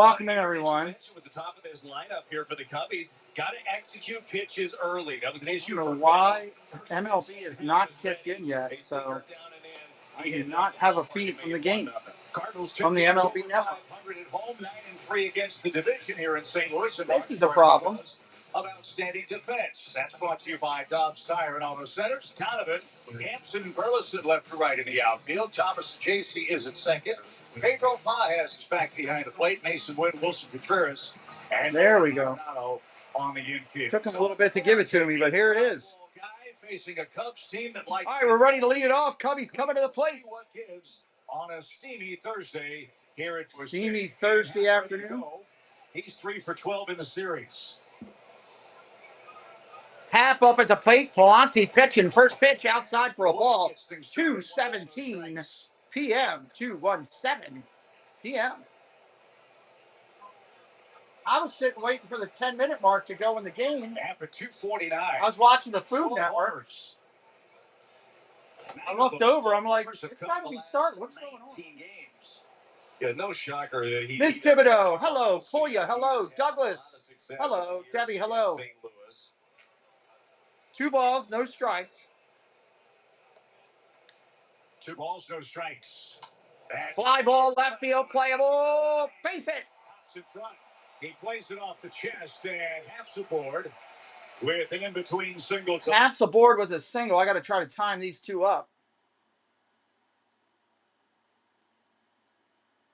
welcome in, everyone. With the top of this lineup here for the Cubbies, got to execute pitches early. That was an issue. I don't know why MLB is not kicked in yet, so I do not have a feed from the game Cardinals from the MLB network. 500 at home, 9-3 against the division here in St. Louis. This is a problem. Of outstanding defense. That's brought to you by Dobbs Tire and Auto Centers. Donovan, Hampson, Burleson left to right in the outfield. STLvsCHC is at second. Pedro Paez is back behind the plate. Mason Wynn, Wilson Contreras, and there we go. On the infield. Took him a little bit to give it to me, but here it is. Facing a Cubs team that likes. All right, we're ready to lead it off. Cubbies coming to the plate. What gives on a steamy Thursday here at steamy Thursday afternoon. He's 3 for 12 in the series. Hap up at the plate. Palante pitching. First pitch outside for a ball. 2:17 p.m. 2:17 p.m. I was sitting waiting for the 10-minute mark to go in the game. After 2:49. I was watching the Food Network. I looked over. I'm like, it's got to be starting. What's going on? Games. Yeah, no shocker that he. Miss Thibodeau. Hello. Poya. Hello. Douglas. Hello. Debbie. Hello. 2 balls, no strikes. 2 balls, no strikes. Fly ball, left field, playable. Base hit. In front. He plays it off the chest and half's aboard with an in-between single. Half's aboard with a single. I got to try to time these two up.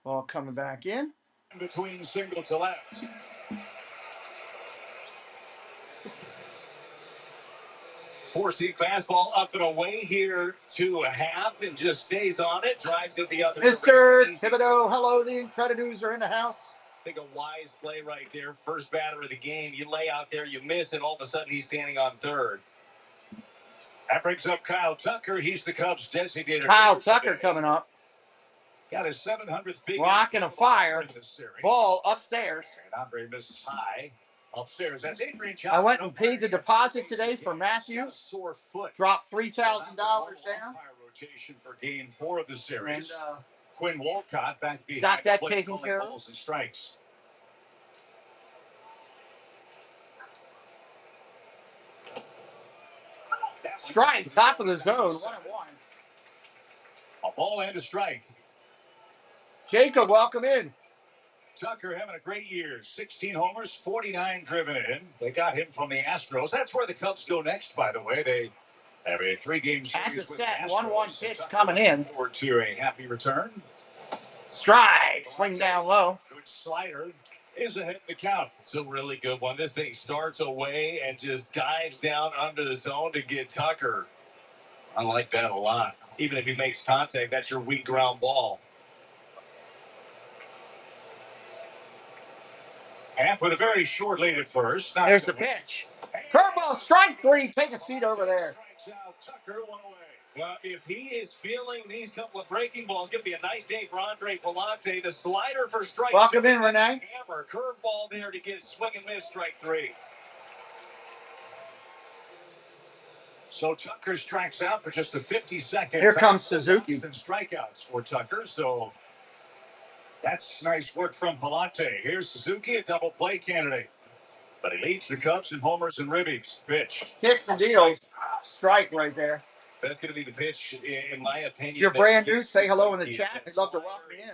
Ball coming back in. In-between single to left. Four-seam fastball up and away here to a half and just stays on it. Drives it the other way. Mr. Thibodeau, hello. The Increditors are in the house. I think a wise play right there. First batter of the game. You lay out there, you miss it. All of a sudden, he's standing on third. That brings up Kyle Tucker. He's the Cubs' designated. Kyle Tucker coming up. Got his 700th big. Rocking a fire. Ball upstairs. And Andre misses high. Upstairs. That's Adrian Johnson. I went and paid the deposit today for Matthews. Sore foot. Dropped $3,000 down. Rotation for game 4 of the series. And, Quinn Walcott back behind. got that taken care of. Balls and strikes. Strike, top of the zone, 1-1. A ball and a strike. Jacob, welcome in. Tucker having a great year. 16 homers, 49 driven in. They got him from the Astros. That's where the Cubs go next, by the way. They have a 3-game series with the Astros. 1-1 pitch coming in. Forward to a happy return. Strike, swing down low. Good slider is ahead of the count. It's a really good one. This thing starts away and just dives down under the zone to get Tucker. I like that a lot. Even if he makes contact, that's your weak ground ball. Half with a very short lead at first. There's the pitch. Curveball, strike 3. Take a seat over there. Tucker, 1 away. Well, if he is feeling these couple of breaking balls, it's going to be a nice day for Andre Palante. The slider for strike 2. Welcome in, Renee. Hammer, curveball there to get swing and miss, strike 3. So Tucker strikes out for just the 52nd. Here comes Suzuki. And strikeouts for Tucker, so that's nice work from Palante. Here's Suzuki, a double play candidate. But he leads the Cubs in homers and ribbies. Pitch. Kicks and deals. Strike right there. That's going to be the pitch, in my opinion. You're brand new. Say hello in the chat. I'd love to welcome you in.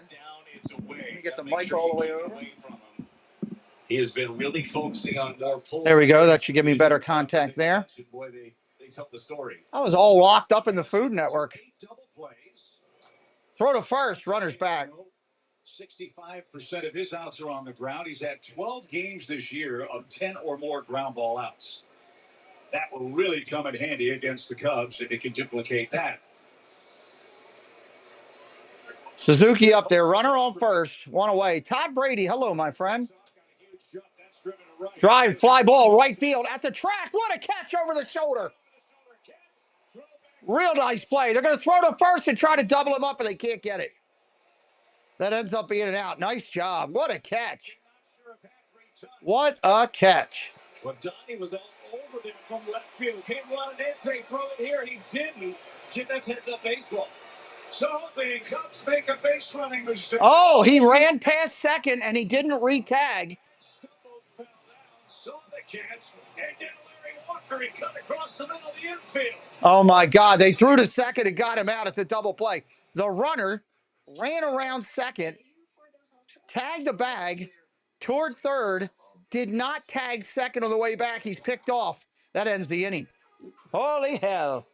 It's away. Let me get the mic all the way over. He has been really focusing on more pulls. There we go. That should give me better contact there. Boy, they tell the story. I was all locked up in the Food Network. Throw to first. Runner's back. 65% of his outs are on the ground. He's had 12 games this year of 10 or more ground ball outs. That will really come in handy against the Cubs if he can duplicate that. Suzuki up there. Runner on first. 1 away. Todd Brady. Hello, my friend. Drive, fly ball, right field at the track. What a catch over the shoulder. Real nice play. They're going to throw to first and try to double him up, and they can't get it. That ends up being an out. Nice job. What a catch. What a catch. Well, Donnie was all over them from left field. Came running in, say throw it here, and he didn't. That's heads-up baseball. So the Cubs make a base running mistake. Oh, he ran past second and he didn't re-tag. Fell down, saw the catch, and then Larry Walker, he cut across the middle of the infield. Oh my God! They threw to second and got him out at the double play. The runner ran around second, tagged the bag toward third, did not tag second on the way back. He's picked off. That ends the inning. Holy hell!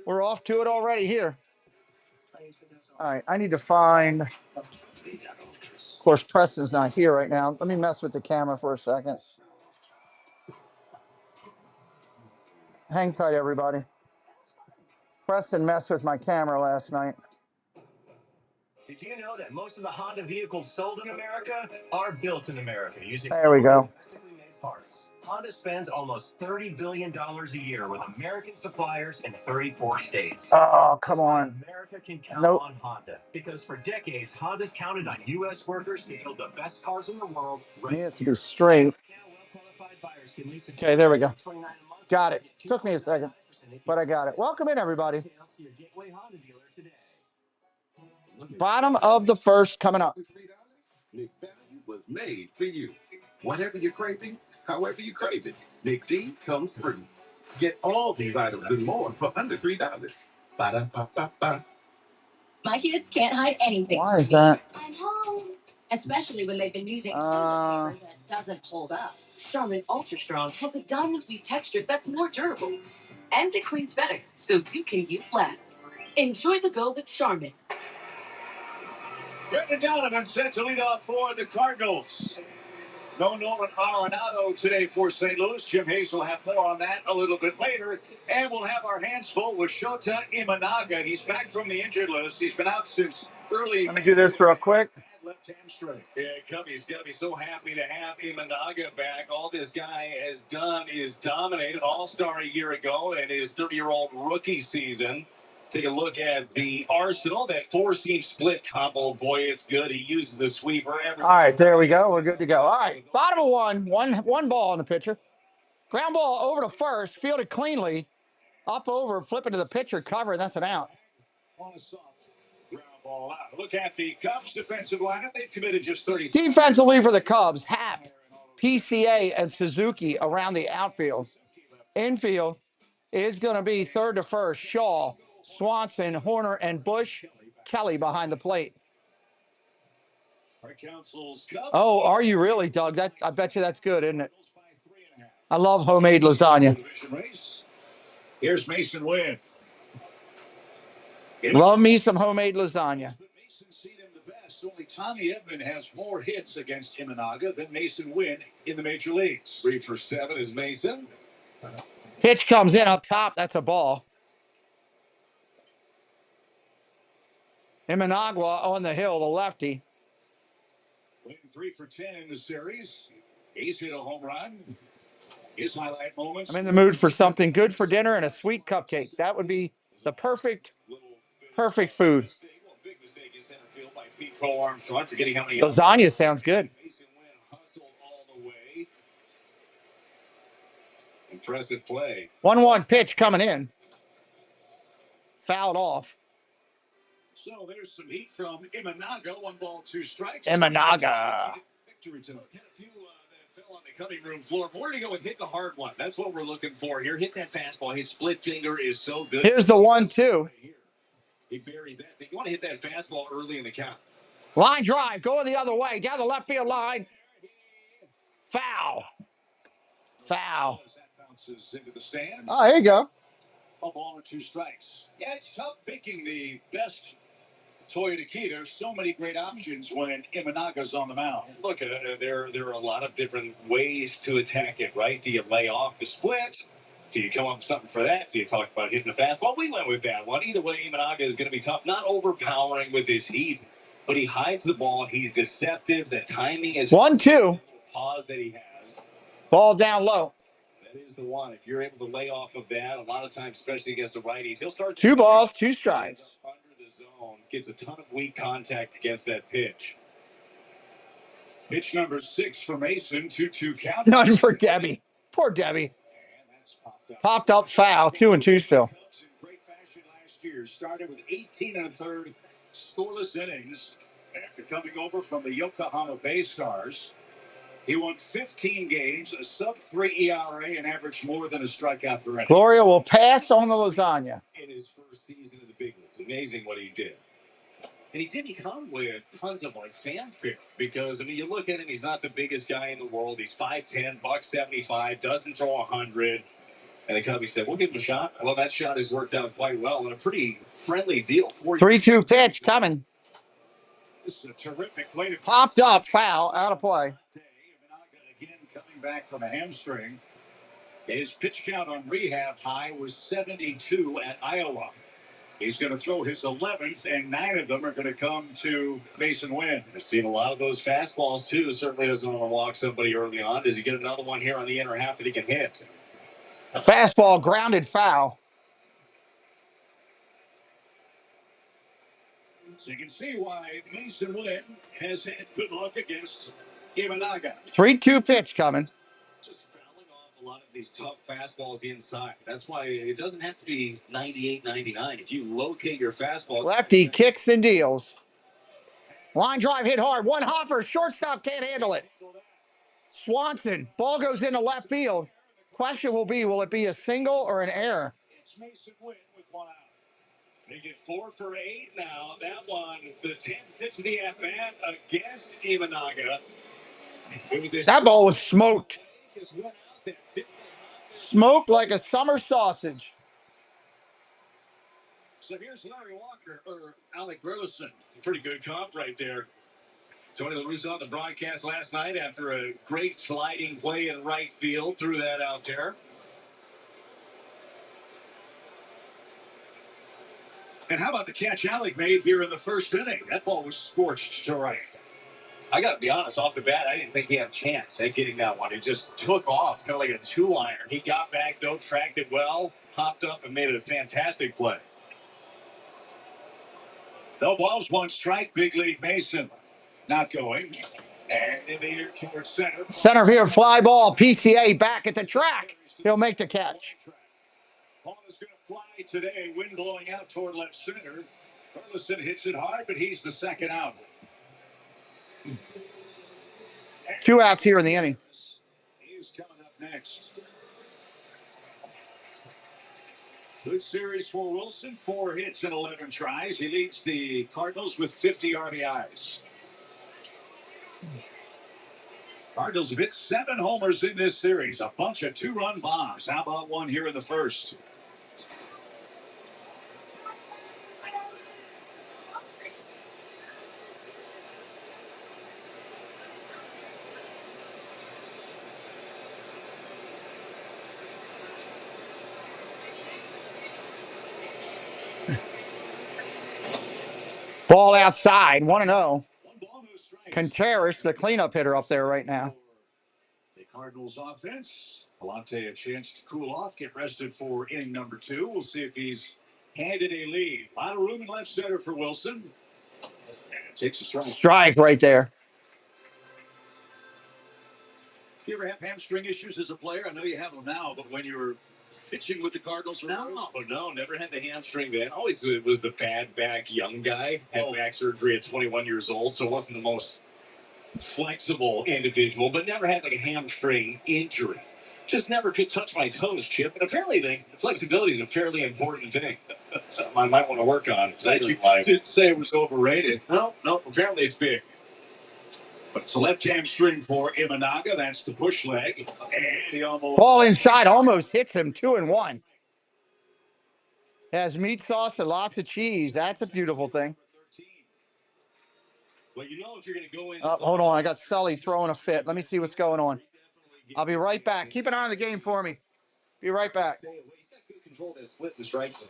We're off to it already here. All right, I need to find. Of course, Preston's not here right now. Let me mess with the camera for a second. Hang tight, everybody. Preston messed with my camera last night. Did you know that most of the Honda vehicles sold in America are built in America using There we go. domestically made parts? Honda spends almost $30 billion a year with American suppliers in 34 states. Oh, come on. America can count Nope. on Honda because for decades, Honda's counted on U.S. workers to build the best cars in the world. Needs to be straight. Okay, there we go. Got it. Took me a second, but I got it. Welcome in, everybody. Bottom of the first coming up. Nick Value was made for you. Whatever you're craving, however you crave it, Nick D comes through. Get all these items and more for under $3. Ba-da-ba-ba-ba. My kids can't hide anything. Why is that? I'm home. Especially when they've been using toilet paper that doesn't hold up. Charmin Ultra Strong has a dynamically texture that's more durable. And it cleans better, so you can use less. Enjoy the go with Charmin. Brendan Donovan set to lead off for the Cardinals. No Nolan Arenado today for St. Louis. Jim Hayes will have more on that a little bit later. And we'll have our hands full with Shota Imanaga. He's back from the injured list. He's been out since early. Let me do this real quick. Left hamstring. Yeah, Cubby's got to be so happy to have Imanaga back. All this guy has done is dominate an all-star a year ago in his 30-year-old rookie season. Take a look at the arsenal, that four-seam split combo. Boy, it's good. He uses the sweeper. All right, there we go. We're good to go. All right, bottom of one ball on the pitcher. Ground ball over to first, fielded cleanly. Up over, flipping to the pitcher, cover, and that's an out. On a soft ground ball out. Look at the Cubs defensive line. They committed just 30. Defensively for the Cubs, Happ, PCA, and Suzuki around the outfield. Infield is going to be third to first, Shaw, Swanson, Horner, and Bush. Kelly behind the plate. Oh, are you really, Doug? I bet you that's good, isn't it? I love homemade lasagna. Here's Mason Wynn. Love me some homemade lasagna. Mason's seen him the best. Only Tommy Edman has more hits against Imanaga than Mason Wynn in the major leagues. 3 for 7 is Mason. Pitch comes in up top. That's a ball. Imanaga on the hill, the lefty. Wynn 3 for 10 in the series. He's hit a home run. His highlight moments. I'm in the mood for something good for dinner and a sweet cupcake. That would be the perfect food. Big mistake in center field by Pete Armstrong, forgetting how many lasagna sounds good. Mason Wynn hustled all the way. Impressive play. 1-1 pitch coming in. Fouled off. So there's some heat from Imanaga. 1 ball, 2 strikes. Imanaga. Victory tonight. Had a few that fell on the cutting room floor. More to go and hit the hard one. That's what we're looking for here. Hit that fastball. His split finger is so good. Here's the 1-2. He buries that thing. You want to hit that fastball early in the count. Line drive, going the other way, down the left field line. Foul. Foul. That bounces into the stands. Oh, there you go. 1 ball and 2 strikes. Yeah, it's tough picking the best Toyota key. There's so many great options when Imanaga's on the mound. Look, there are a lot of different ways to attack it, right? Do you lay off the split? Do you come up with something for that? Do you talk about hitting the fastball? We went with that one. Either way, Imanaga is going to be tough. Not overpowering with his heat, but he hides the ball. He's deceptive. The timing is 1-2. Pause that he has. Ball down low. That is the one. If you're able to lay off of that, a lot of times, especially against the righties, he'll start 2 balls, 2 strikes. Under the zone, gets a ton of weak contact against that pitch. Pitch number 6 for Mason. 2-2 count. None for Debbie. Poor Debbie. Popped up foul. 2-2 still. Great fashion last last year. Started with 18 1/3 scoreless innings after coming over from the Yokohama Bay Stars. He won 15 games, a sub-3 ERA, and averaged more than a strikeout per inning. Gloria will pass on the lasagna. In his first season in the big leagues. Amazing what he did. And he didn't come with tons of fanfare because, I mean, you look at him, he's not the biggest guy in the world. He's 5'10", $175, doesn't throw 100. And the Cubbies said, we'll give him a shot. Well, that shot has worked out quite well and a pretty friendly deal for you. 3-2 pitch coming. This is a terrific play. Popped up, foul, out of play. Again, coming back from a hamstring. His pitch count on rehab high was 72 at Iowa. He's going to throw his 11th, and 9 of them are going to come to Mason Wynn. I've seen a lot of those fastballs, too. Certainly doesn't want to walk somebody early on. Does he get another one here on the inner half that he can hit? A fastball grounded foul. So you can see why Mason Wynn has had good luck against Imanaga. 3-2 pitch coming. Just fouling off a lot of these tough fastballs inside. That's why it doesn't have to be 98, 99. If you locate your fastball. Lefty kicks and deals. Line drive hit hard. One hopper. Shortstop can't handle it. Swanson. Ball goes into left field. Question will be it a single or an error? It's Mason Wynn with 1 out. They get 4 for 8 now. That one, the 10th pitch of the at-bat against Imanaga. That ball was smoked. Smoked like a summer sausage. So here's Larry Walker, or Alec Burleson. Pretty good comp right there. Tony La Russa on the broadcast last night after a great sliding play in right field. Threw that out there. And how about the catch Alec made here in the first inning? That ball was scorched to right. I got to be honest, off the bat, I didn't think he had a chance at getting that one. It just took off, kind of like a two-liner. He got back, though, tracked it well, hopped up, and made it a fantastic play. No balls, 1 strike. Big lead Mason not going. And in the air towards center. Center field fly ball. PCA back at the track. He'll make the catch. Ball is going to fly today. Wind blowing out toward left center. Burleson hits it hard, but he's the second out. 2 outs here in the inning. He's coming up next. Good series for Wilson. 4 hits and 11 tries. He leads the Cardinals with 50 RBIs. Cardinals have hit 7 homers in this series. A bunch of 2-run bombs. How about one here in the first? Ball outside, 1-0. Contreras, the cleanup hitter up there right now. The Cardinals offense. Alante a chance to cool off, get rested for inning number 2. We'll see if he's handed a lead. A lot of room in left center for Wilson. And takes a strike. Strike right there. You ever have hamstring issues as a player? I know you have them now, but when you were pitching with the Cardinals? No, never had the hamstring then. Always was the bad back young guy. Had back surgery at 21 years old, so wasn't the most flexible individual, but never had like a hamstring injury. Just never could touch my toes, Chip. And apparently the flexibility is a fairly important thing. Something I might want to work on. You didn't say it was overrated. No, apparently it's big. But it's a left hamstring for Imanaga. That's the push leg. And he almost... Ball inside, almost hits him. 2-1. Has meat sauce and lots of cheese. That's a beautiful thing. Well, you know if you're going to go in... Hold on, I got Sully throwing a fit. Let me see what's going on. I'll be right back. Keep an eye on the game for me. Be right back. He's got good control to split the strike zone.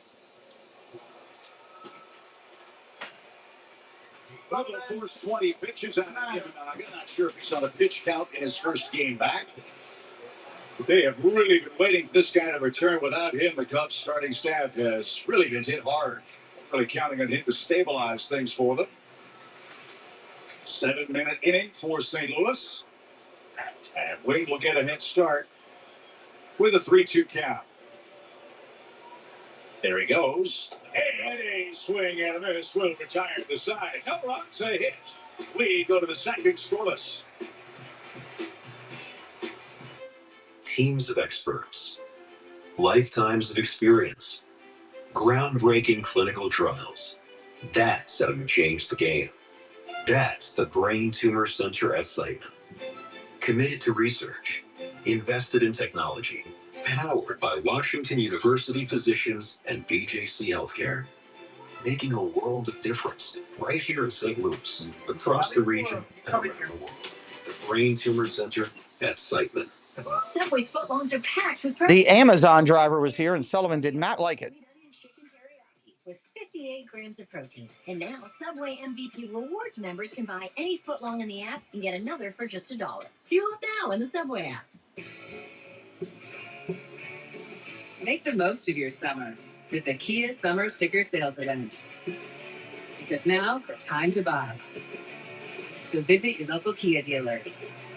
Well, the first 20 pitches on Imanaga. Not sure if he saw the pitch count in his first game back. But they have really been waiting for this guy to return. Without him, the Cubs starting staff has really been hit hard. Really counting on him to stabilize things for them. 7-minute inning for St. Louis. And Wade will get a head start with a 3-2 count. There he goes. And a swing and a miss will retire to the side. No runs, a hit. We go to the second scoreless. Teams of experts, lifetimes of experience, groundbreaking clinical trials. That's how you change the game. That's the Brain Tumor Center at Siteman. Committed to research, invested in technology, powered by Washington University physicians and BJC Healthcare. Making a world of difference right here in St. Louis, across the region, and around the world. The Brain Tumor Center at Siteman. Subway's footlongs are packed with The Amazon driver was here, and Sullivan did not like it. with 58 grams of protein. And now Subway MVP Rewards members can buy any footlong in the app and get another for just $1. Fuel up now in the Subway app. Make the most of your summer with the Kia Summer Sticker Sales Event. Because now's the time to buy. So visit your local Kia dealer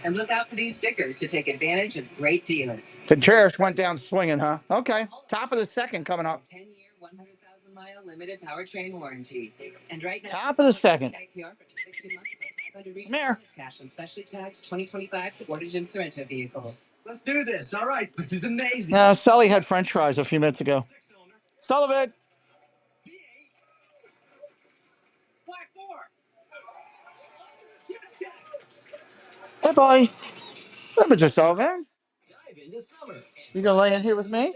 and look out for these stickers to take advantage of great deals. Contreras went down swinging, huh? Okay. Top of the second coming up. 10-year, 100,000-mile limited powertrain warranty. And right now, Top of the second. tag PR for 60 months plus 500 retail There. cash on specially taxed 2025 Sportage and Sorento vehicles. Let's do this. All right. This is amazing. No, Sully had French fries a few minutes ago. Sullivan. Black 4. Hey, buddy. Remember to Sullivan. Dive into summer. You gonna lay in here with me?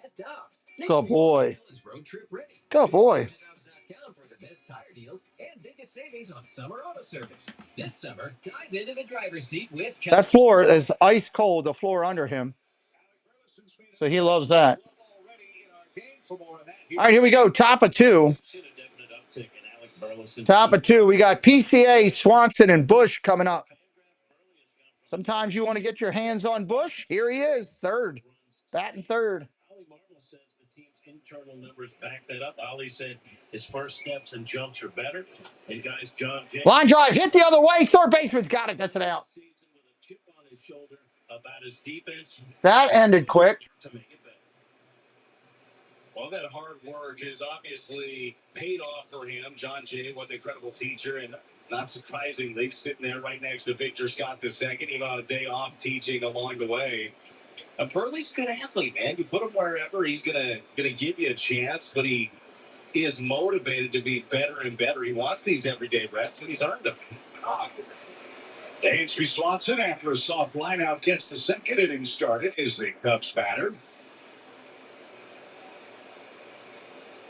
At Dobbs. Good boy. Road trip ready. Good boy. Dobbs.com for the best tire deals and biggest savings on summer auto service. This summer, dive into the driver's seat with That floor is ice cold, the floor under him. So he loves that. All right, here we go. Top of two. Top of two. We got PCA, Swanson, and Bush coming up. Sometimes you want to get your hands on Bush. Here he is, third. Batting third. Says the team's internal numbers back that up. Ali said his first steps and jumps are better. And guys, John Jay, Line drive, hit the other way. Third baseman's got it. That's it out. with a chip on his shoulder about his defense That ended quick. to make it better. Well, that hard work has obviously paid off for him. John Jay, what an incredible teacher, and not surprisingly, sitting there right next to Victor Scott II, even on a day off teaching along the way. Burley's a good athlete, man. You put him wherever, he's gonna give you a chance, but he is motivated to be better and better. He wants these everyday reps, and he's earned them. Dansby Swanson, after a soft lineout, gets the second inning started, is the Cubs batter.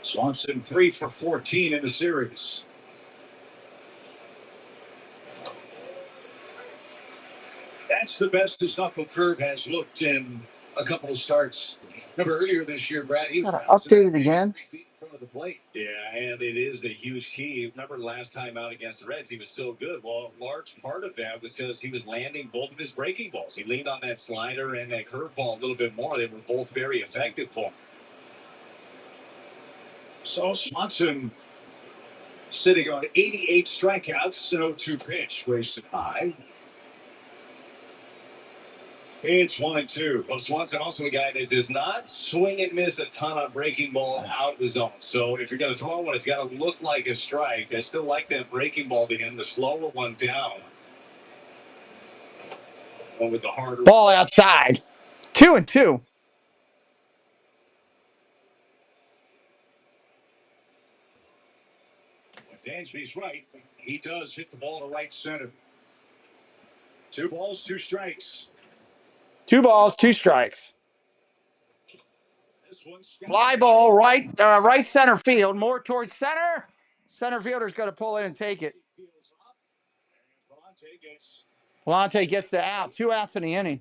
Swanson 3 for 14 in the series. That's the best his knuckle curve has looked in a couple of starts. Remember earlier this year, Brad, he was Update it again. 3 feet in front of the plate. Yeah, and it is a huge key. Remember last time out against the Reds, he was so good. Well, a large part of that was because he was landing both of his breaking balls. He leaned on that slider and that curveball a little bit more. They were both very effective for him. So Swanson sitting on 88 strikeouts, an 0-2 pitch, wasted high. It's 1-2. Well, Swanson also a guy that does not swing and miss a ton on breaking ball out of the zone. So if you're going to throw one, it's got to look like a strike. I still like that breaking ball to him, the slower one down. One with the harder Ball outside. 2-2. Dansby's right. He does hit the ball to right center. 2 balls, 2 strikes. 2 balls, 2 strikes. This one's Fly ball right center field, more towards center. Center fielder's got to pull in and take it. Vellante gets the out. 2 outs in the inning.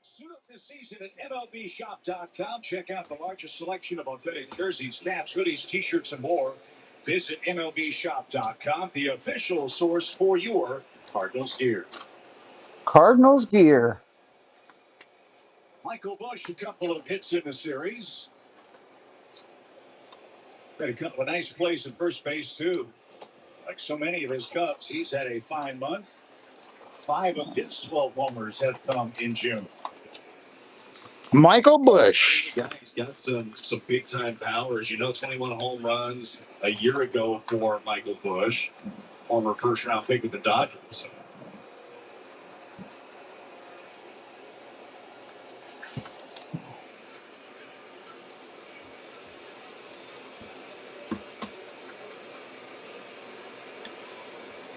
Suit up this season at MLBshop.com. Check out the largest selection of authentic jerseys, caps, hoodies, t-shirts, and more. Visit MLBshop.com, the official source for your Cardinals gear. Cardinals gear. Michael Bush, a couple of hits in the series. Had a couple of nice plays at first base, too. Like so many of his Cubs, he's had a fine month. 5 of his 12 homers have come in June. Michael Busch. Yeah, he's got some big time powers. 21 home runs a year ago for Michael Busch, former first round pick with the Dodgers.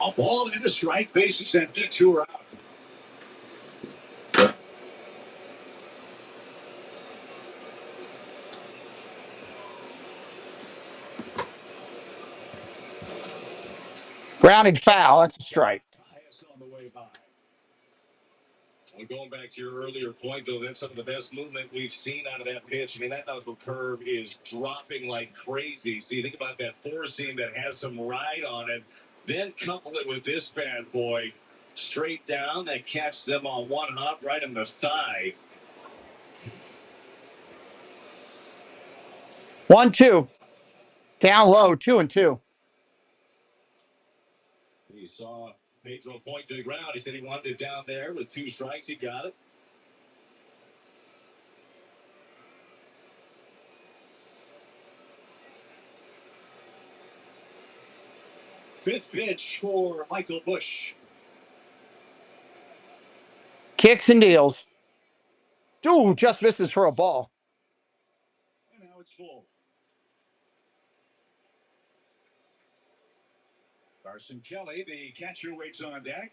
A ball and a strike, bases empty, 2 are out. Grounded foul. That's a strike. On the way by. Well, going back to your earlier point, though, that's some of the best movement we've seen out of that pitch. I mean, that knuckle curve is dropping like crazy. So you think about that four seam that has some ride on it, then couple it with this bad boy straight down that catches them on one hop right in the thigh. 1-2. Down low, 2-2. He saw Pedro point to the ground. He said he wanted it down there with 2 strikes. He got it. Fifth pitch for Michael Busch. Kicks and deals. Dude, just misses for a ball. And now it's full. Carson Kelly, the catcher, waits on deck.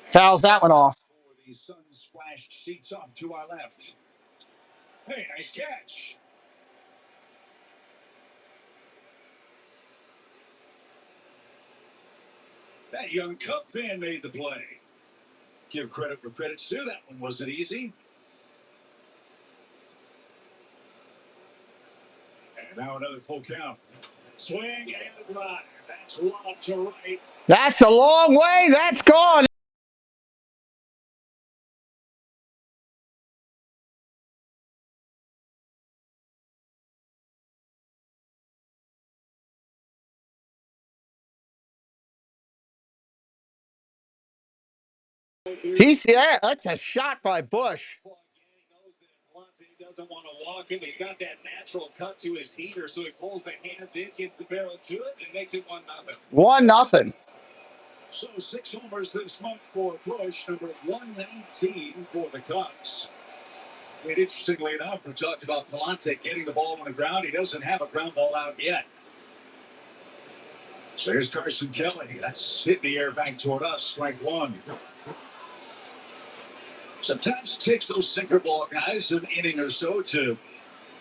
Fouls that one off. For the sun-splashed seats off to our left. Hey, nice catch. That young Cub fan made the play. Give credit where credit's due. That one wasn't easy. And now another full count. Swing and a drive. That's lobbed to right. That's a long way. That's gone. Yeah, that's a shot by Busch. He doesn't want to walk him. He's got that natural cut to his heater, so he pulls the hands in, gets the barrel to it, and makes it 1-0. 1-0. So 6 homers this month for Busch, number 119 for the Cubs. And interestingly enough, we talked about Palante getting the ball on the ground. He doesn't have a ground ball out yet. So here's Carson Kelly. That's hit the air back toward us. Strike 1. Sometimes it takes those sinker ball guys an inning or so to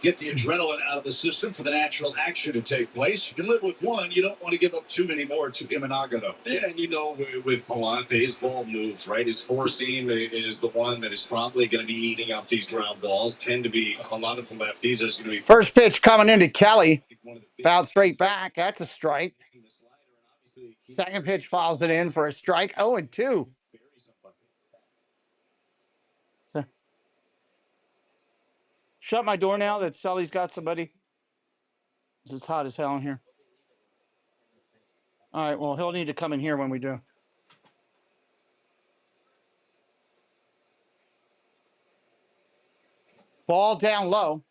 get the adrenaline out of the system for the natural action to take place. You can live with one. You don't want to give up too many more to Imanaga, though. Yeah, and with Palante, his ball moves, right? His four seam is the one that is probably going to be eating up these ground balls. Tend to be a lot of the lefties. There's going to be First pitch coming into Kelly. Fouled straight back. That's a strike. Second pitch fouls it in for a strike. 0-2. Shut my door now that Sully's got somebody. It's hot as hell in here. All right, well, he'll need to come in here when we do. Ball down low.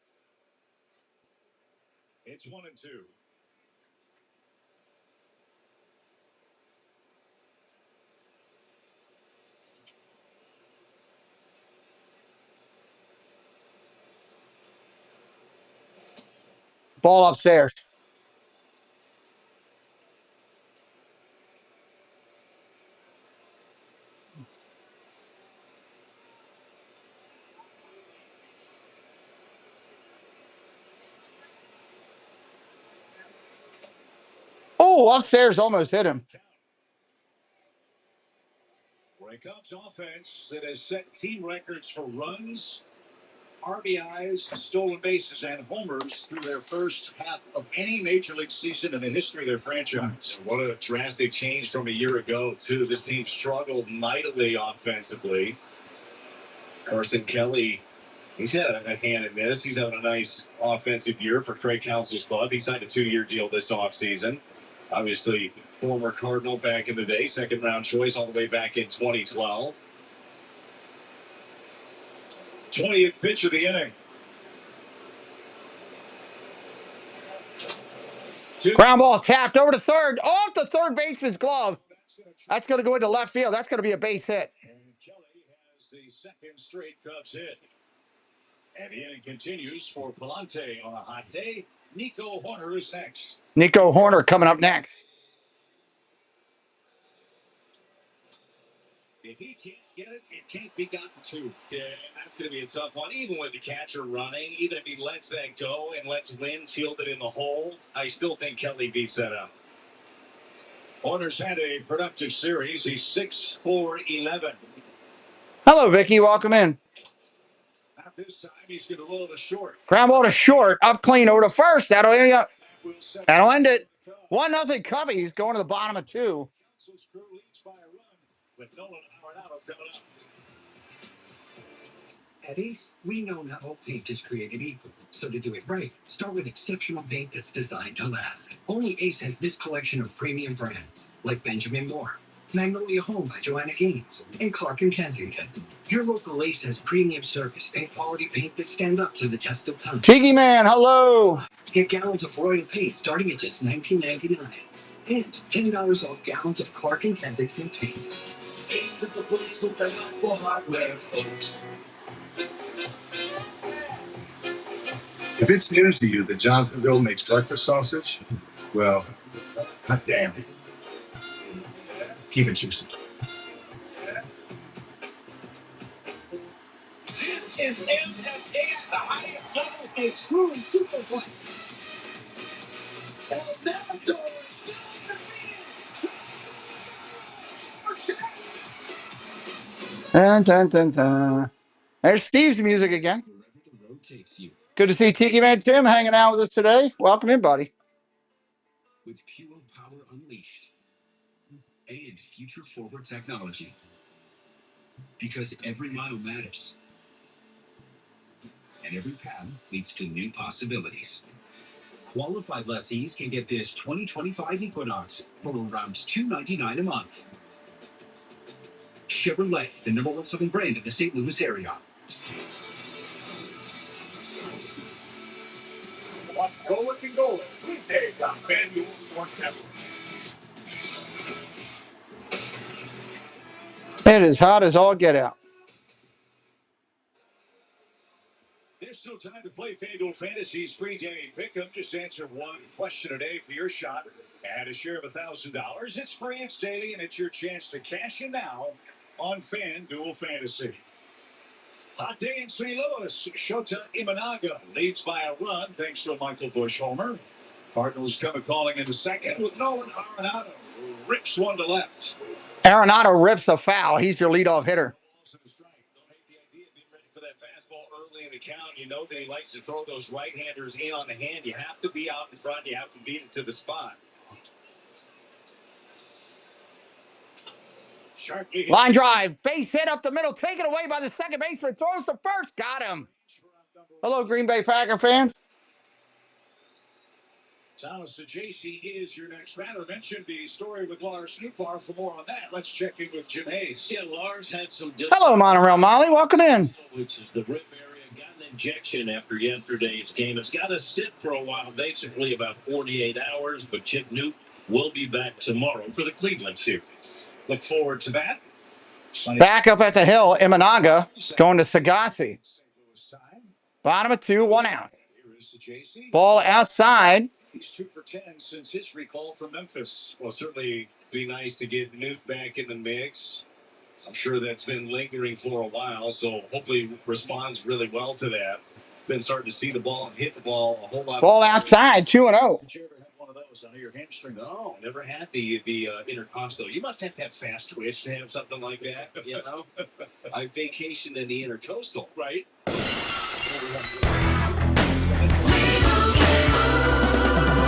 It's 1-2. Ball upstairs. Oh, upstairs almost hit him. For a Cubs offense that has set team records for runs, RBIs, stolen bases, and homers through their first half of any major league season in the history of their franchise. What a drastic change from a year ago, too. This team struggled mightily offensively. Carson Kelly He's had a hand in this. He's having a nice offensive year for Craig Counsell's club. He signed a 2-year deal this offseason. Obviously, former Cardinal back in the day, second-round choice all the way back in 2012. 20th pitch of the inning. Ground ball tapped over to third, off the third baseman's glove. That's going to go into left field. That's going to be a base hit. And Kelly has the second straight Cubs hit. And the inning continues for Palante on a hot day. Nico Horner is next. Nico Horner coming up next. If he can't get it, it can't be gotten to. Yeah, that's going to be a tough one. Even with the catcher running, even if he lets that go and lets Wynn field it in the hole, I still think Kelly beats that up. Horner's had a productive series. He's 6 for 11. Hello, Vicky. Welcome in. Not this time. He's going to roll to short. Ground ball to short. Up clean over to first. That'll end it. 1-0 Cubbies going to the bottom of 2. With Nolan Arenado coming up. At Ace, we know not all paint is created equal. So to do it right, start with exceptional paint that's designed to last. Only Ace has this collection of premium brands, like Benjamin Moore, Magnolia Home by Joanna Gaines, and Clark & Kensington. Your local Ace has premium service and quality paint that stand up to the test of time. Tiki Man, hello. Get gallons of Royal paint starting at just $19.99. And $10 off gallons of Clark & Kensington paint. Ace is the place for hardware, folks. If it's news to you that Johnsonville makes breakfast sausage, well, God damn it. Keep it juicy. This is MLB at the highest level, a truly super play. Dun, dun, dun, dun. There's Steve's music again. Good to see Tiki Man Tim hanging out with us today. Welcome in, buddy. With pure power unleashed and future forward technology. Because every mile matters. And every path leads to new possibilities. Qualified lessees can get this 2025 Equinox for around $299 a month. Chevrolet, the #1 selling brand in the St. Louis area. Go looking goal. Weekdays on FanDuel Sports Network. It is hot as all get out. There's still time to play FanDuel Fantasy's free daily pickup. Just answer one question a day for your shot at a share of $1,000. It's free, it's daily, and it's your chance to cash in now on FanDuel Fantasy. Hot day in St. Louis. Shota Imanaga leads by a run thanks to a Michael Busch homer. Cardinals come calling in the second with Nolan Arenado. Rips one to left. Arenado rips a foul. He's your leadoff hitter. Don't hate the idea of being ready for that fastball early in the count. You know that he likes to throw those right-handers in on the hand. You have to be out in front. You have to beat it to the spot. Line drive, base hit up the middle, taken away by the second baseman, throws to first, got him. Hello, Green Bay Packer fans. STLvsCHC is your next batter. Mentioned the story with Lars Newbar. For more on that, let's check in with Jim Hayes. Yeah, Lars had some. Hello, Monorail Molly. Welcome in. Which is the rib area. Got an injection after yesterday's game. It's got to sit for a while, basically about 48 hours. But Chip Newt will be back tomorrow for the Cleveland series. Look forward to that. Back up at the hill, Imanaga going to Sagasi. Bottom of 2, 1 out. Ball outside. He's 2 for 10 since his recall from Memphis. Well, certainly be nice to get Newt back in the mix. I'm sure that's been lingering for a while, so hopefully responds really well to that. Been starting to see the ball and hit the ball a whole lot. Ball outside, 2-0. Did you ever have one of those under your hamstring? No, never had the intercostal. You must have to have fast twitch to have something like that, you know? I vacationed in the intercostal. Right.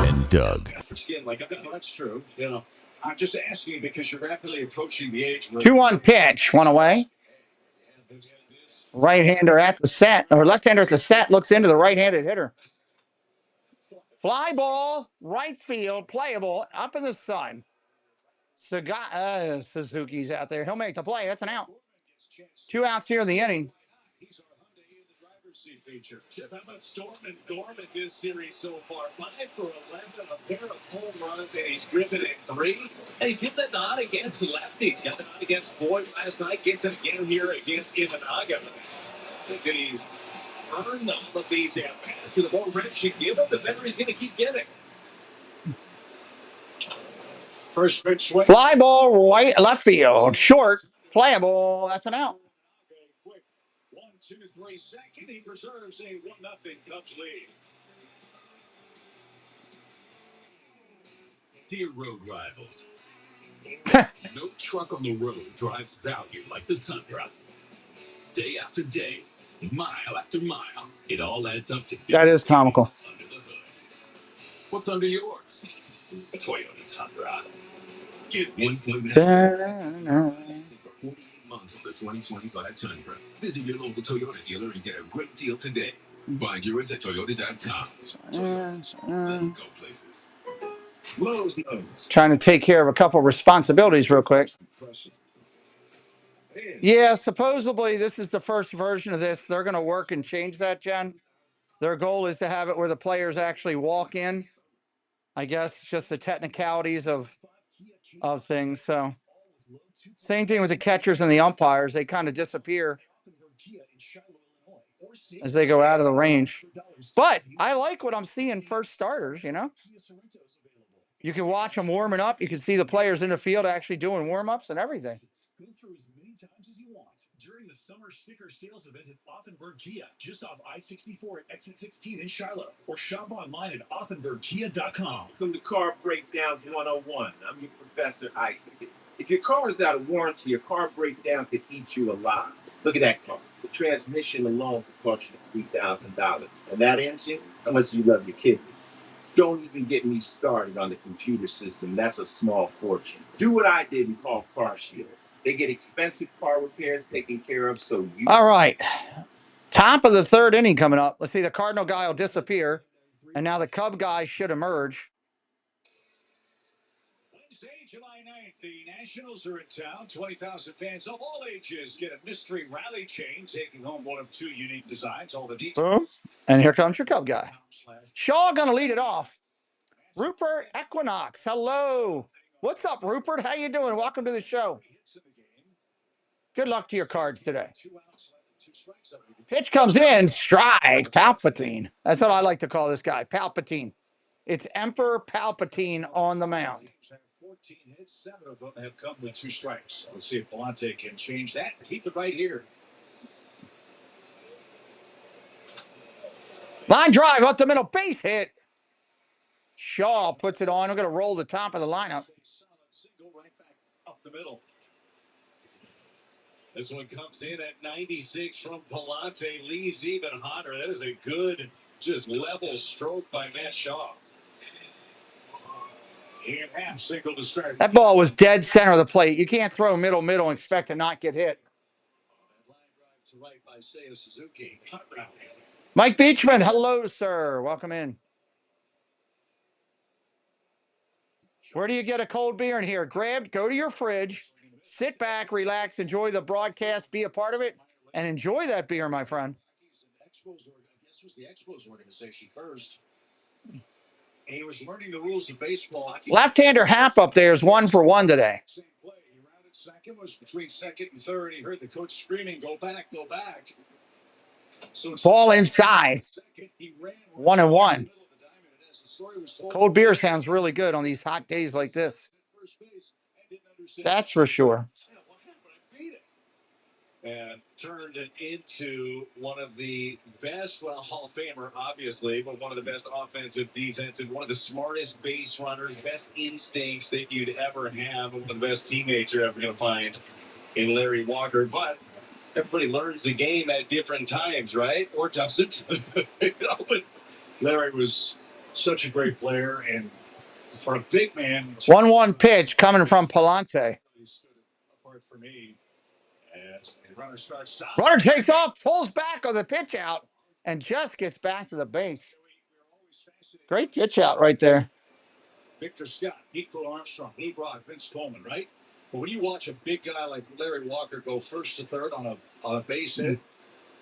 And Doug. Skin, like, no, that's true. You know, I'm just asking you because you're rapidly approaching the age where 2-1 pitch, 1 away. Right-hander at the set, or left-hander at the set, looks into the right-handed hitter. Fly ball, right field, playable, up in the sun. Suzuki's out there. He'll make the play. That's an out. 2 outs here in the inning. He's our Hyundai in the driver's seat feature. Jeff, how about Storm and Gorman this series so far? 5 for 11, a pair of home runs, and he's driven in 3. And he's getting the nod against lefties. Got the nod against Boyd last night. Gets it again here against Imanaga. I think that he's earned all of these at-bats. So the more reps you give him, the better he's going to keep getting. First pitch swing. Fly ball, right, left field, short, playable. That's an out. 1, 2, 3, second. He preserves a 1-0 Cubs lead. Dear road rivals, no truck on the road drives value like the Tundra. Day after day, mile after mile, it all adds up to That is comical. Under the hood. What's under yours? Toyota Tundra. Get 1.9 for 48 months on the 2025 Tundra. Visit your local Toyota dealer and get a great deal today. Find yours at Toyota.com. Let's go places. Lowe's knows. Trying to take care of a couple responsibilities real quick. Yeah, supposedly this is the first version of this. They're going to work and change that, Jen. Their goal is to have it where the players actually walk in. I guess it's just the technicalities of things. So same thing with the catchers and the umpires. They kind of disappear as they go out of the range. But I like what I'm seeing first starters, you know. You can watch them warming up. You can see the players in the field actually doing warm-ups and everything. Go through as many times as you want during the summer sticker sales event at Offenburg Kia, just off I-64 at exit 16 in Shiloh, or shop online at offenburgkia.com. Welcome to Car Breakdowns 101. I'm your Professor Isaac. If your car is out of warranty, your car breakdown could eat you alive. Look at that car. The transmission alone could cost you $3,000. And that engine, how much do you love your kids? Don't even get me started on the computer system. That's a small fortune. Do what I did and call CarShield. They get expensive car repairs taken care of, so you... All right. Top of the third inning coming up. Let's see, the Cardinal guy will disappear, and now the Cub guy should emerge. Wednesday, July 9th, the Nationals are in town. 20,000 fans of all ages get a mystery rally chain, taking home one of 2 unique designs. All the details. Boom. And here comes your Cub guy. Shaw going to lead it off. Rupert Equinox. Hello. What's up, Rupert? How you doing? Welcome to the show. Good luck to your Cards today. Pitch comes in. Strike. Palpatine. That's what I like to call this guy. Palpatine. It's Emperor Palpatine on the mound. 14 hits, 7 of them have come with 2 strikes. Let's see if Palante can change that. Keep it right here. Line drive up the middle, base hit. Shaw puts it on. We're going to roll the top of the lineup. Single right back up the middle. This one comes in at 96 from Palante. Leaves even hotter. That is a good, just level stroke by Matt Shaw. And half single to start. That ball was dead center of the plate. You can't throw middle and expect to not get hit. That line drive to right by Seiya Suzuki. Mike Beachman, hello, sir. Welcome in. Where do you get a cold beer in here? Go to your fridge, sit back, relax, enjoy the broadcast, be a part of it, and enjoy that beer, my friend. This was the Expos organization first. And he was learning the rules of baseball. Left-hander Hap up there is 1 for 1 today. Same play. He rounded second, was between second and third. He heard the coach screaming, "Go back, go back." So Ball inside. 1-1. Cold beer sounds really good on these hot days like this. That's for sure. And turned it into one of the best, well, Hall of Famer, obviously, but one of the best offensive, defensive, one of the smartest base runners, best instincts that you'd ever have, one of the best teammates you're ever going to find in Larry Walker. But everybody learns the game at different times, right? Or doesn't. But Larry was such a great player, and for a big man. 1-1 pitch coming from Palante. Apart for me. As the runner starts stop. Runner takes off, pulls back on the pitch out, and just gets back to the base. Great pitch out right there. Victor Scott, Nico Armstrong, Lee Brock, Vince Coleman, right? But when you watch a big guy like Larry Walker go first to third on a base hit,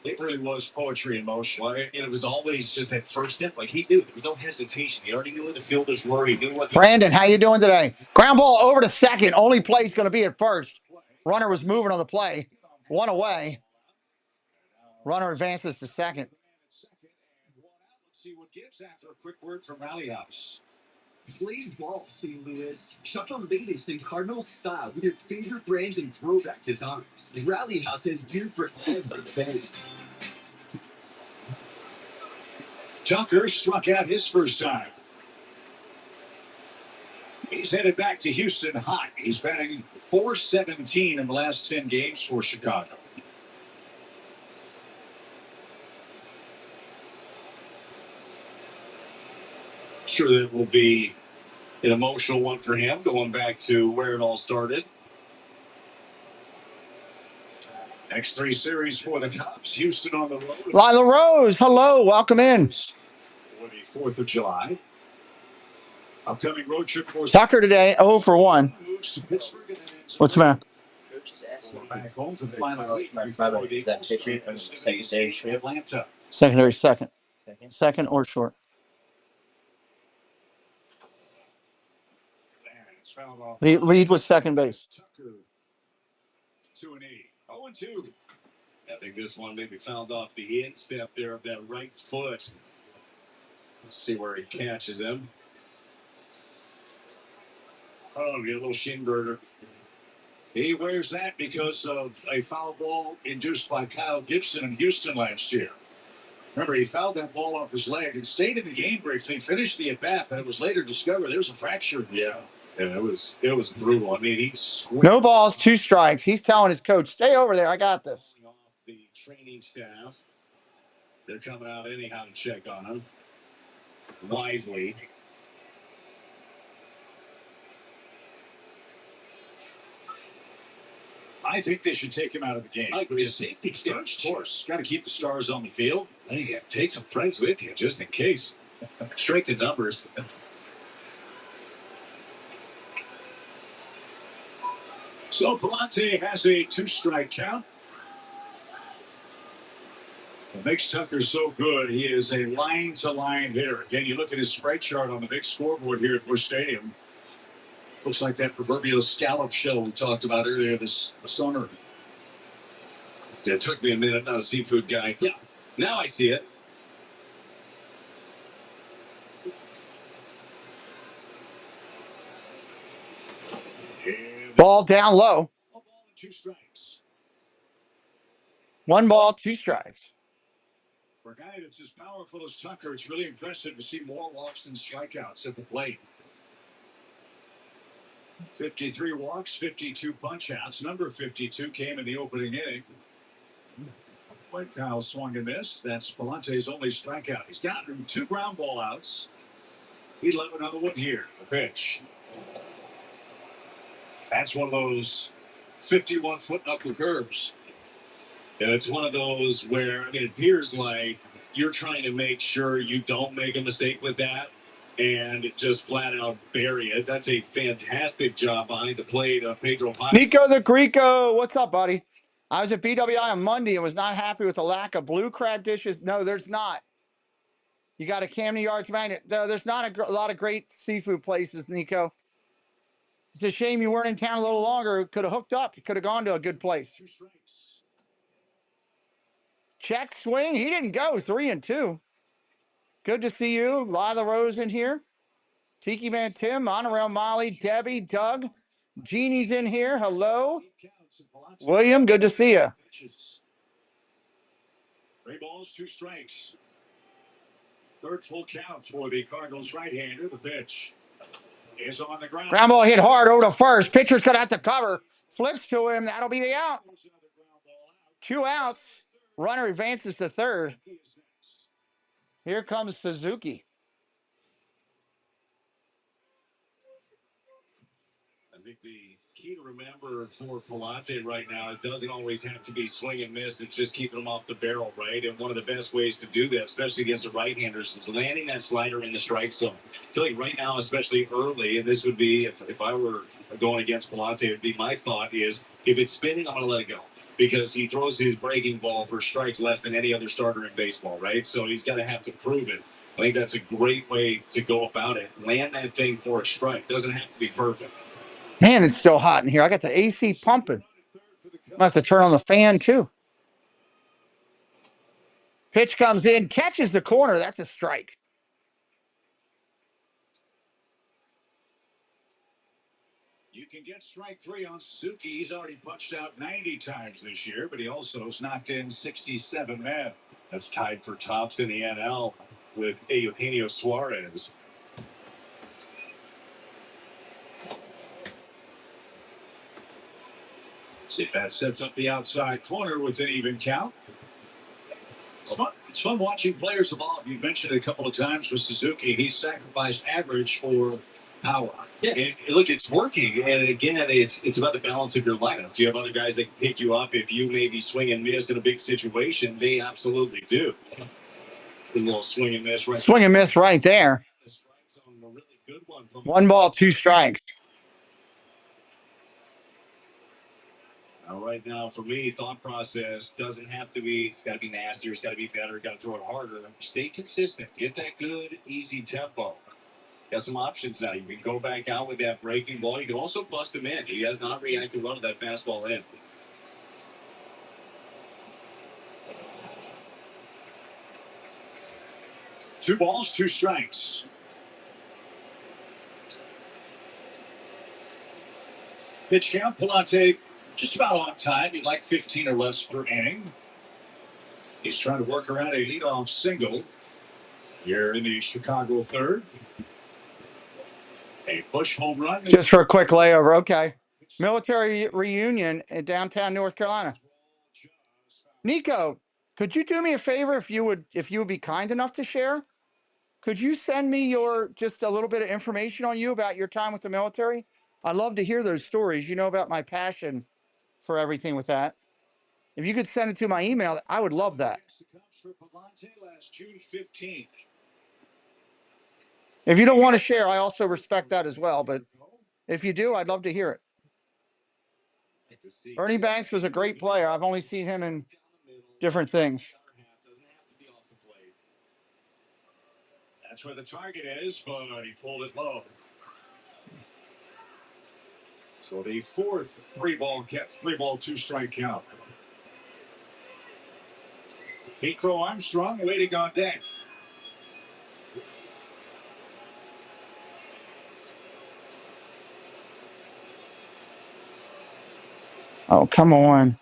it really was poetry in motion. Well, and it was always just that first step. Like he knew, there was no hesitation. He already knew where the fielders were. He knew what. Brandon, how you doing today? Ground ball over to second. Only play's going to be at first. Runner was moving on the play. One away. Runner advances to second. Let's see what gives after a quick word from Rally House. Play ball, St. Louis. Shop the latest in Cardinals style with your favorite brands and throwback designs. Rally House has gear for every fan. Tucker struck out his first time. He's headed back to Houston high. He's batting .417 in the last 10 games for Chicago. Sure, that will be an emotional one for him, going back to where it all started. Next 3 series for the Cubs. Houston on the road. Lila Rose, hello, welcome in. For the 4th of July. Upcoming road trip for Tucker today, 0 for 1. What's the matter? Back home for the final week. Is that pitcher from secondary short? Atlanta. Secondary second. Second or short. Lead was second base. 2-8. 0-2. I think this one maybe fouled off the instep there of that right foot. Let's see where he catches him. Oh, get a little shin burger. He wears that because of a foul ball induced by Kyle Gibson in Houston last year. Remember, he fouled that ball off his leg and stayed in the game briefly, finished the at-bat, but it was later discovered there was a fracture. Yeah, it was brutal. I mean, he squished. No balls, 2 strikes. He's telling his coach, stay over there, I got this. The training staff, they're coming out anyhow to check on him. Wisely. I think they should take him out of the game. I agree. Safety First, of course. Got to keep the stars on the field. Hey, take some friends with you just in case. Straight the numbers. So Palante has a 2-strike count. What makes Tucker so good, he is a line-to-line hitter. Again, you look at his strike chart on the big scoreboard here at Busch Stadium. Looks like that proverbial scallop shell we talked about earlier this summer. It took me a minute, not a seafood guy. Yeah, now I see it. Ball down low. 1 ball and 2 strikes. 1 ball, 2 strikes. For a guy that's as powerful as Tucker, it's really impressive to see more walks than strikeouts at the plate. 53 walks, 52 punch-outs. Number 52 came in the opening inning. When Kyle swung and missed, that's Palante's only strikeout. He's gotten 2 ground ball outs. He'd love another one here. The pitch. That's one of those 51-foot knuckle curves. And it's one of those where, I mean, it appears like you're trying to make sure you don't make a mistake with that and just flat out bury it. That's a fantastic job behind the plate of Pedro Paz. Nico the Greco, what's up, buddy? I was at BWI on Monday and was not happy with the lack of blue crab dishes. No, there's not. You got a Camden Yards Magnet. There's not a lot of great seafood places, Nico. It's a shame you weren't in town a little longer. Could have hooked up. You could have gone to a good place. Check swing. He didn't go. 3-2. Good to see you. Lila Rose in here. Tiki Man Tim, Monorail Molly, Debbie, Doug. Jeannie's in here. Hello. William, good to see you. 3 balls, 2 strikes. 3rd full count for the Cardinals right-hander. The pitch is on the ground. Ground ball hit hard over to first. Pitcher's going to have to cover. Flips to him. That'll be the out. 2 outs. Runner advances to third. Here comes Suzuki. I think the key to remember for Palante right now, it doesn't always have to be swing and miss. It's just keeping them off the barrel, right? And one of the best ways to do that, especially against the right-handers, is landing that slider in the strike zone. I feel like right now, especially early, and this would be, if I were going against Palante, it would be my thought is, if it's spinning, I'm going to let it go. Because he throws his breaking ball for strikes less than any other starter in baseball, right? So he's got to have to prove it. I think that's a great way to go about it. Land that thing for a strike. Doesn't have to be perfect. Man, it's still hot in here. I got the AC pumping. I have to turn on the fan too. Pitch comes in, catches the corner. That's a strike. You can get strike 3 on Suzuki. He's already punched out 90 times this year, but he also has knocked in 67 men. That's tied for tops in the NL with Eugenio Suarez. See if that sets up the outside corner with an even count. It's fun watching players evolve. You mentioned it a couple of times with Suzuki. He sacrificed average for power. Yeah, and look, it's working. And again, it's about the balance of your lineup. Do you have other guys that can pick you up if you maybe swing and miss in a big situation? They absolutely do. There's a little swing and miss right. Swing and miss right there. The strike zone, a really good one from 1 ball, 2 strikes. Now, right now, for me, thought process doesn't have to be, it's got to be nastier, it's got to be better, got to throw it harder. Stay consistent. Get that good, easy tempo. Got some options now. You can go back out with that breaking ball. You can also bust him in. He has not reacted well to that fastball in. Two balls, 2 strikes. Pitch count, Palante just about on time. He'd like 15 or less per inning. He's trying to work around a leadoff single here in the Chicago third. A push home run. Just for a quick layover. Okay. Military reunion in downtown North Carolina. Nico, could you do me a favor if you would be kind enough to share? Could you send me just a little bit of information on you about your time with the military? I'd love to hear those stories. You know about my passion for everything with that. If you could send it to my email, I would love that. Last June 15th. If you don't want to share, I also respect that as well. But if you do, I'd love to hear it. Ernie Banks was a great player. I've only seen him in different things. That's where the target is, but he pulled it low. So the fourth 3-ball, 2 strike count. Pete Crow Armstrong waiting on deck. Oh, come on.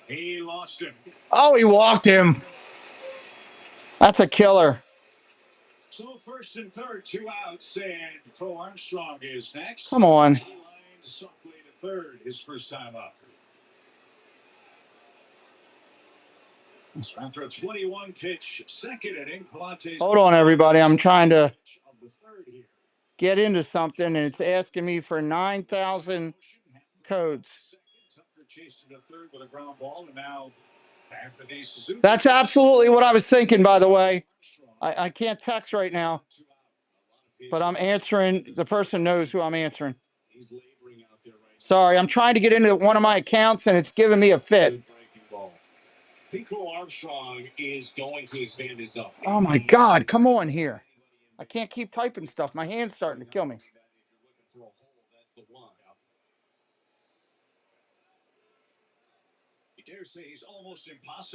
He lost him. Oh, he walked him. That's a killer. So first and third, 2 outs, and Crow Armstrong is next. Come on. He lined softly to third his first time up. So after a 21 pitch second inning, Palante's. Hold on, everybody. I'm trying to get into something, and it's asking me for 9,000 codes. That's absolutely what I was thinking, by the way. I can't text right now, but I'm answering. The person knows who I'm answering. Sorry, I'm trying to get into one of my accounts, and it's giving me a fit. Pico Armstrong is going to expand his up. Oh, my God. Come on here. I can't keep typing stuff. My hand's starting to kill me.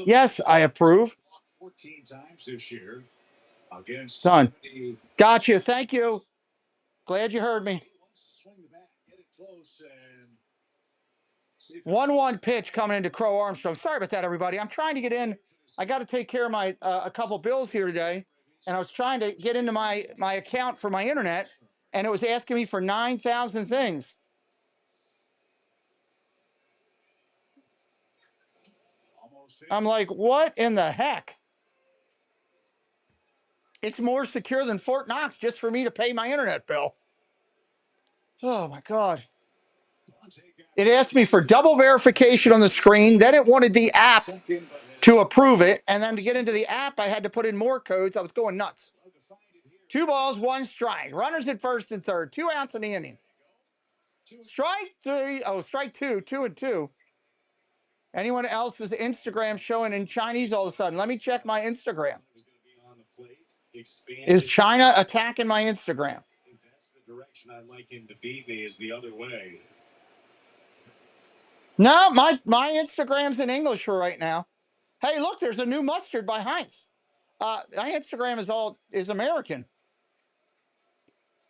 Yes, I approve. 14 times this year against Done. Gotcha. Thank you. Glad you heard me. 1-1 pitch coming into Crow Armstrong. Sorry about that, everybody. I'm trying to get in. I got to take care of my a couple bills here today, and I was trying to get into my account for my internet, and it was asking me for 9,000 things. I'm like, what in the heck? It's more secure than Fort Knox just for me to pay my internet bill. Oh, my God. It asked me for double verification on the screen. Then it wanted the app to approve it. And then to get into the app, I had to put in more codes. I was going nuts. 2 balls, 1 strike. Runners at first and third. 2 outs in the inning. Strike 3. Oh, strike 2. 2-2. Anyone else's Instagram showing in Chinese all of a sudden? Let me check my Instagram. Is China attacking my Instagram? That's the direction I'd like him to beat me, is the other way. No, my Instagram's in English for right now. Hey, look, there's a new mustard by Heinz. My Instagram is American.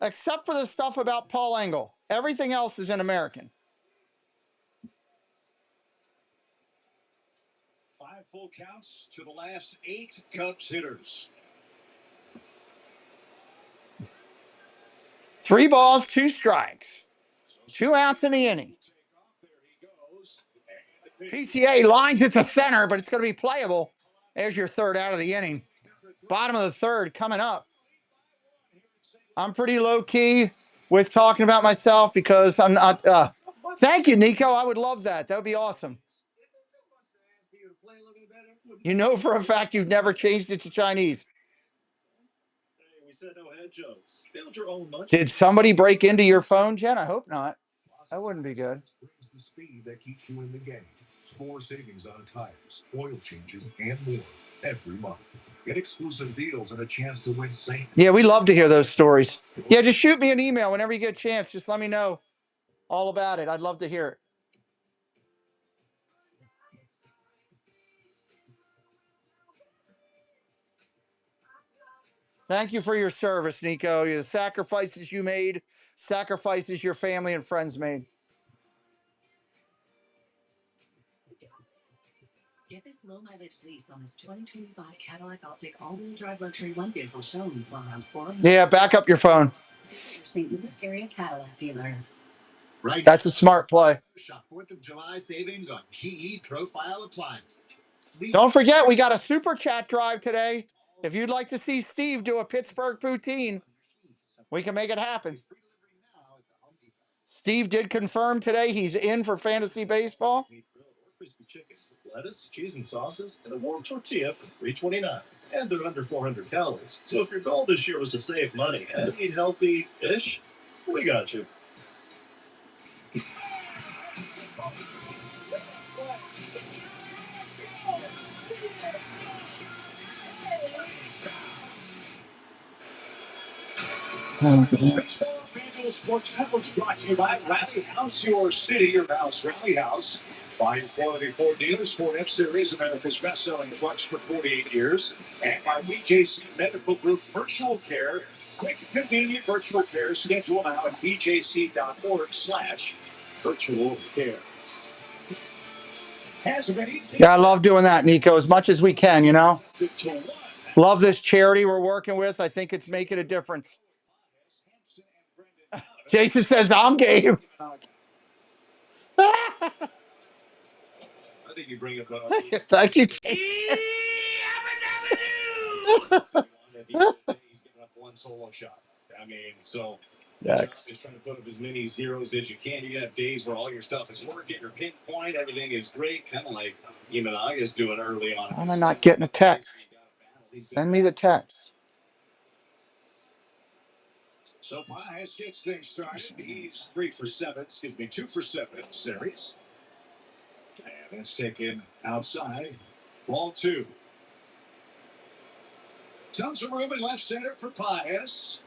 Except for the stuff about Paul Engel. Everything else is in American. 5 full counts to the last 8 Cubs hitters. 3 balls, 2 strikes. 2 outs in the inning. PCA lines it to center, but it's going to be playable. There's your 3rd out of the inning. Bottom of the 3rd coming up. I'm pretty low key with talking about myself because I'm not. Thank you, Nico. I would love that. That would be awesome. You know for a fact you've never changed it to Chinese. We said no head jokes. Build your own lunch. Did somebody break into your phone, Jen? I hope not. That wouldn't be good. Brings the speed that keeps you in the game. More savings on tires, oil changes, and more every month. Get exclusive deals and a chance to win St. Yeah, we love to hear those stories. Yeah, just shoot me an email whenever you get a chance. Just let me know all about it. I'd love to hear it. Thank you for your service, Nico. The sacrifices you made, sacrifices your family and friends made. Get this low mileage lease on this 2025 Cadillac Optiq all-wheel drive luxury one vehicle shown for around $400. Yeah, back up your phone. St. Louis area Cadillac dealer. Right. That's a smart play. Shop 4th of July savings on GE Profile appliances. Don't forget, we got a super chat drive today. If you'd like to see Steve do a Pittsburgh poutine, we can make it happen. Steve did confirm today he's in for fantasy baseball. Crispy chicken, lettuce, cheese, and sauces, and a warm tortilla for $3.29. And they're under 400 calories. So if your goal this year was to save money and eat healthy-ish, we got you. Baseball FanDuel Sports Network brought to you by Rally House, your city, your house, Rally House. By quality Ford dealers, Ford F-Series, America's best-selling trucks for 48 years. And by BJC Medical Group Virtual Care. Quick, convenient virtual care. Schedule now at bjc.org/virtual care. Yeah, I love doing that, Nico, as much as we can, you know. Love this charity we're working with. I think it's making a difference. Jason says, I'm game. I think you bring up Thank you, Jason. He's giving up one solo shot. I mean, so Next. just trying to put up as many zeros as you can. You're gonna have days where all your stuff is working, your pinpoint, everything is great, kind of like Imanaga's doing early on. I'm not getting a text. Send me the text. So Pies gets things started. He's 2 for 7 in the series. And that's taken outside. Ball 2. Tons of room in left center for Pies.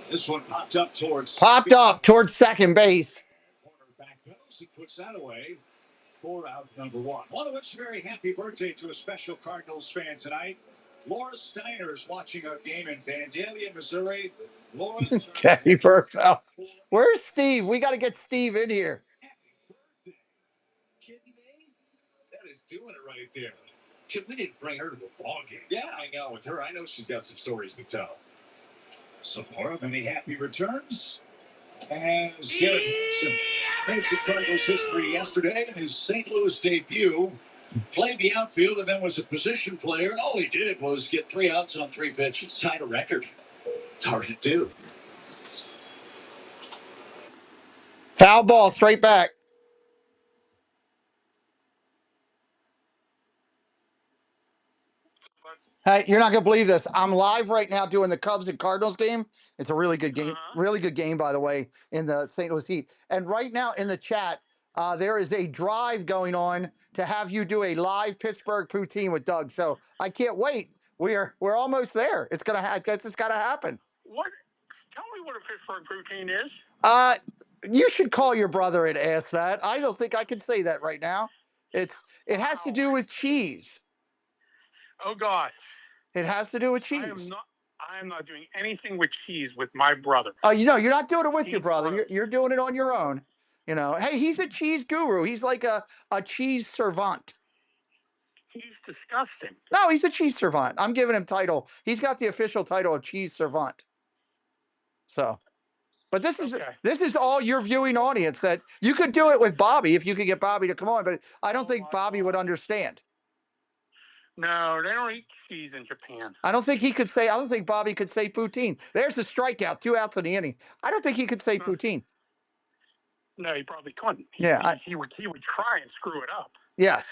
This one popped up towards second base. Back pedals, he puts that away for out number 1. Want to wish a very happy birthday to a special Cardinals fan tonight. Laura Steiner's watching a game in Vandalia, Missouri. Laura, Teddy Burfell. Where's Steve? We got to get Steve in here. Kidding me? That is doing it right there. We didn't bring her to the ball game. Yeah, hang out with her. I know she's got some stories to tell. So Laura, many happy returns. As Garrett Hanson makes a Cardinals history yesterday in his St. Louis debut. Played the outfield and then was a position player, and all he did was get 3 outs on 3 pitches. Tied a record. It's hard to do. Foul ball, straight back. Hey, you're not gonna believe this. I'm live right now doing the Cubs and Cardinals game. It's a really good game. Really good game, by the way, in the St. Louis Heat. And right now in the chat, there is a drive going on to have you do a live Pittsburgh poutine with Doug. So I can't wait. We're almost there. It's gonna. I guess it's gotta happen. What? Tell me what a Pittsburgh poutine is. You should call your brother and ask that. I don't think I can say that right now. It has to do with cheese. Oh God. It has to do with cheese. I am not doing anything with cheese with my brother. Oh, you're not doing it with your brother. You're doing it on your own. Hey, he's a cheese guru. He's like a cheese servant. He's disgusting. No, he's a cheese servant. I'm giving him title. He's got the official title of cheese servant. So, but this is all your viewing audience. That you could do it with Bobby if you could get Bobby to come on, but I don't think Bobby would understand. No, they don't eat cheese in Japan. I don't think Bobby could say poutine. There's the strikeout, 2 outs in the inning. I don't think he could say poutine. No, he probably couldn't. He would try and screw it up. Yes.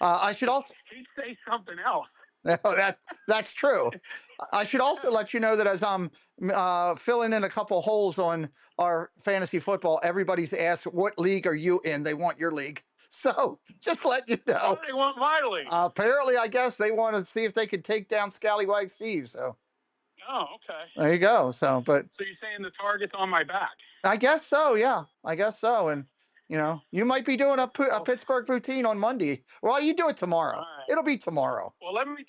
I should also. He'd say something else. No, that's true. I should also let you know that as I'm filling in a couple holes on our fantasy football, everybody's asked, "What league are you in?" They want your league. So just let you know. Oh, they want my league. Apparently, I guess they want to see if they could take down Scallywag Steve. So. Oh, okay. There you go. So you're saying the target's on my back? I guess so. Yeah, I guess so. And you might be doing a Pittsburgh poutine on Monday. Well, you do it tomorrow. Right. It'll be tomorrow. Well, let me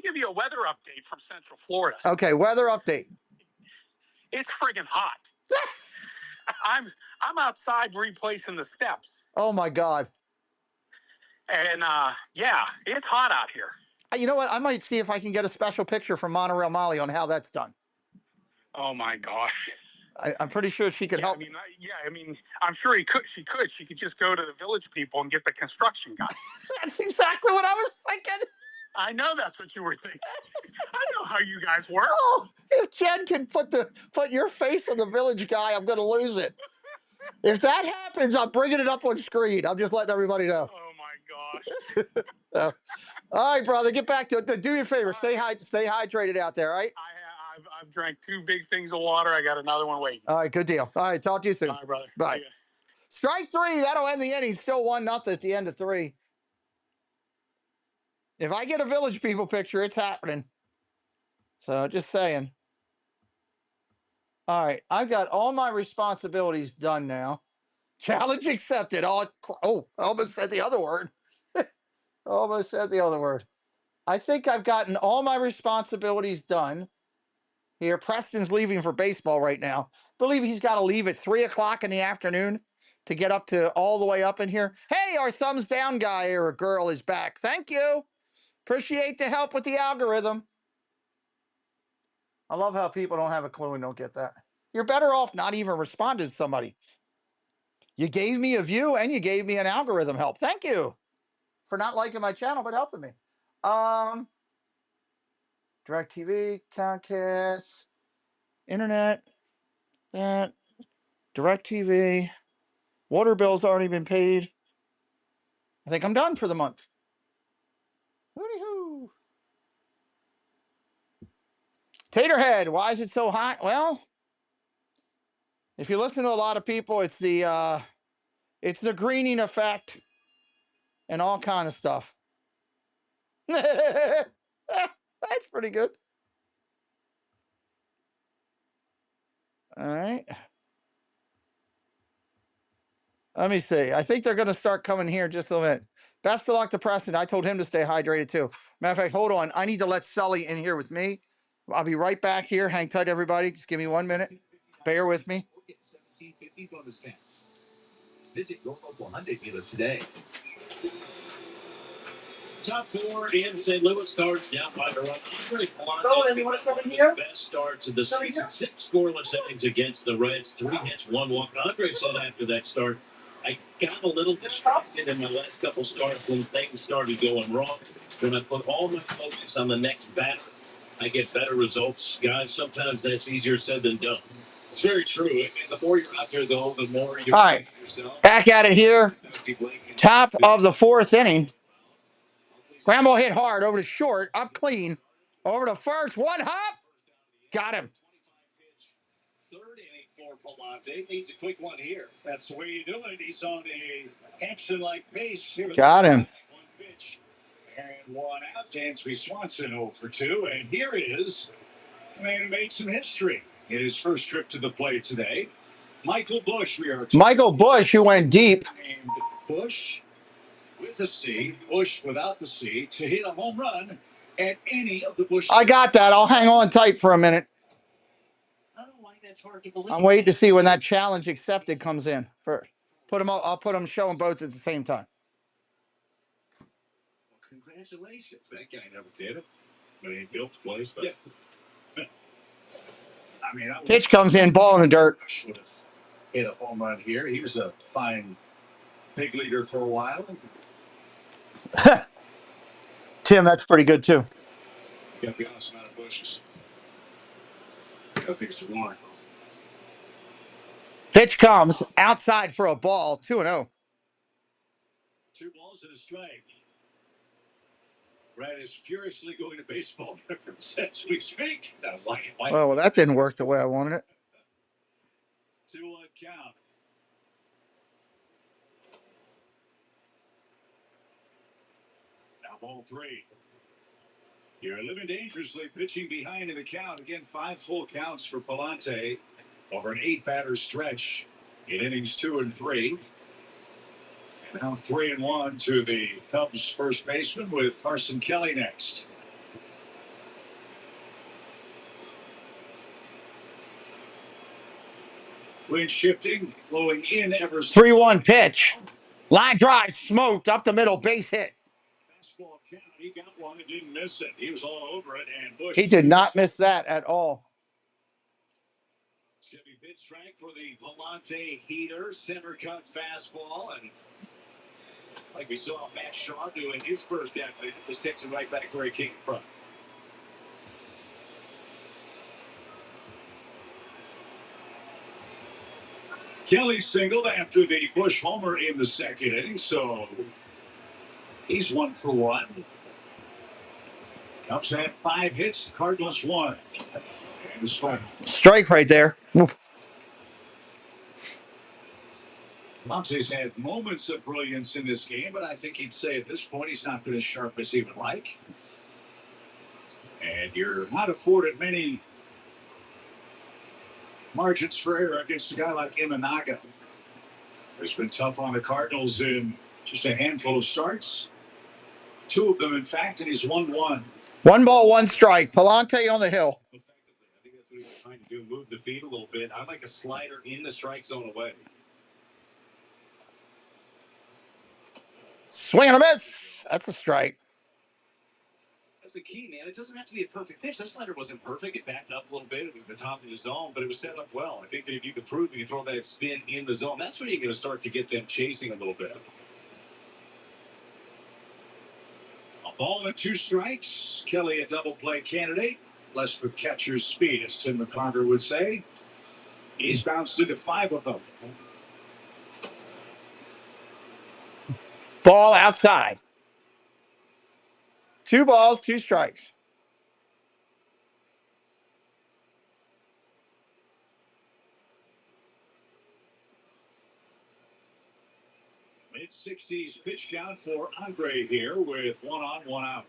give you a weather update from Central Florida. Okay, weather update. It's friggin' hot. I'm outside replacing the steps. Oh my God. And yeah, it's hot out here. You know what? I might see if I can get a special picture from Monorail Molly on how that's done. Oh my gosh. I'm pretty sure she could help. I'm sure she could. She could just go to the Village People and get the construction guy. That's exactly what I was thinking. I know that's what you were thinking. I know how you guys work. Oh, if Jen can put your face on the Village guy, I'm going to lose it. If that happens, I'm bringing it up on screen. I'm just letting everybody know. Oh my gosh. All right, brother, get back to it. Do me a favor. Stay hydrated out there, all right? I've drank 2 big things of water. I got another one waiting. All right, good deal. All right, talk to you soon. All right, brother. Bye. Strike 3. That'll end the inning. Still 1-0 at the end of 3. If I get a Village People picture, it's happening. So just saying. All right, I've got all my responsibilities done now. Challenge accepted. I almost said the other word. I think I've gotten all my responsibilities done. Here, Preston's leaving for baseball right now. I believe he's got to leave at 3 o'clock in the afternoon to get up to all the way up in here. Hey, our thumbs down guy or a girl is back. Thank you. Appreciate the help with the algorithm. I love how people don't have a clue and don't get that. You're better off not even responding to somebody. You gave me a view and you gave me an algorithm help. Thank you for not liking my channel, but helping me. DirecTV, Comcast, Internet, that, DirecTV, water bill's already been paid. I think I'm done for the month. Hooty-hoo. Taterhead, why is it so hot? Well, if you listen to a lot of people, it's the greening effect and all kind of stuff. That's pretty good. All right. Let me see. I think they're going to start coming here just a minute. Best of luck to Preston. I told him to stay hydrated too. Matter of fact, hold on. I need to let Sully in here with me. I'll be right back here. Hang tight, everybody. Just give me 1 minute. Bear with me. Visit your local Hyundai dealer today. Top 4 in St. Louis. Cards down by the run. Andre best starts of the season. 6 scoreless innings against the Reds. 3 hits, 1 walk. Andre said after that start I got a little distracted in my last couple starts when things started going wrong. When I put all my focus on the next batter, I get better results. Guys, sometimes that's easier said than done. It's very true. And the more you're out there, though, the more you All right, yourself. back at it here. Top of the fourth inning. Ground ball hit hard over to short, up clean, over to first, one hop, got him. Third inning for Palante. Needs a quick one here. That's the way you do it. He's on a Hampson-like pace here. Got him. One pitch and one out. Dansby Swanson 0 for 2. And here is a man who made some history in his first trip to the plate today. Michael Busch. Michael Busch, who went deep. Named Busch with a C, Busch without the C, to hit a home run at any of the Busch. I got that. I'll hang on tight for a minute. I don't know why that's hard to believe. I'm waiting to see when that challenge accepted comes in first. I'll put them, show them both at the same time. Well, congratulations. That guy never did it. But he built the place. But yeah. I mean, Pitch comes in, ball in the dirt. Should have hit a home run here. He was a fine big leader for a while. Tim, that's pretty good too. You got to be honest about the Bushes. I think it's one. Pitch comes outside for a ball, 2-0. 2 balls and a strike. Brad is furiously going to baseball reference as we speak. Oh, well, that didn't work the way I wanted it. 2-1 count. Now ball 3. You're living dangerously, pitching behind in the count. Again, 5 full counts for Palante over an 8-batter stretch in innings 2 and 3. And now 3-1 to the Cubs first baseman with Carson Kelly next. Wind shifting, blowing in ever. 3-1 pitch. Line drive, smoked up the middle, base hit. Fastball count. He got one and didn't miss it. He was all over it, and Busch. He did not miss that at all. Chevy pitch track for the Palante heater, center cut fastball, and like we saw Matt Shaw doing his first effort, just takes it right back where he came from. Kelly singled after the Busch homer in the second inning, so he's 1 for 1. Cubs had 5 hits, the Cardinals 1. And the strike. Strike right there. Oof. Monte's had moments of brilliance in this game, but I think he'd say at this point he's not been as sharp as he would like. And you're not afforded many margins for error against a guy like Imanaga. It's been tough on the Cardinals in just a handful of starts. 2 of them, in fact, and he's 1-1. 1 ball, 1 strike. Palante on the hill. I think that's what he's trying to do, move the feet a little bit. I like a slider in the strike zone away. Swing and a miss. That's a strike. That's the key, man. It doesn't have to be a perfect pitch. That slider wasn't perfect. It backed up a little bit. It was the top of the zone, but it was set up well. I think that if you can prove you can throw that spin in the zone, that's when you're going to start to get them chasing a little bit. A ball and 2 strikes. Kelly, a double play candidate. Blessed with catcher's speed, as Tim McCarter would say. He's bounced into 5 of them. Ball outside. 2 balls, 2 strikes. Mid-60s pitch count for Andre here with 1 on, 1 out.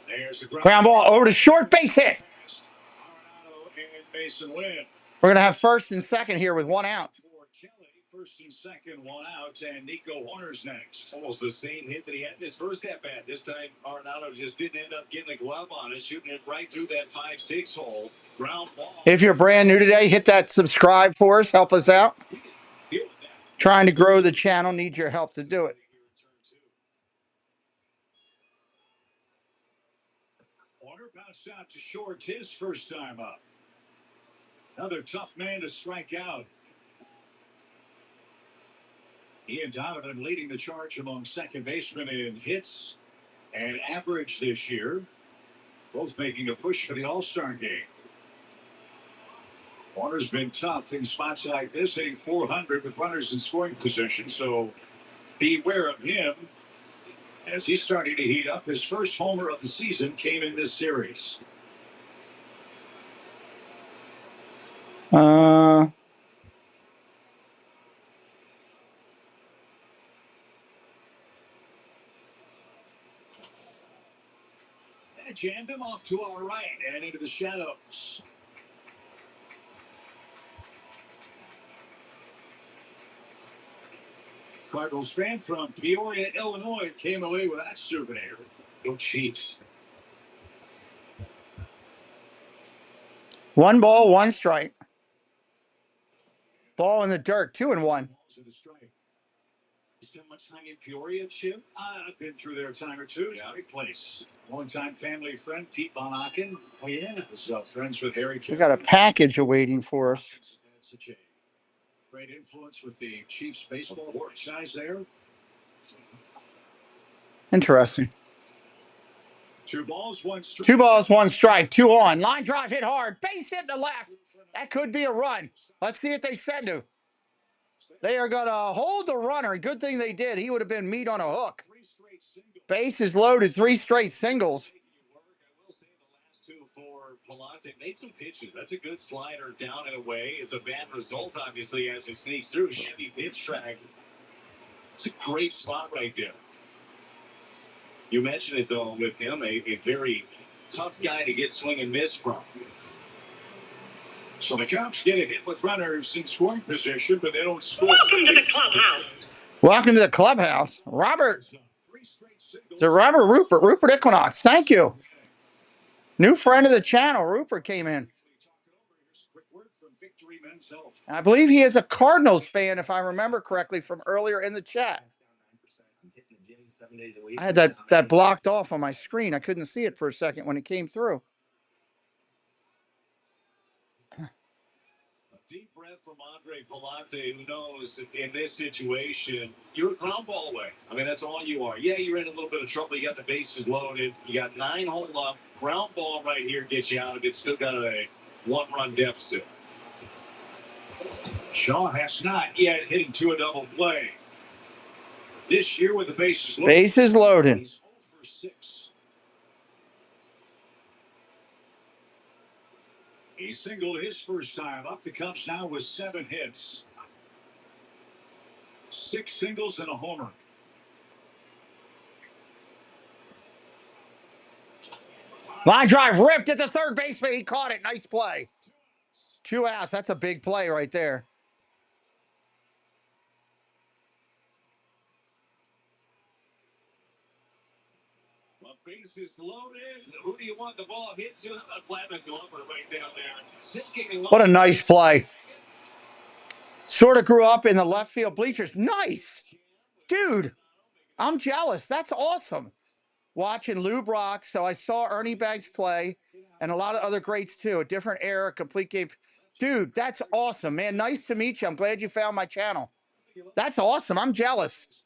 There's a Ground ball over to short, base hit. Arenado and Mason Wynn. We're going to have first and second here with 1 out. For Kelly, first and second, 1 out, and Nico Horner's next. Almost the same hit that he had in his first at-bat. This time, Arenado just didn't end up getting a glove on it, shooting it right through that 5-6 hole. Ground ball. If you're brand new today, hit that subscribe for us. Help us out. Trying to grow the channel. Need your help to do it. Horner bounced out to short his first time up. Another tough man to strike out. He and Donovan leading the charge among second basemen in hits and average this year, both making a push for the All-Star game. Warner's been tough in spots like this, hitting 400 with runners in scoring position, so beware of him as he's starting to heat up. His first homer of the season came in this series. Uh, And jammed him off to our right and into the shadows. Cardinals fan from Peoria, Illinois, came away with that souvenir. Go Chiefs. 1 ball, 1 strike. Ball in the dirt, 2-1. You spent much time in Peoria, Chip? I've been through there a time or two. Yeah. Great place. Longtime family friend, Pete Von Aken. Oh, yeah. Was friends with Harry. We got a package awaiting for us. Great influence with the Chiefs baseball franchise there. Interesting. 2 balls, 1 strike. 2 balls, 1 strike, 2 on. Line drive hit hard. Base hit to left. That could be a run. Let's see if they send him. They are going to hold the runner. Good thing they did. He would have been meat on a hook. Base is loaded. 3 straight singles. For Palante, made some pitches. That's a good slider down and away. It's a bad result, obviously, as it sneaks through. Chevy pitch track. It's a great spot right there. You mentioned it, though, with him, a very tough guy to get swing and miss from. So the Cubs get a hit with runners in scoring position, but they don't score. Welcome to the clubhouse. Welcome to the clubhouse. Robert. So Robert Rupert. Rupert Equinox. Thank you. New friend of the channel. Rupert came in. I believe he is a Cardinals fan, if I remember correctly, from earlier in the chat. I had that blocked off on my screen. I couldn't see it for a second when it came through. Deep breath from Andre Palante, who knows in this situation, you're a ground ball away. I mean, that's all you are. Yeah, you're in a little bit of trouble. You got the bases loaded. You got 9 hole up. Ground ball right here gets you out of it. Still got a 1-run deficit. Shaw has not yet hitting to a double play. This year with the bases loaded. Bases loaded. He's 0 for 6. He singled his first time up. The Cubs now with 7 hits. 6 singles and a homer. Line drive ripped at the third baseman. He caught it. Nice play. 2 outs. That's a big play right there. Well, bases loaded. Who do you want the ball hit to? How about Platinum Glover right down there? What a nice play. Sort of grew up in the left field bleachers. Nice. Dude, I'm jealous. That's awesome. Watching Lou Brock. So I saw Ernie Banks play and a lot of other greats too. A different era, complete game. Dude, that's awesome, man. Nice to meet you. I'm glad you found my channel. That's awesome. I'm jealous.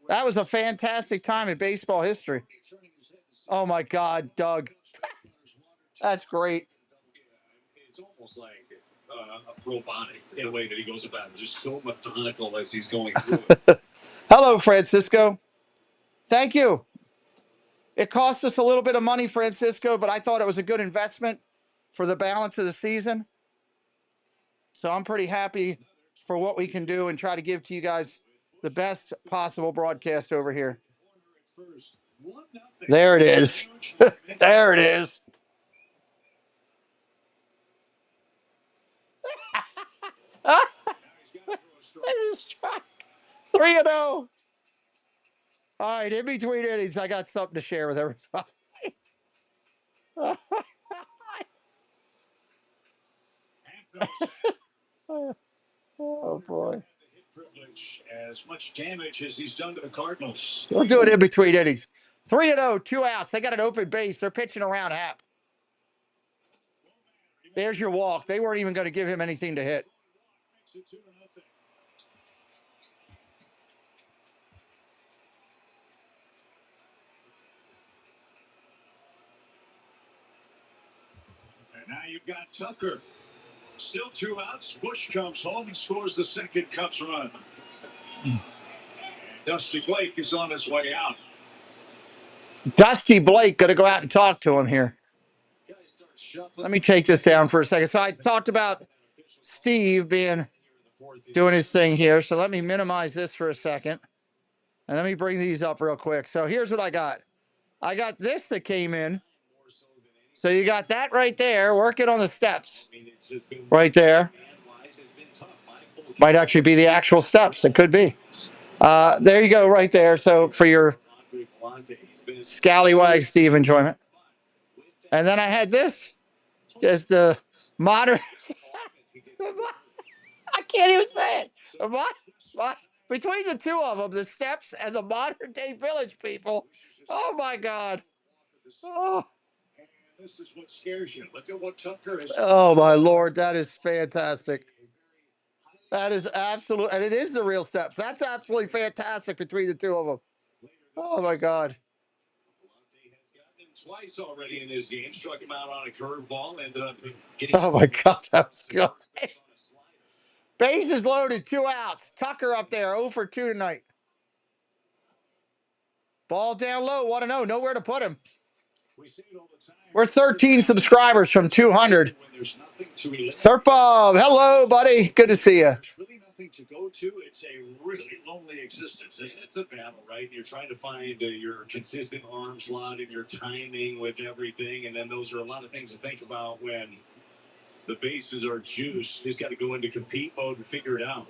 That was a fantastic time in baseball history. Oh, my God, Doug. That's great. It's almost like robotic in a way that he goes about it. Just so methodical as he's going through it. Hello, Francisco. Thank you. It cost us a little bit of money, Francisco, but I thought it was a good investment for the balance of the season. So I'm pretty happy for what we can do and try to give to you guys the best possible broadcast over here. There it is. There it is. This is 3-0. All right, in between innings, I got something to share with everybody. Oh, boy. As much damage as he's done to the Cardinals. We'll do it in between innings. 3-0, 2 outs. They got an open base. They're pitching around Hap. There's your walk. They weren't even going to give him anything to hit. Now you've got Tucker. Still 2 outs. Bush comes home and scores the second Cubs run. And Dusty Blake is on his way out. Dusty Blake, got to go out and talk to him here. Let me take this down for a second. So I talked about Steve doing his thing here. So let me minimize this for a second. And let me bring these up real quick. So here's what I got. I got this that came in. So you got that right there, working on the steps. Right there. Might actually be the actual steps. It could be. There you go, right there. So for your scallywag Steve enjoyment. And then I had this. Just the modern. I can't even say it. Between the two of them, the steps and the modern day village people. Oh my God. Oh. This is what scares you. Look at what Tucker is. Oh my Lord, that is fantastic. That is absolute, and it is the real steps. That's absolutely fantastic between the two of them. Oh my God. Has gotten him twice already in this game. Struck him out on a curveball. Ended up getting. Oh my God, that was good. Bases loaded, 2 outs. Tucker up there, 0 for 2 tonight. Ball down low, 1-0, nowhere to put him. We're 13 subscribers from 200. Serpov, hello, buddy. Good to see you. Really nothing to go to. It's a really lonely existence. It's a battle, right? You're trying to find your consistent arm slot and your timing with everything. And then those are a lot of things to think about when the bases are juiced. You just got to go into compete mode and figure it out.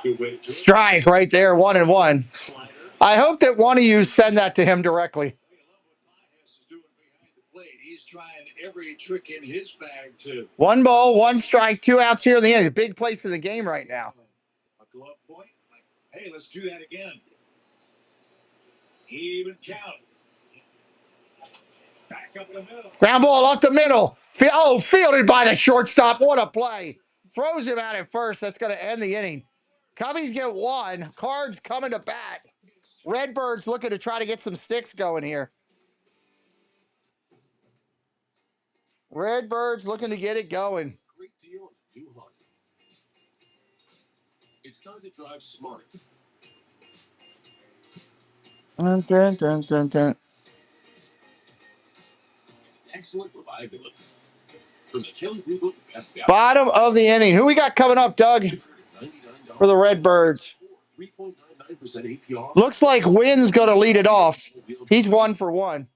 Good way to strike right there, 1-1. I hope that one of you send that to him directly. He's trying every trick in his bag to 1 ball, 1 strike, 2 outs here in the end. Big place in the game right now. a glove point. Hey, let's do that again. Even count. Back up in the middle. Ground ball up the middle. Fielded by the shortstop. What a play. Throws him out at first. That's going to end the inning. Cubbies get 1. Cards coming to bat. Redbirds looking to try to get some sticks going here. Redbirds looking to get it going. Great deal on new Honda. It's time to drive smart. Dun, dun, dun, dun, dun. Excellent reliability. From the Kelly Blue Book Best Value. Bottom of the inning. Who we got coming up, Doug, for the Redbirds? 3.99% APR. Looks like Wynn's going to lead it off. He's 1 for 1.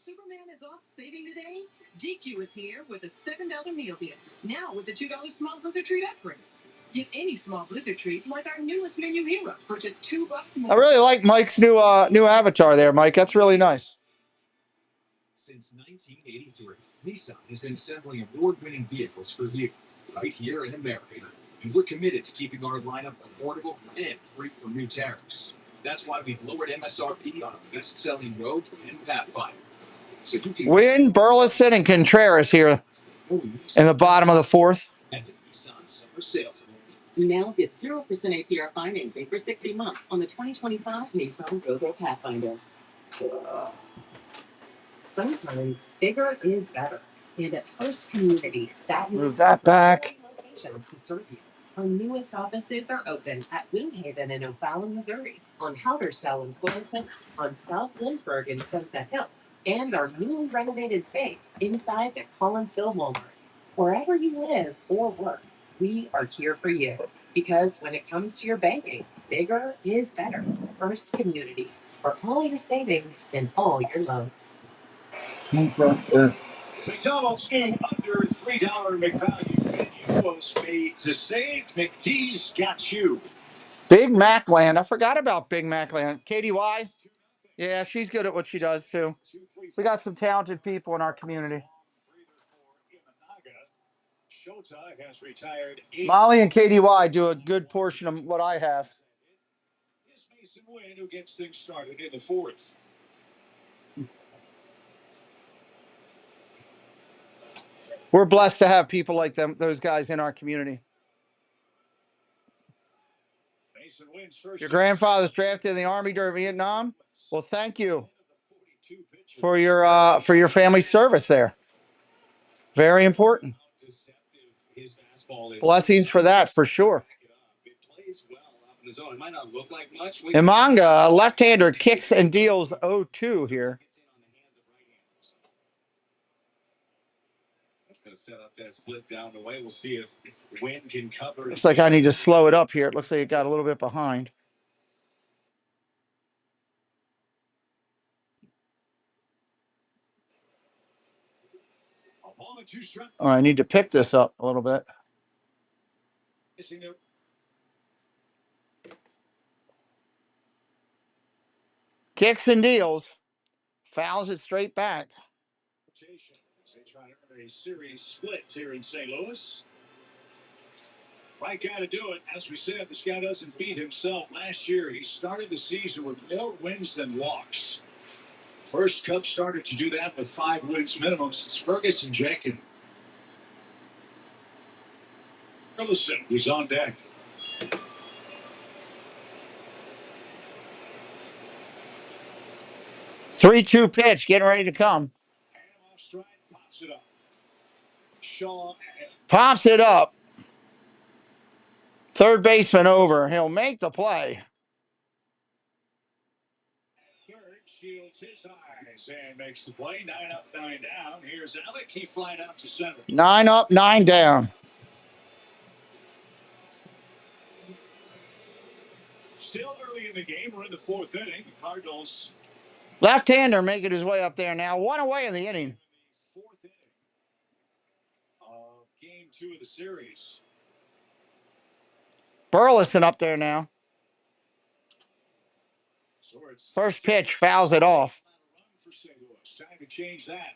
Superman is off saving today. DQ is here with a $7 meal deal. Now with the $2 small blizzard treat offering. Get any small blizzard treat like our newest menu hero for just $2 more. I really like Mike's new avatar there, Mike. That's really nice. Since 1983, Nissan has been assembling award-winning vehicles for you, right here in America. And we're committed to keeping our lineup affordable and free from new tariffs. That's why we've lowered MSRP on our best-selling Rogue and Pathfinder. So you can Wynn, Burleson, and Contreras here in the bottom of the 4th. and the Nissan Summer Sales. Now get 0% APR financing for 60 months on the 2025 Nissan Rogue Pathfinder. Sometimes bigger is better. And at First Community, that Move that back. locations to serve you. Our newest offices are open at Winghaven in O'Fallon, Missouri, on Halbershell in Florissant, on South Lindbergh in Sunset Hills, and our newly renovated space inside the Collinsville Walmart. Wherever you live or work, we are here for you. Because when it comes to your banking, bigger is better. First Community, for all your savings and all your loans. McDonald's new under $3 McValue menu was made to save. McD's got you. Big Mac Land. I forgot about Big Mac Land. KDY. Yeah, she's good at what she does, too. We got some talented people in our community. Shota has retired 8. Molly and KDY do a good portion of what I have. It's Mason Wynn who gets things started in the 4th. We're blessed to have people like those guys in our community. Mason Wynn's first. Your grandfather's drafted in the Army during Vietnam. Well, thank you for your family service there. Very important. Blessings for that, for sure. Imanga, left-hander, kicks and deals 0-2 here. Going to set up that split down the way. We'll see if Wynn can cover. Looks like I need to slow it up here. It looks like it got a little bit behind. All right, I need to pick this up a little bit. Kicks and deals. Fouls it straight back. They try to earn a series split here in St. Louis. Right guy to do it. As we said, this guy doesn't beat himself. Last year, he started the season with more wins than walks. First Cubs started to do that with 5 wins minimum since Ferguson Jenkins. Burleson is on deck. 3-2 pitch, getting ready to come. Off strike, pops it up. Shaw pops it up. Third baseman over. He'll make the play. Third shields his eyes and makes the play. 9 up, 9 down. Here's Alec. He flied out to center. 9 up, 9 down. Still early in the game. We're in the 4th inning. The Cardinals. Left-hander making his way up there now. 1 away in the inning. 4th inning of game 2 of the series. Burleson up there now. First pitch fouls it off. Time to change that.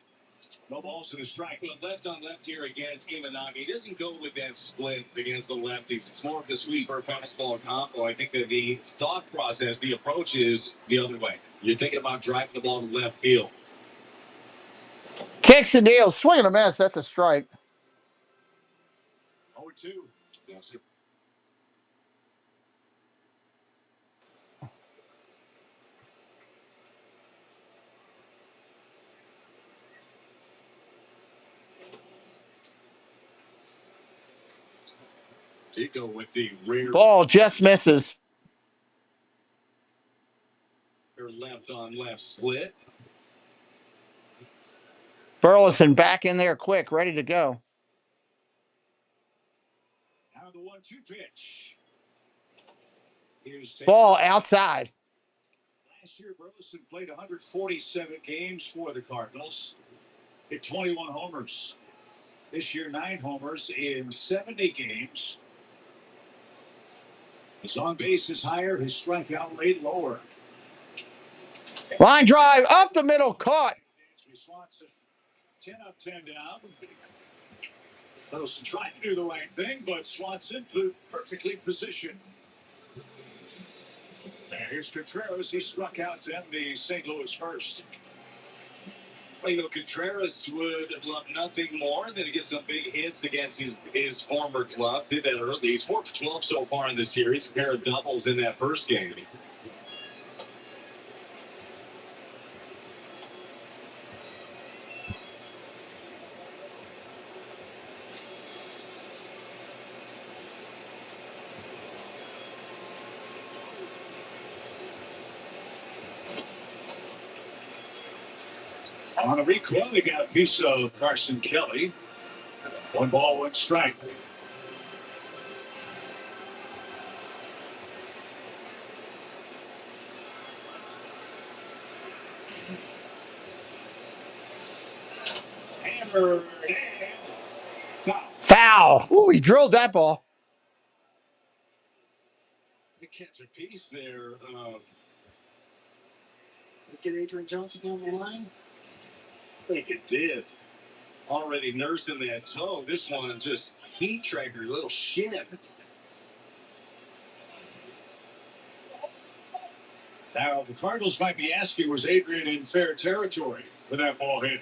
No balls in the strike. But left on left here against Imanagi. He doesn't go with that split against the lefties. It's more of the sweeper fastball combo. I think that the thought process, the approach is the other way. You're thinking about driving the ball to left field. Kicks and deals. Swing and a miss. That's a strike. 0-2. Yes, sir. Tico with the rear. Ball just misses. Left on left split. Burleson back in there quick, ready to go. Now the 1-2 pitch. Ball outside. Last year, Burleson played 147 games for the Cardinals. Hit 21 homers. This year, 9 homers in 70 games. His on base is higher, his strikeout rate lower. Line drive up the middle, caught. 10 up, 10 down. Burleson trying to do the right thing, but Swanson perfectly positioned. And here's Contreras. He struck out to end the St. Louis first. You know, Contreras would love nothing more than to get some big hits against his former club. Did that early. He's 4 for 12 so far in the series. A pair of doubles in that first game. On a recoil, they got a piece of Carson Kelly. 1 ball, 1 strike. Hammered and foul. Foul. Ooh, he drilled that ball. The catch a piece there. Get Adrian Johnson on the line? I think it did. Already nursing that toe. This one just heat tracker, little shin. Now, the Cardinals might be asking, was Adrian in fair territory for that ball hit?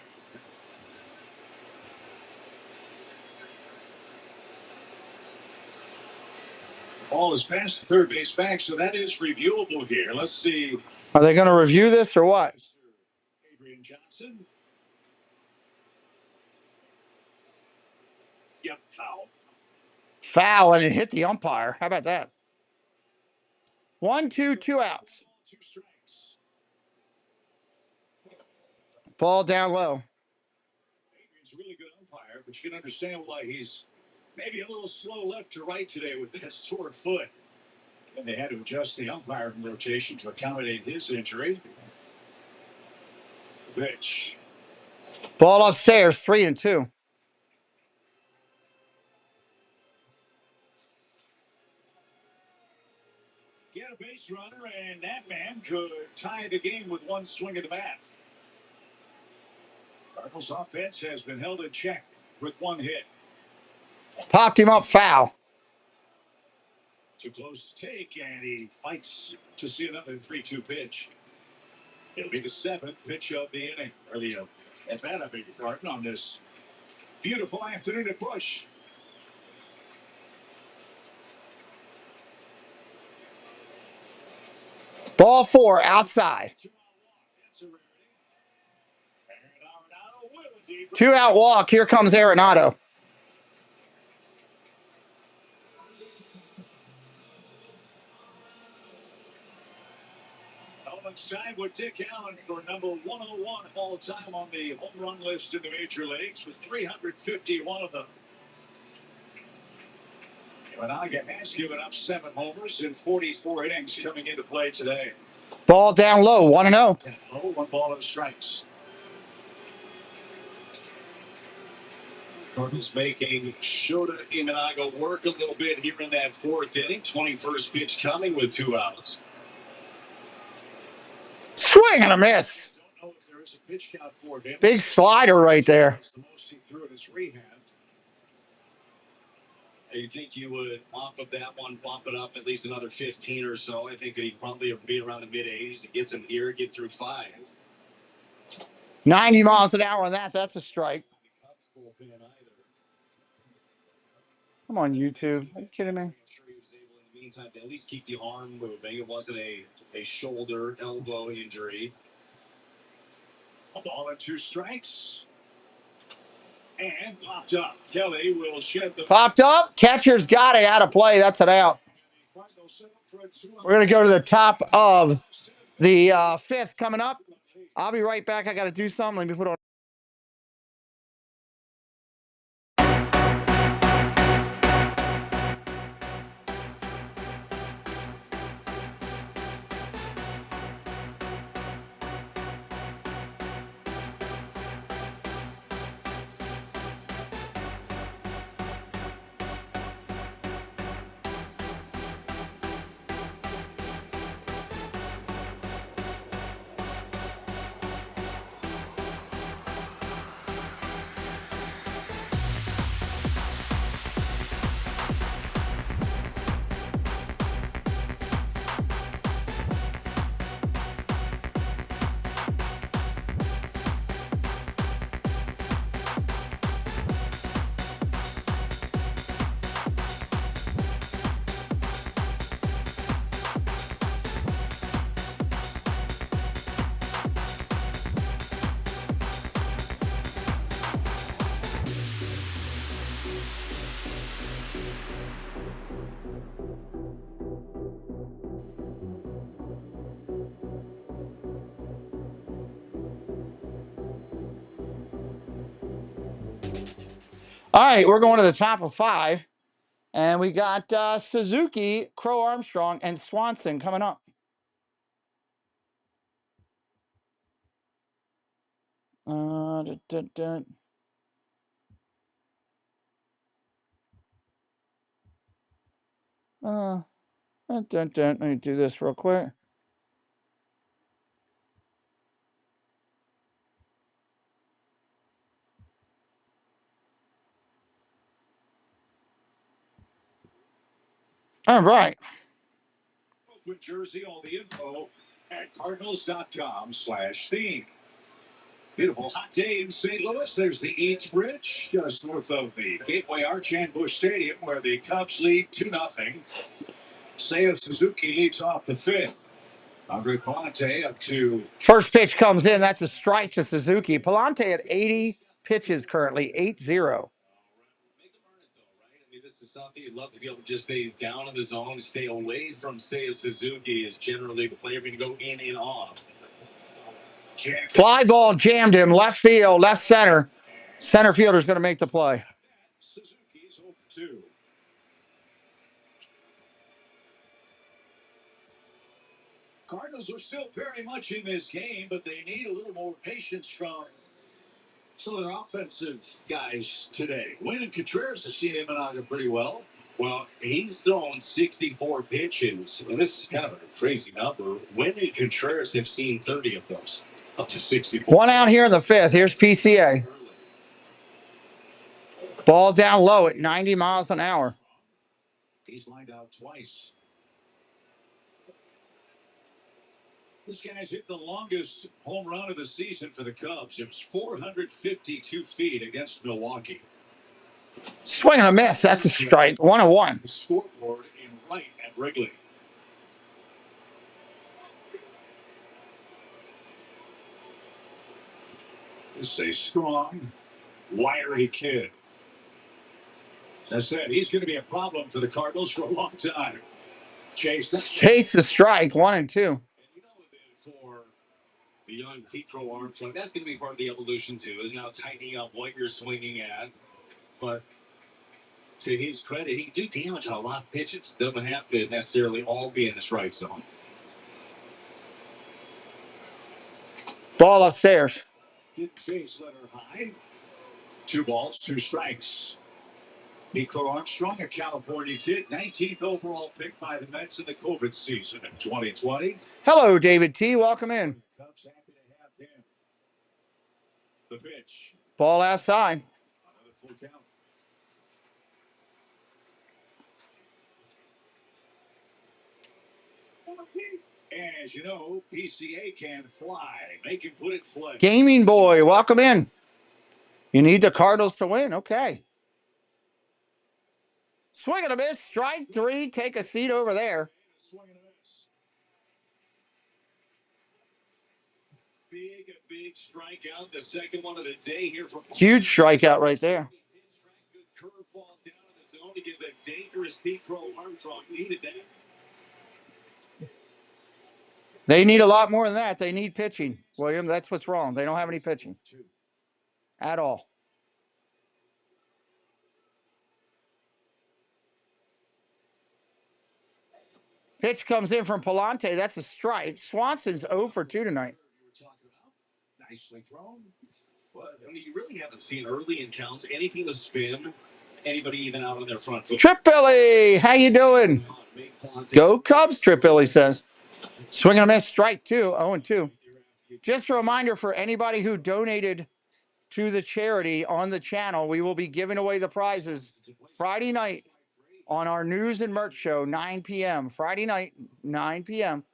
Ball is past the third base back, so that is reviewable here. Let's see. Are they going to review this or what? Adrian Johnson. Yep, foul. Foul, and it hit the umpire. How about that? 1-2, 2 outs. 2 strikes. Ball down low. Adrian's a really good umpire, but you can understand why he's maybe a little slow left to right today with that sore foot. And they had to adjust the umpiring rotation to accommodate his injury. Pitch. Ball upstairs, 3-2. Get a base runner, and that man could tie the game with one swing of the bat. Cardinals offense has been held in check with one hit. Popped him up, foul. Too close to take, and he fights to see another 3-2 pitch. It'll be the 7th pitch of the inning, or the at bat, I beg your pardon, on this beautiful afternoon at Busch. Ball 4, outside. 2-out walk. Here comes Arenado. Owens tied with Dick Allen for number 101 all time on the home run list in the major leagues with 351 of them. Imanaga has given up 7 homers in 44 innings coming into play today. Ball down low, 1-0. Low, 1 ball and strikes. Cardinals making Shota Imanaga work a little bit here in that 4th inning. 21st pitch coming with 2 outs. Swing and a miss. Don't know if there is a pitch count for him. Big slider right there. That's the most he threw in his rehab. You think you would off of that one, bump it up at least another 15 or so. I think that he'd probably be around the mid-80s. He gets him here, get through 5. 90 miles an hour on that. That's a strike. Come on, YouTube. Are you kidding me? I'm sure he was able, in the meantime, to at least keep the arm moving. It wasn't a shoulder, elbow injury. A ball and 2 strikes. And popped up. Kelly will shed the... Popped up. Catcher's got it out of play. That's an out. We're going to go to the top of the 5th coming up. I'll be right back. I got to do something. Let me put on. All right, we're going to the top of 5. And we got Suzuki, Crow Armstrong, and Swanson coming up. Let me do this real quick. All right. With jersey, all the info at cardinals.com/theme. Beautiful hot day in St. Louis. There's the Eads Bridge, just north of the Gateway Arch and Busch Stadium, where the Cubs lead 2-0. Seiya Suzuki leads off the 5th. Andre Palante up to... First pitch comes in. That's a strike to Suzuki. Palante at 80 pitches currently, 8-0. something. You'd love to be able to just stay down in the zone, stay away from Seiya Suzuki is generally the player going to go in and off. Fly ball jammed him. Left field, left center. Center fielder's going to make the play. Suzuki's over 2. Cardinals are still very much in this game, but they need a little more patience from some of their offensive guys today. Wynn and Contreras have seen Imanaga pretty well. Well, he's thrown 64 pitches, and this is kind of a crazy number. Wynn and Contreras have seen 30 of those, up to 64. One out here in the 5th. Here's PCA. Ball down low at 90 miles an hour. He's lined out twice. This guy's hit the longest home run of the season for the Cubs. It was 452 feet against Milwaukee. Swing and a miss. That's a strike. 1-1. The scoreboard in right at Wrigley. This is a strong, wiry kid. As I said, he's going to be a problem for the Cardinals for a long time. Chase the strike. 1-2. You know, for the young Petro Armstrong, that's going to be part of the evolution too, is now tightening up what you're swinging at. But to his credit, he can do damage on a lot of pitches. Doesn't have to necessarily all be in the strike zone. Ball upstairs. Did Chase let her high. 2 balls, 2 strikes. Petro Armstrong, a California kid, 19th overall pick by the Mets in the COVID season in 2020. Hello, David T. Welcome in. Cubs happy to have him. The pitch. Ball outside. Another full count. As you know, PCA can fly. Make him put it in play. Gaming boy, welcome in. You need the Cardinals to win. Okay. Swing and a miss. Strike 3. Take a seat over there. Swing and a miss. Big strikeout. The second one of the day here for huge strikeout right there. Good curveball down in the zone to get the dangerous Petro Armstrong. Needed that. They need a lot more than that. They need pitching, William. That's what's wrong. They don't have any pitching at all. Pitch comes in from Palante. That's a strike. Swanson's 0 for 2 tonight. Nicely thrown. Well, I mean, you really haven't seen early in counts anything with spin. Anybody even out on their front foot. Trip Billy, how you doing? Go Cubs, Trip Billy says. Swing and a miss, strike 2, 0-2. Just a reminder for anybody who donated to the charity on the channel, we will be giving away the prizes Friday night on our news and merch show, 9 p.m. Friday night, 9 p.m.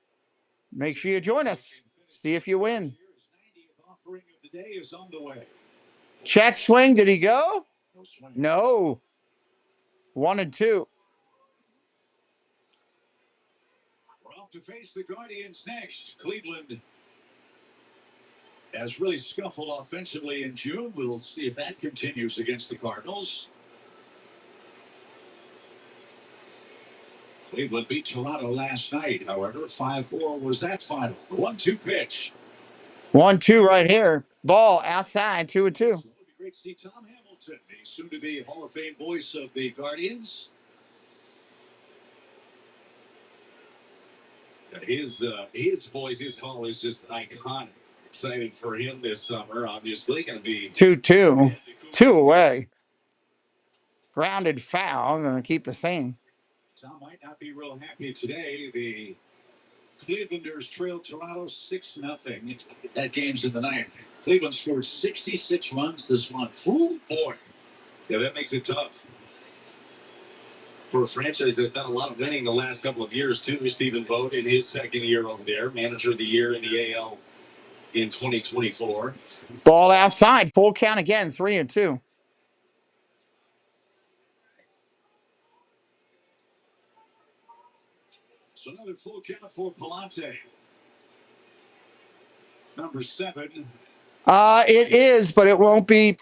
Make sure you join us. See if you win. Check swing. Did he go? No. 1-2. We're off to face the Guardians next. Cleveland has really scuffled offensively in June. We'll see if that continues against the Cardinals. Cleveland beat Toronto last night, however. 5-4 was that final. 1-2 pitch. 1-2 right here. Ball outside, 2-2. So it would be great to see Tom Hamilton, the soon-to-be Hall of Fame voice of the Guardians. His voice, his call is just iconic. Exciting for him this summer, obviously. Going to be 2-2. 2 away. Grounded foul. I'm going to keep the thing. Tom might not be real happy today. The Clevelanders trailed Toronto 6-0. That game's in the 9th. Cleveland scored 66 runs this month. Ooh, boy. Yeah, that makes it tough. For a franchise that's done a lot of winning the last couple of years, too. Stephen Vogt in his second year over there. Manager of the year in the AL in 2024. Ball outside. Full count again. 3-2. So another full count for Palante. Number 7. It is, but it won't be.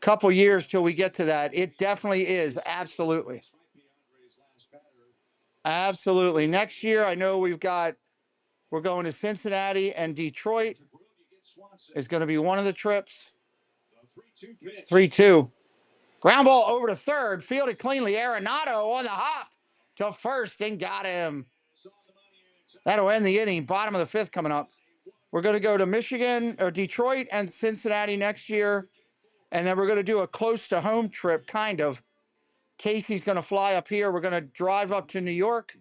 couple years till we get to that. It definitely is. Absolutely. Absolutely. Next year, I know we're going to Cincinnati and Detroit is going to be one of the trips. 3-2. Ground ball over to third, fielded cleanly. Arenado on the hop to first and got him. That'll end the inning. Bottom of the fifth coming up. We're going to go to Michigan or Detroit and Cincinnati next year. And then we're going to do a close to home trip, kind of. Casey's going to fly up here. We're going to drive up to New York,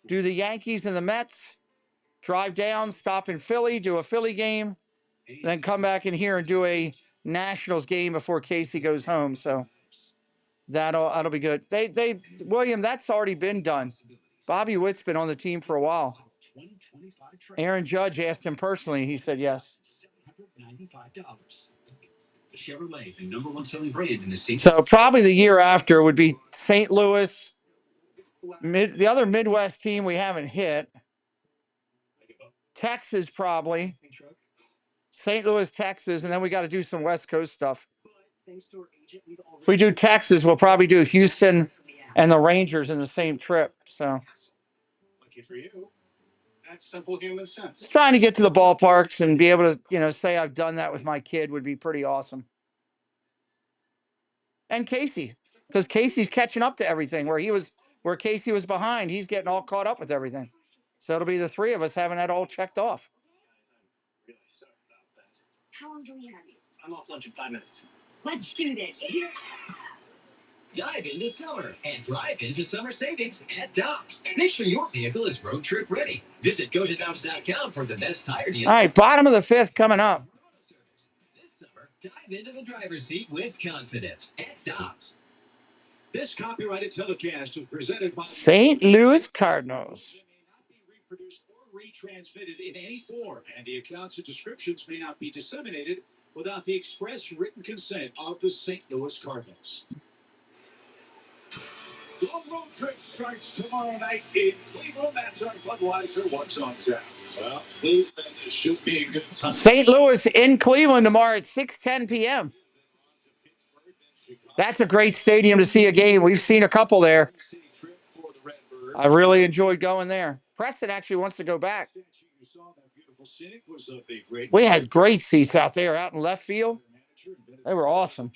do the Yankees and the Mets, drive down, stop in Philly, do a Philly game, then come back in here and do a Nationals game before Casey goes home. So that'll be good. William, that's already been done. Bobby Witt's been on the team for a while. Aaron Judge asked him personally. He said yes. Chevrolet, the #1 selling brand in the state. So probably the year after would be St. Louis. The other Midwest team we haven't hit. Texas probably. St. Louis, Texas, and then we got to do some West Coast stuff. If we do Texas, we'll probably do Houston and the Rangers in the same trip. So Lucky for you. That's simple human sense. just trying to get to the ballparks and be able to, say I've done that with my kid would be pretty awesome. And Casey, because Casey's catching up to everything where Casey was behind. He's getting all caught up with everything. So it'll be the three of us having that all checked off. Really sorry about that. How long do we have you? I'm off lunch in 5 minutes. Let's do this. Dive into summer and drive into summer savings at Dobbs. Make sure your vehicle is road trip ready. Visit GoToDobbs.com for the best tire deal. All right, bottom of the fifth coming up. This summer, dive into the driver's seat with confidence at Dobbs. This copyrighted telecast is presented by St. Louis Cardinals. May not be reproduced or retransmitted in any form, and the accounts and descriptions may not be disseminated without the express written consent of the St. Louis Cardinals. The road trip starts tomorrow night in Cleveland. That's our Budweiser What's on Tap. Well, Cleveland should be a good time. St. Louis in Cleveland tomorrow at 6:10 p.m. That's a great stadium to see a game. We've seen a couple there. I really enjoyed going there. Preston actually wants to go back. We had great seats out there, out in left field. They were awesome.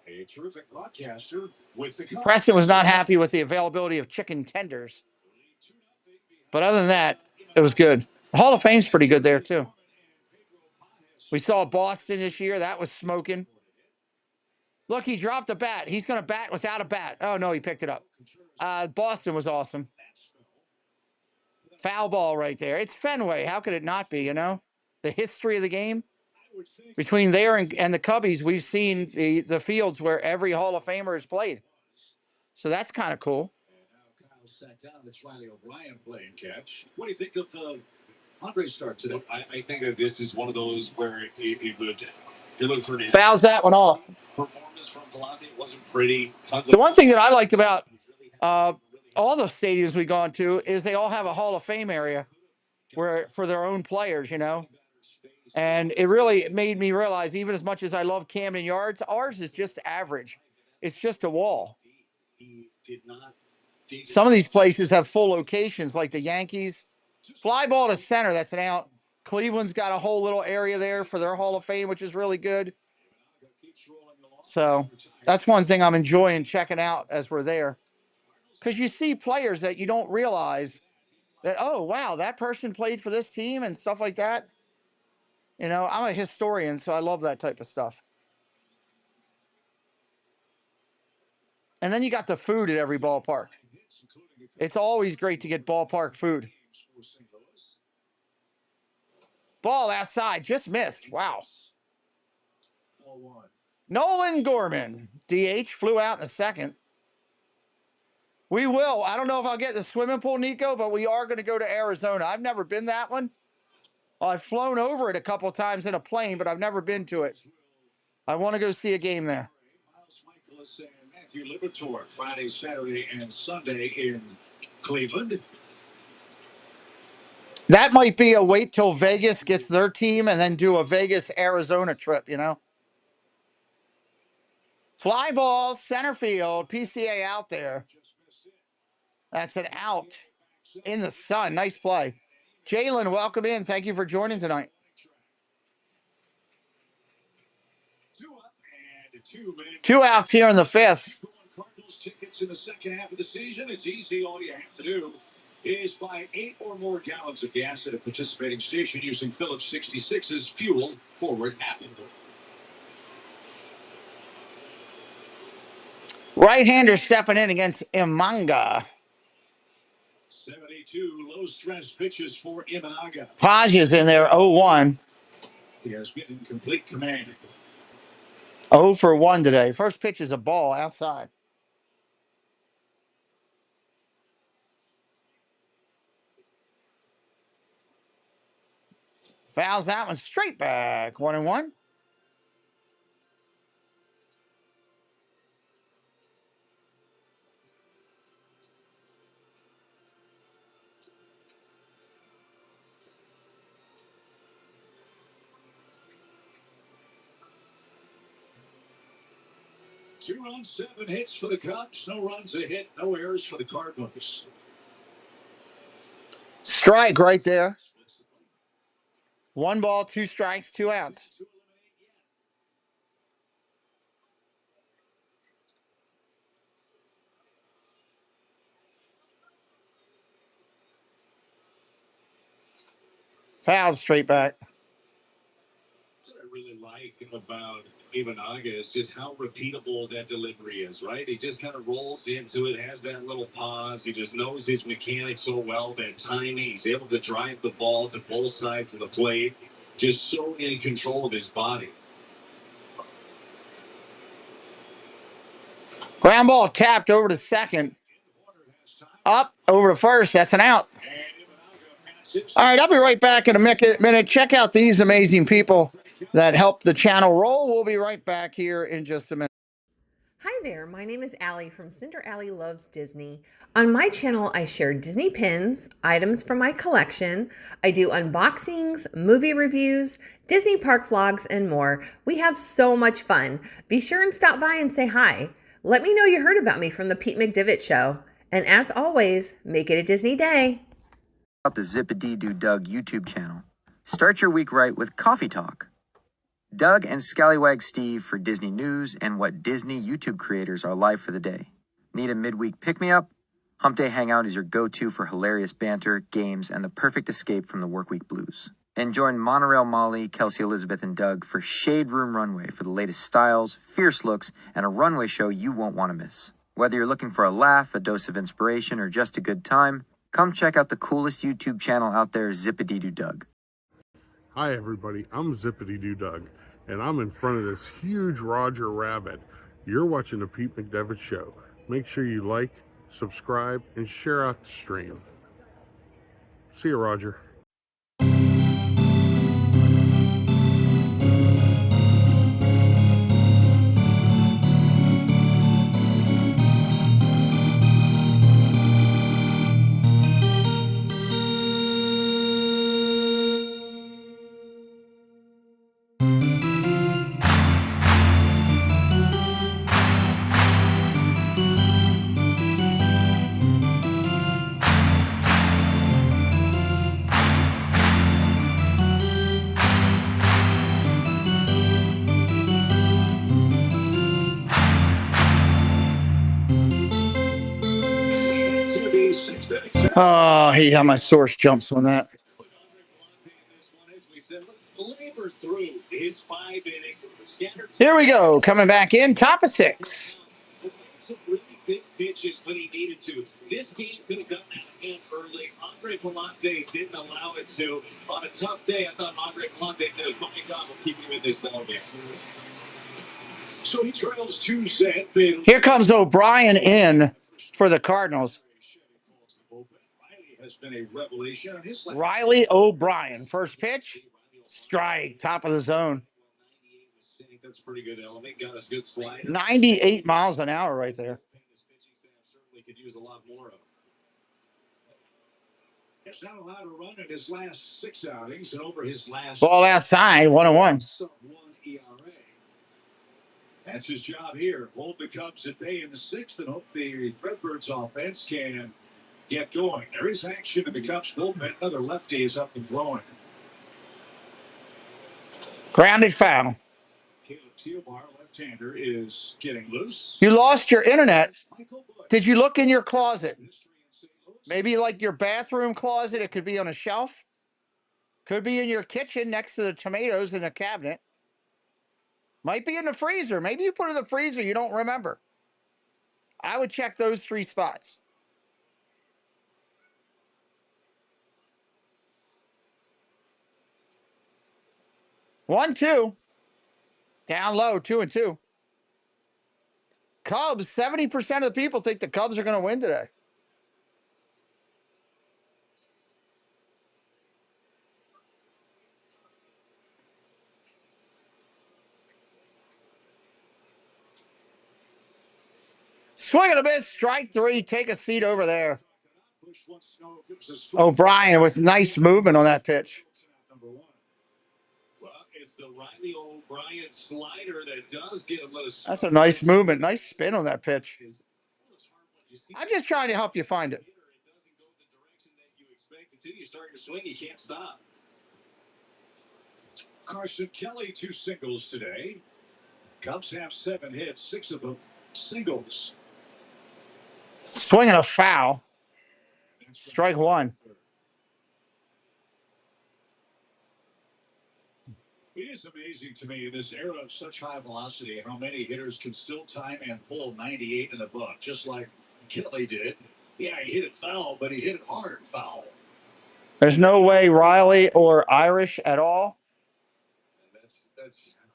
A terrific broadcaster with the Preston was not happy with the availability of chicken tenders. But other than that, it was good. The Hall of Fame's pretty good there, too. We saw Boston this year. That was smoking. Look, he dropped a bat. He's going to bat without a bat. Oh, no, he picked it up. Boston was awesome. Foul ball right there. It's Fenway. How could it not be, The history of the game. Between there and the Cubbies, we've seen the fields where every Hall of Famer has played. So that's kind of cool. And now Kyle sat down. It's Riley O'Brien playing catch. What do you think of Andre's start today? I think that this is one of those where it would look for an Fouls that one off. performance from Galante. It wasn't pretty. The one thing that I liked about all the stadiums we've gone to is they all have a Hall of Fame area for their own players, And it really made me realize, even as much as I love Camden Yards, ours is just average. It's just a wall. Some of these places have full locations, like the Yankees. Fly ball to center, that's an out. Cleveland's got a whole little area there for their Hall of Fame, which is really good. So that's one thing I'm enjoying checking out as we're there. Because you see players that you don't realize that, oh, wow, that person played for this team and stuff like that. I'm a historian, so I love that type of stuff. And then you got the food at every ballpark. It's always great to get ballpark food. Ball outside, just missed. Wow. Nolan Gorman, DH, flew out in the second. We will. I don't know if I'll get the swimming pool, Nico, but we are going to go to Arizona. I've never been that one. I've flown over it a couple of times in a plane, but I've never been to it. I want to go see a game there. Michaelis and Matthew Liberatore, Friday, Saturday, and Sunday in Cleveland. That might be a wait till Vegas gets their team and then do a Vegas Arizona trip, you know? Fly ball, center field, PCA out there. That's an out in the sun. Nice play. Jalen, welcome in. Thank you for joining tonight. 2 outs here in the 5th. Cardinals tickets in the second half of the season. It's easy. All you have to do is buy 8 or more gallons of gas at a participating station using Phillips 66's Fuel Forward app. Right-hander stepping in against Imanga. 72 low-stress pitches for Imanaga. Paja's in there, 0-1. He has been in complete command. 0 for 1 today. First pitch is a ball outside. Fouls that one straight back. 1-1. Two runs, 7 hits for the Cubs. No runs, a hit, no errors for the Cardinals. Strike right there. 1 ball, 2 strikes, 2 outs. Foul straight back. That's what I really like about Imanaga is just how repeatable that delivery is, right? He just kind of rolls into it, has that little pause. He just knows his mechanics so well, that timing. He's able to drive the ball to both sides of the plate. Just so in control of his body. Ground ball tapped over to second. Up over to first. That's an out. All right, I'll be right back in a minute. Check out these amazing people that help the channel roll. We'll be right back here in just a minute. Hi there, my name is Allie from Cinder Alley Loves Disney. On my channel, I share Disney pins, items from my collection. I do unboxings, movie reviews, Disney park vlogs, and more. We have so much fun. Be sure and stop by and say hi. Let me know you heard about me from the Pete McDevitt Show. And as always, make it a Disney day. The Zip-a-Dee-Doo Doug YouTube channel. Start your week right with Coffee Talk. Doug and Scallywag Steve for Disney news and what Disney YouTube creators are live for the day. Need a midweek pick-me-up? Hump Day Hangout is your go-to for hilarious banter, games, and the perfect escape from the workweek blues. And join Monorail Molly, Kelsey Elizabeth, and Doug for Shade Room Runway for the latest styles, fierce looks, and a runway show you won't want to miss. Whether you're looking for a laugh, a dose of inspiration, or just a good time, come check out the coolest YouTube channel out there, Zip-a-Dee-Doo Doug. Hi everybody, I'm Zip-a-Dee-Doo Doug, and I'm in front of this huge Roger Rabbit. You're watching the Pete McDevitt Show. Make sure you like, subscribe, and share out the stream. See you, Roger. Oh, hey, how my source jumps on that. Here we go. Coming back in, top of 6. Some really big pitches when he needed to. This game could have gotten out of hand early. Andre Palante didn't allow it to. On a tough day, I thought Andre Palante did a fine job of keeping him in this ballgame. So he trails 2-0. Here comes O'Brien in for the Cardinals. Has been a revelation. Riley O'Brien, first pitch, strike, top of the zone. That's pretty good element. Got us good slide. 98 miles an hour right there. Certainly could use a lot more of. He's not allowed to run in his last 6 outings, and over his last Ball outside, 1-1. sub-1 ERA. That's his job here. Hold the Cubs at bay in the 6th and hope the Redbirds offense can get going. There is action in the Cubs bullpen. Another lefty is up and throwing. Grounded foul. Caleb Teobar, left-hander, is getting loose. You lost your internet. Did you look in your closet? Maybe like your bathroom closet. It could be on a shelf. Could be in your kitchen next to the tomatoes in the cabinet. Might be in the freezer. Maybe you put it in the freezer. You don't remember. I would check those 3 spots. 1-2. Down low, 2-2. Cubs, 70% of the people think the Cubs are going to win today. Swing and a miss, strike 3. Take a seat over there. O'Brien with nice movement on that pitch. Well, it's the Riley O'Brien slider that does get a little. That's a nice movement. Nice spin on that pitch. I'm just trying to help you find it. It doesn't go the direction that you expect it to. You start to swing, you can't stop. Carson Kelly, 2 singles today. Cubs have 7 hits, 6 of them singles. Swinging a foul. Strike 1. It is amazing to me in this era of such high velocity how many hitters can still time and pull 98 and above, just like Kelly did. Yeah, he hit it foul, but he hit it hard foul. There's no way Riley or Irish at all. That's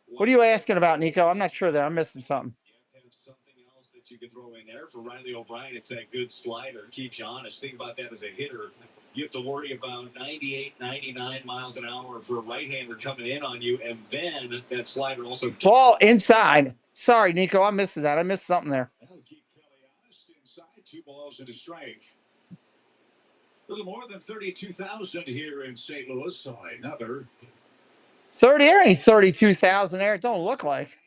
What are you asking about, Nico? I'm not sure there. I'm missing something. you have something else that you can throw in there. For Riley O'Brien, it's that good slider. Keeps you honest. Think about that as a hitter. You have to worry about 98, 99 miles an hour for a right-hander coming in on you, and then that slider also. Ball inside. Sorry, Nico. I'm missing that. I missed something there. That'll keep Kelly honest. Inside, 2 balls and a strike. A little more than 32,000 here in St. Louis. So another 30. There ain't 32,000 there. It don't look like.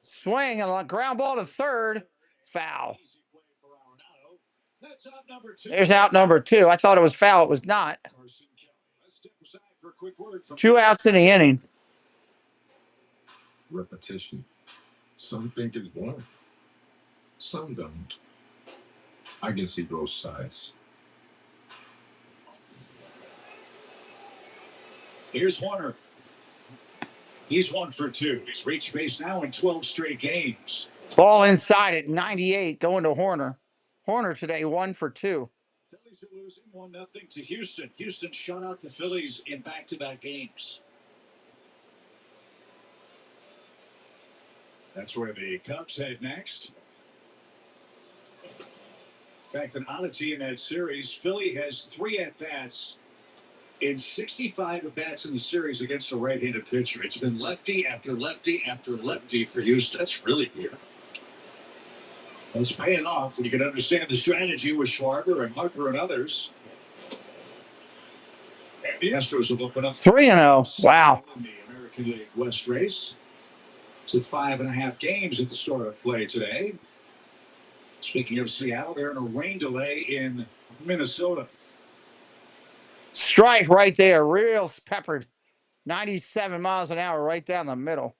Swing and a ground ball to third. Foul. There's out number 2. I thought it was foul. It was not. 2 outs in the inning. Repetition. Some think it's one. Some don't. I can see both sides. Here's Horner. He's 1 for 2. He's reached base now in 12 straight games. Ball inside at 98, going to Horner. Horner today 1 for 2. Phillies are losing 1-0 to Houston. Houston shut out the Phillies in back-to-back games. That's where the Cubs head next. In fact, an oddity in that series, Philly has 3 at-bats in 65 at-bats in the series against a right-handed pitcher. It's been lefty after lefty after lefty for Houston. That's really weird. It's paying off, and you can understand the strategy with Schwarber and Harper and others. And the Astros will open up 3-0. Wow. in the American League West race. It's at 5.5 games at the start of play today. Speaking of Seattle, they're in a rain delay in Minnesota. Strike right there. Real peppered. 97 miles an hour right down the middle.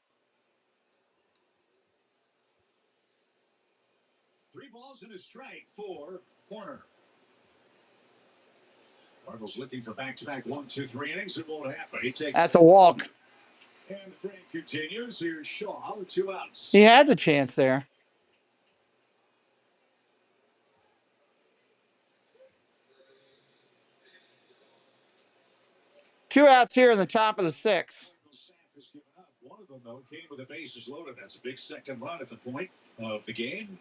3 balls and a strike for Horner. Cardinals looking for back-to-back 1, 2, 3 innings. It won't happen. That's a walk. And Frank continues. Here's Shaw with 2 outs. He had the chance there. Two outs here in the top of the 6th. One of them, though, came with the bases loaded. That's a big second run at the point of the game.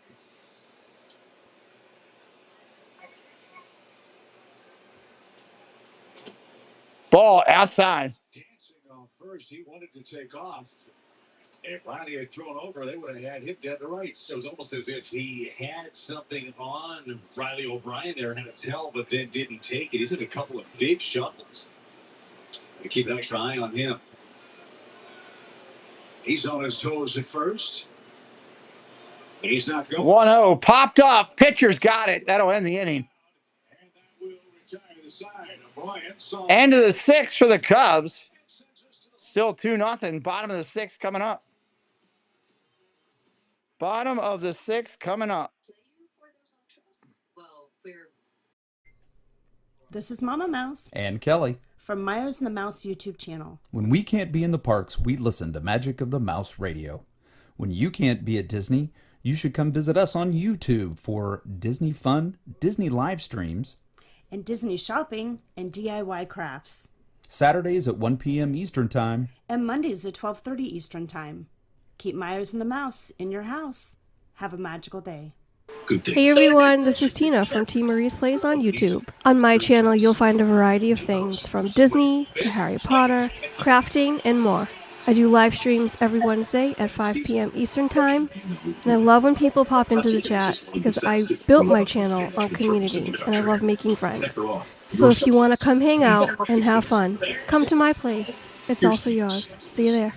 Ball outside. Dancing off first. He wanted to take off. If Riley had thrown over, they would have had him dead to rights. It was almost as if he had something on Riley O'Brien there, had a tell, but then didn't take it. He took a couple of big shuffles. We keep an extra eye on him. He's on his toes at first. He's not going. 1-0 popped up. Pitcher's got it. That'll end the inning. And that will retire the side. O'Brien saw End of the sixth for the Cubs. Still 2-0. Bottom of the sixth coming up. Bottom of the sixth coming up. This is Mama Mouse and Kelly from Myers and the Mouse YouTube channel. When we can't be in the parks, we listen to Magic of the Mouse Radio. When you can't be at Disney, you should come visit us on YouTube for Disney fun, Disney live streams, and Disney shopping and DIY crafts. Saturdays at 1 p.m. Eastern Time. And Mondays at 12:30 Eastern Time. Keep Myers and the Mouse in your house. Have a magical day. Hey everyone, this is Tina from T. Marie's Plays on YouTube. On my channel, you'll find a variety of things from Disney to Harry Potter, crafting, and more. I do live streams every Wednesday at 5 p.m. Eastern Time, and I love when people pop into the chat because I built my channel on community, and I love making friends. So if you want to come hang out and have fun, come to my place. It's also yours. See you there.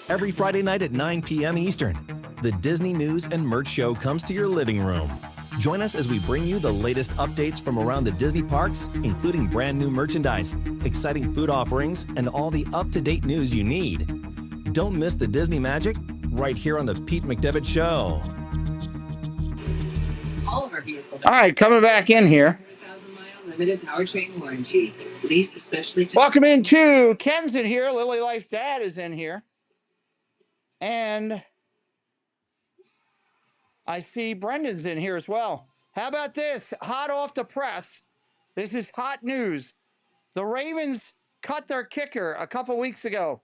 Every Friday night at 9 p.m. Eastern, the Disney News and Merch Show comes to your living room. Join us as we bring you the latest updates from around the Disney parks, including brand new merchandise, exciting food offerings, and all the up-to-date news you need. Don't miss the Disney magic right here on the Pete McDevitt Show. All of our vehicles All right, coming back in here. 100,000-mile limited powertrain warranty, leased especially to... Welcome into Ken's in here. Lily Life's dad is in here. And I see Brendan's in here as well. How about this? Hot off the press. This is hot news. The Ravens cut their kicker a couple weeks ago.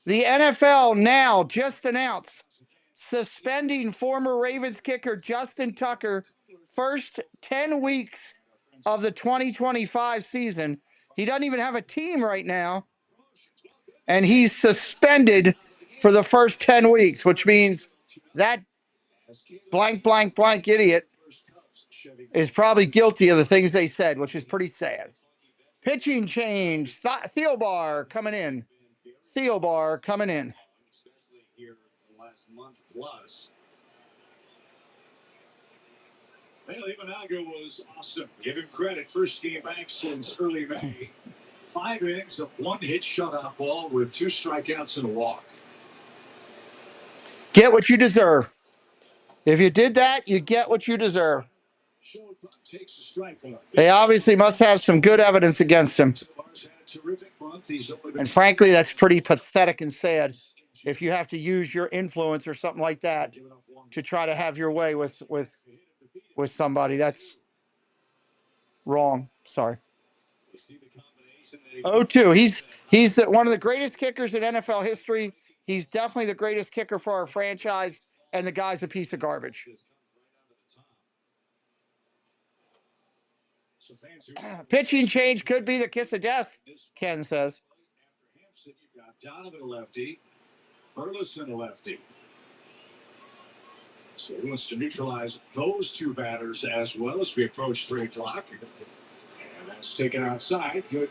The NFL now just announced suspending former Ravens kicker Justin Tucker first 10 weeks of the 2025 season. He doesn't even have a team right now. And he's suspended for the first 10 weeks, which means that blank, blank, blank idiot is probably guilty of the things they said, which is pretty sad. Pitching change. Thielbar coming in. Thielbar coming in. Especially here the last month plus. Well, Imanaga was awesome. Give him credit. First game back since early May. 5 innings of 1 hit shutout ball with 2 strikeouts and a walk. Get what you deserve. If you did that, you get what you deserve. They obviously must have some good evidence against him. And frankly, that's pretty pathetic and sad if you have to use your influence or something like that to try to have your way with somebody. That's wrong. Sorry. 0-2. He's one of the greatest kickers in NFL history. He's definitely the greatest kicker for our franchise, and the guy's a piece of garbage. Pitching change could be the kiss of death, Ken says. After Hampson, you've got Donovan a lefty, Burleson a lefty. So he wants to neutralize those 2 batters as well as we approach 3 o'clock. And that's taken outside. Good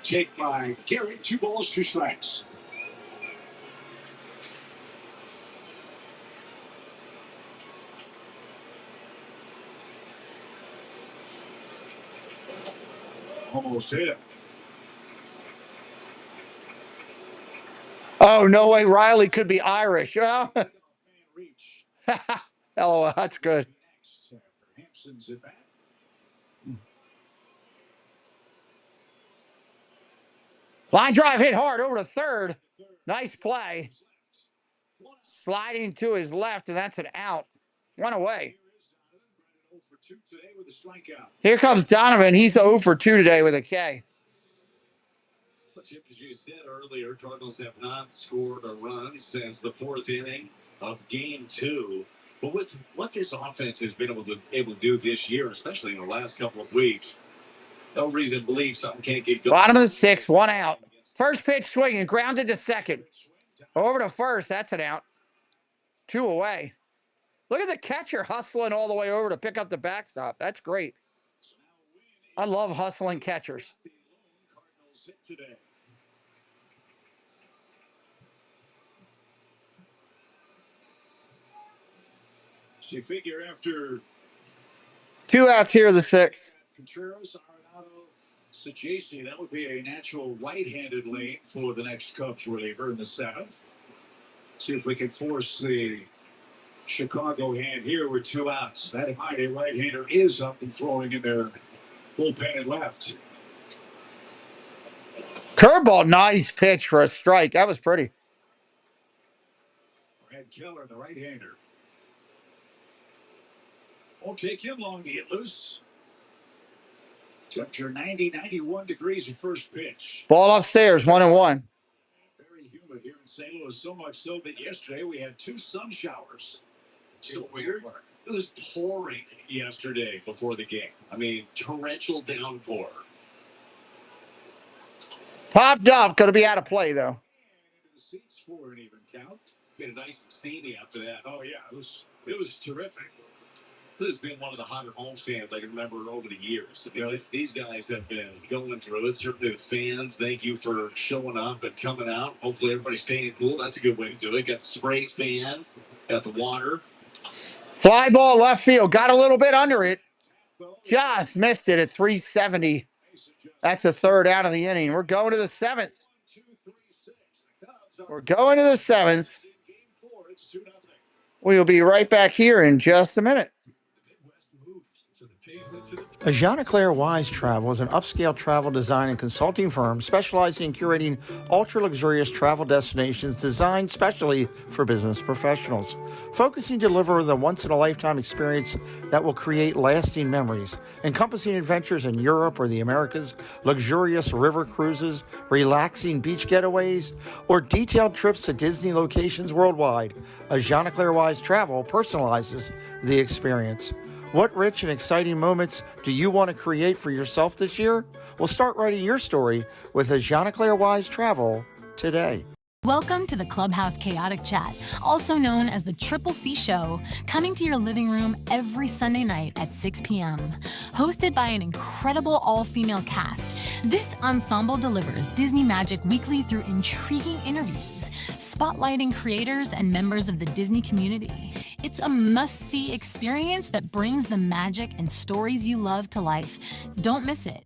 take by Gary. 2 balls, 2 strikes. Almost hit. Oh, no way. Riley could be Irish. Well, oh, that's good. Line drive hit hard over to third. Nice play. Sliding to his left, and that's an out. 1 away. Here comes Donovan. He's 0 for 2 today with a K. Chip, as you said earlier, Cardinals have not scored a run since the 4th inning of Game 2. But with what this offense has been able to do this year, especially in the last couple of weeks, no reason to believe something can't get going. Bottom of the 6th, 1 out. First pitch swinging, grounded to second. Over to first. That's an out. 2 away. Look at the catcher hustling all the way over to pick up the backstop. That's great. I love hustling catchers. So you figure after 2 outs here, the 6th. Contreras, Arenado, STLvsCHC, that would be a natural right-handed lane for the next Cubs reliever in the 7th. See if we can force the Chicago hand here with 2 outs. That mighty right-hander is up and throwing in their bullpen at left. Curveball, nice pitch for a strike. That was pretty. Brad Keller, the right-hander. Won't take him long to get loose. Temperature 90, 91 degrees at first pitch. Ball upstairs, 1-1. Very humid here in St. Louis, so much so that yesterday we had 2 sun showers. So weird. It was pouring yesterday before the game. I mean, torrential downpour. Popped up. Going to be out of play, though. The seats for an even count. Been nice and steamy after that. Oh, yeah. It was terrific. This has been one of the hotter homestands I can remember over the years. You know, these guys have been going through it. Certainly the fans, thank you for showing up and coming out. Hopefully everybody's staying cool. That's a good way to do it. Got the spray fan, got the water. Fly ball left field. Got a little bit under it. Just missed it at 370. That's the 3rd out of the inning. We're going to the 7th. We're going to the 7th. We'll be right back here in just a minute. Jean-Claire Wise Travel is an upscale travel design and consulting firm specializing in curating ultra-luxurious travel destinations designed specially for business professionals. Focusing to deliver the once-in-a-lifetime experience that will create lasting memories, encompassing adventures in Europe or the Americas, luxurious river cruises, relaxing beach getaways, or detailed trips to Disney locations worldwide. Jean-Claire Wise Travel personalizes the experience. What rich and exciting moments do you want to create for yourself this year? Well, start writing your story with a Jean-Claire Wise Travel today. Welcome to the Clubhouse Chaotic Chat, also known as the STLvsCHC Show, coming to your living room every Sunday night at 6 p.m. Hosted by an incredible all-female cast, this ensemble delivers Disney magic weekly through intriguing interviews, spotlighting creators and members of the Disney community. It's a must-see experience that brings the magic and stories you love to life. Don't miss it.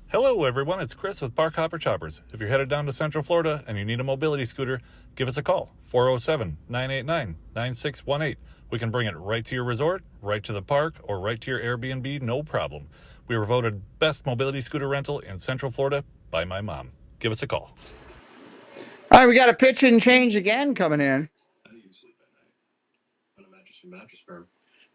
Hello, everyone. It's Chris with Park Hopper Choppers. If you're headed down to Central Florida and you need a mobility scooter, give us a call, 407-989-9618. We can bring it right to your resort, right to the park, or right to your Airbnb, no problem. We were voted best mobility scooter rental in Central Florida by my mom. Give us a call. All right, we got a pitch and change again coming in.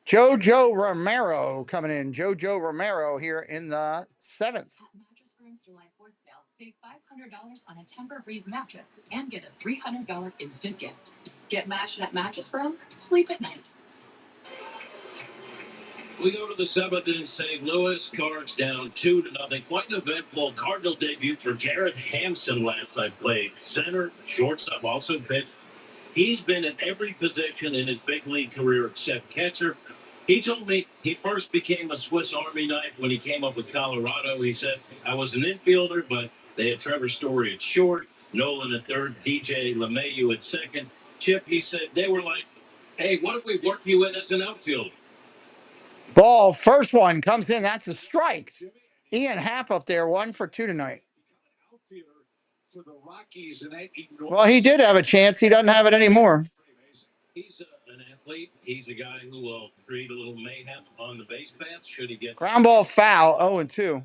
Jojo Romero coming in. Jojo Romero here in the 7th. Mattress Firm's July 4th sale. Save $500 on a Tempur-Breeze mattress and get a $300 instant gift. Get matched at Mattress Firm. Sleep at night. We go to the 7th in St. Louis. Cards down 2-0. Quite an eventful Cardinal debut for Garrett Hampson last night. Played center, shortstop, also pitched. He's been in every position in his big league career except catcher. He told me he first became a Swiss Army knife when he came up with Colorado. He said, I was an infielder, but they had Trevor Story at short, Nolan at third, DJ LeMahieu at second. Chip, he said, they were like, hey, what if we work you in as an outfielder? Ball, first one comes in. That's a strike. Ian Happ up there, 1 for 2 tonight. Well, he did have a chance. He doesn't have it anymore. He's an athlete. He's a guy who will create a little mayhem on the base paths. Should he get ground ball foul, 0-2.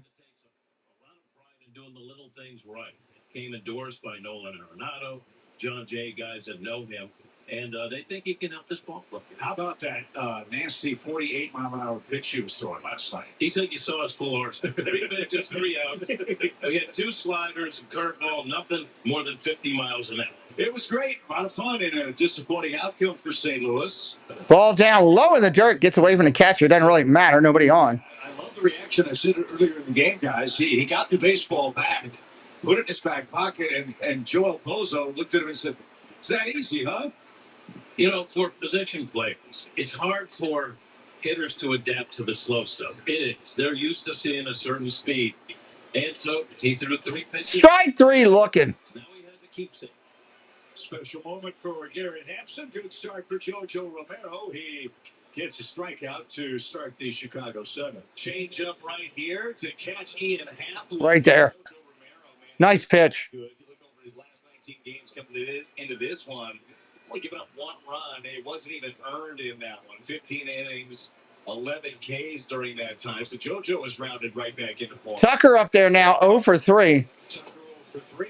Doing the little things right. Came endorsed by Nolan Arenado, John Jay, guys that know him, and they think he can help this ball club. How about that nasty 48-mile-an-hour pitch he was throwing last night? He said you saw his full arse. 3 pitches, 3 outs. We had 2 sliders, a curveball, nothing more than 50 miles an hour. It was great. A lot of fun and a disappointing outcome for St. Louis. Ball down low in the dirt, gets away from the catcher. It doesn't really matter. Nobody on. I love the reaction. I said it earlier in the game, guys. He got the baseball back. put it in his back pocket, and Joel Bozo looked at him and said, "It's that easy, huh?" You know, for position players, it's hard for hitters to adapt to the slow stuff. It is. They're used to seeing a certain speed. And so he threw 3 pitches. Strike three looking. Now he has a keepsake. Special moment for Garrett Hampson. Good start for JoJo Romero. He gets a strikeout to start the Chicago 7. Change up right here to catch Ian Happ. Right there. Nice pitch. Good. You look over his last 19 games coming into this one. Only giving up 1 run. It wasn't even earned in that one. 15 innings, 11 Ks during that time. So JoJo was rounded right back into form. Tucker up there now, 0 for 3.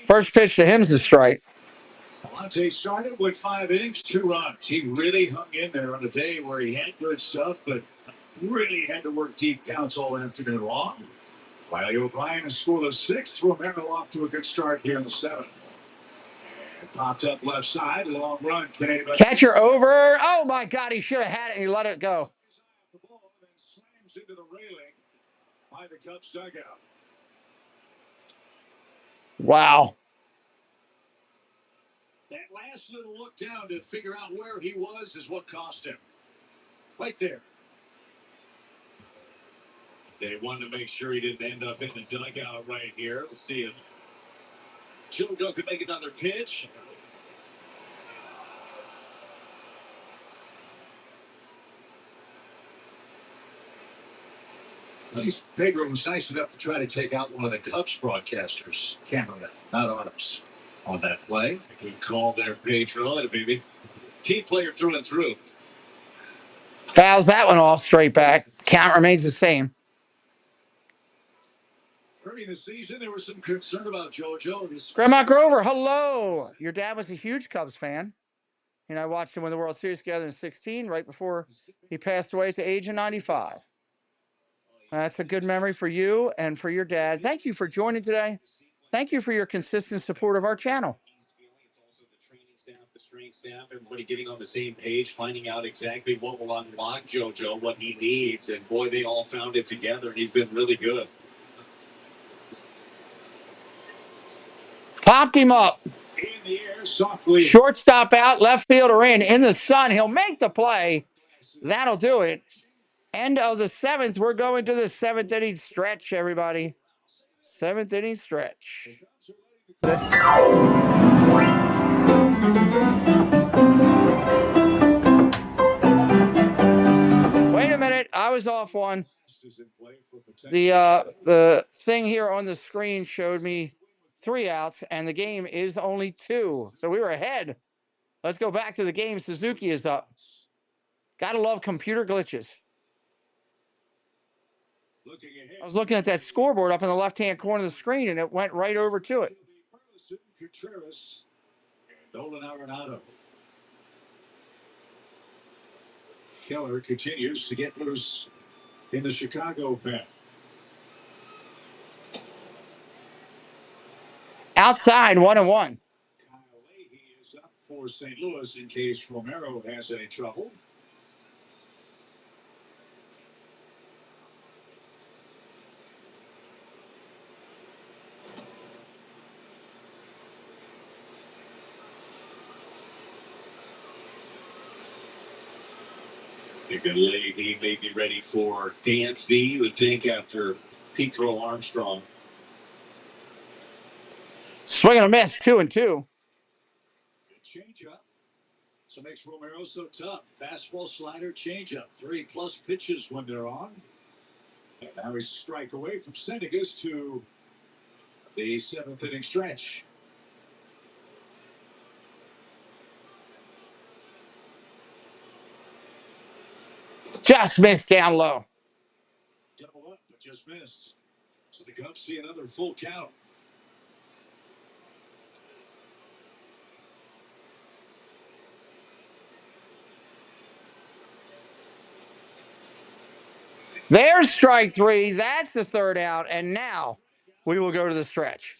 First pitch to him's a strike. Alante started with 5 innings, 2 runs. He really hung in there on a day where he had good stuff, but really had to work deep counts all afternoon long. Wiley O'Brien is scoreless 6th. Romero off to a good start here in the 7th. And popped up left side, long run. Catcher over. Oh my God, he should have had it and he let it go. The ball then slams into the railing by the Cubs dugout. Wow. That last little look down to figure out where he was is what cost him. Right there. They wanted to make sure he didn't end up in the dugout right here. Let's see if JoJo could make another pitch. Pedro was nice enough to try to take out one of the Cubs broadcasters, cameraman, not Autumn's, on that play. Good call there, Pedro. Baby. Team player through and through. Fouls that one off straight back. Count remains the same. Early in the season, there was some concern about JoJo. Grandma Grover, hello. Your dad was a huge Cubs fan. And I watched him win the World Series together in 16, right before he passed away at the age of 95. That's a good memory for you and for your dad. Thank you for joining today. Thank you for your consistent support of our channel. It's also the training staff, the strength staff, everybody getting on the same page, finding out exactly what will unlock JoJo, what he needs. And boy, they all found it together, and he's been really good. Popped him up. In the air, softly. Shortstop out, left fielder in the sun. He'll make the play. That'll do it. End of the 7th. We're going to the 7th inning stretch, everybody. 7th inning stretch. Wait a minute. I was off one. The thing here on the screen showed me 3 outs, and the game is only 2. So we were ahead. Let's go back to the game. Suzuki is up. Gotta love computer glitches. I was looking at that scoreboard up in the left-hand corner of the screen, and it went right over to it. Keller continues to get loose in the Chicago pen. Outside, 1-1. Kyle Leahy is up for St. Louis in case Romero has any trouble. He may be ready for Dansby, you would think, after Pico Armstrong. Swing and a miss, 2-2. Good changeup. So makes Romero so tough. Fastball, slider, changeup. 3+ pitches when they're on. And now he's a strike away from sending us to the 7th inning stretch. Just missed down low. Double up, but just missed. So the Cubs see another full count. There's strike 3. That's the 3rd out. And now we will go to the stretch.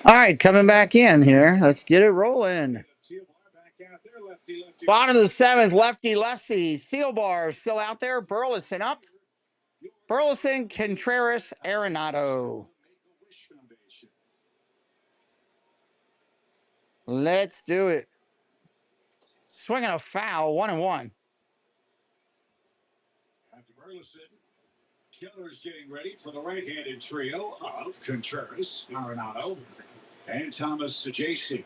All right, coming back in here. Let's get it rolling. Bottom of the seventh, lefty. Thielbar still out there. Burleson up. Burleson, Contreras, Arenado. Let's do it. Swinging a foul, 1-1. After Burleson, Killer's getting ready for the right-handed trio of Contreras, Arenado, and Thomas JC.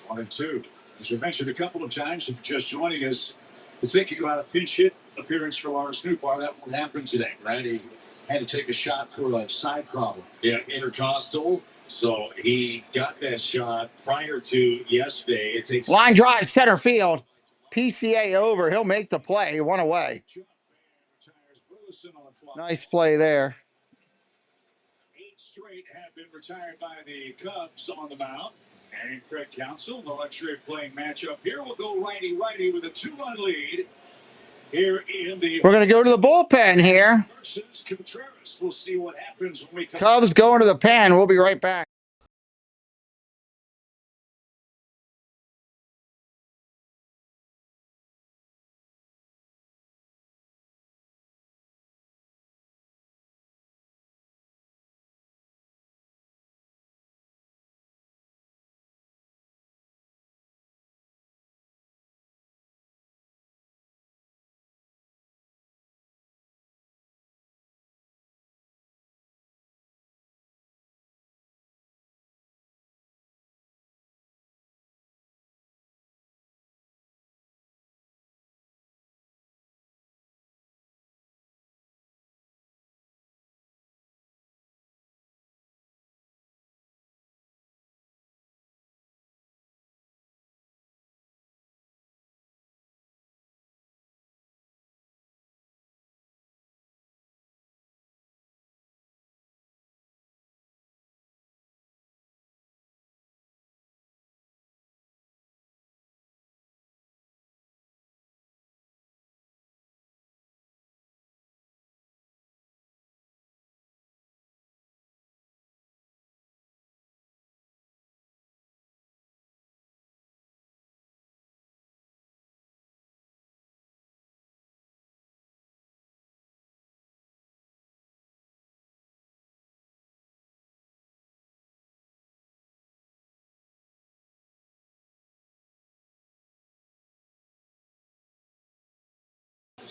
1-2. As we mentioned a couple of times, if you're just joining us, we're thinking about a pinch hit appearance for Lars Nootbaar. That won't happen today, right? He had to take a shot for a side problem. Yeah, intercostal. So he got that shot prior to yesterday. It takes Line drive, center field. PCA over. He'll make the play. One away. Nice play there. 8 straight have been retired by the Cubs on the mound. And Craig Counsell, the luxury of playing matchup here, will go righty-righty with a 2-run lead. Here in the We're going to go to the bullpen here. versus Contreras. We'll see what happens when we come. Cubs going to the pen. We'll be right back.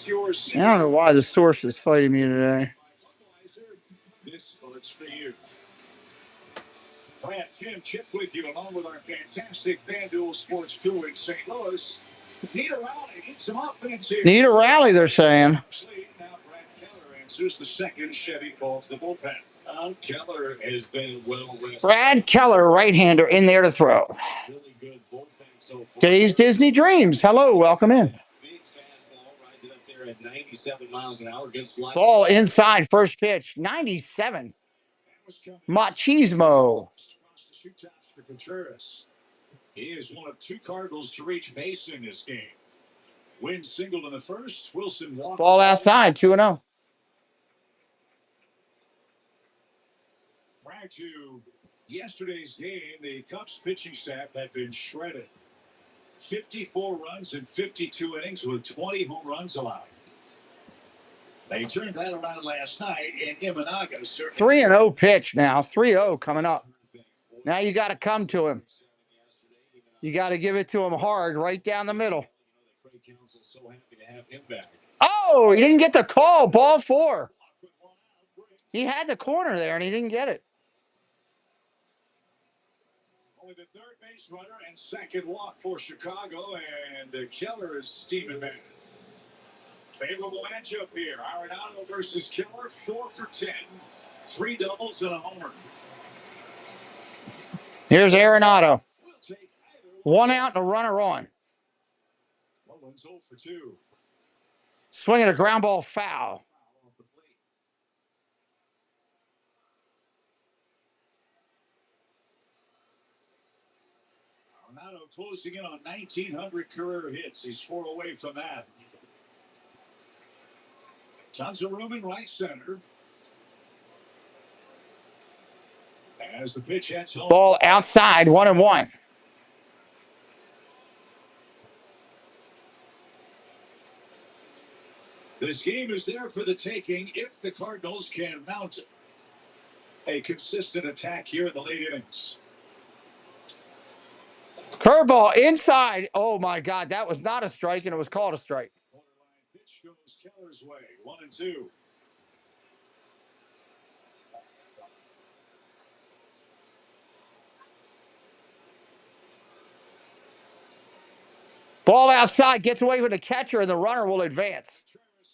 I don't know why the source is fighting me today. This one's for you. Brad Kim Chip with you along with our fantastic FanDuel Sports crew in St. Louis. Need a rally, need some offense here. Need a rally, they're saying. Now Brad Keller answers the second. Chevy calls the bullpen. Keller has been well rested. Brad Keller, right-hander, in there to throw. Really good bullpen so far. Dave's Disney Dreams. Hello, welcome in. Big fastball rides it up there at 97 miles an hour. Good slide. Ball inside, first pitch, 97. Machismo. For Contreras. He is one of 2 Cardinals to reach base in this game. Win singled in the first. Wilson walked. Ball outside, 2-0. Prior to yesterday's game, the Cubs pitching staff had been shredded. 54 runs in 52 innings with 20 home runs allowed. They turned that around last night, and Imanaga certainly 3-0 pitch now. 3-0 coming up. Now you got to come to him. You got to give it to him hard, right down the middle. So happy to have him back. Oh, he didn't get the call. Ball 4. He had the corner there, and he didn't get it. only the third base runner and second walk for Chicago, and Keller is steaming back. Favorable matchup here. Arenado versus Keller, 4 for 10. 3 doubles and a homer. Here's Arenado. 1 out and a runner on. Mullins 0 for 2. Swinging a ground ball foul. Arenado closing in on 1,900 career hits. He's 4 away from that. Tons of room in right center. As the pitch hits home. Ball outside, 1-1. This game is there for the taking if the Cardinals can mount a consistent attack here in the late innings. Curveball inside. Oh my God, that was not a strike, and it was called a strike. Borderline pitch goes Keller's way. 1-2. Ball outside, gets away from the catcher, and the runner will advance.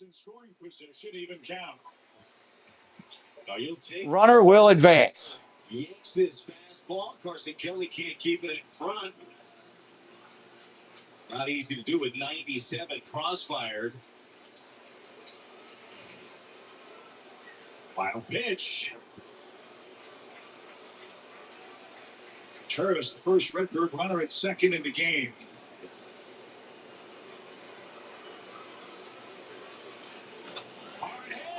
In scoring position, even count. Runner will advance. Yanks this fastball. Carson Kelly can't keep it in front. Not easy to do with 97 crossfired. Final pitch. Turris, the first Redbird runner at second in the game.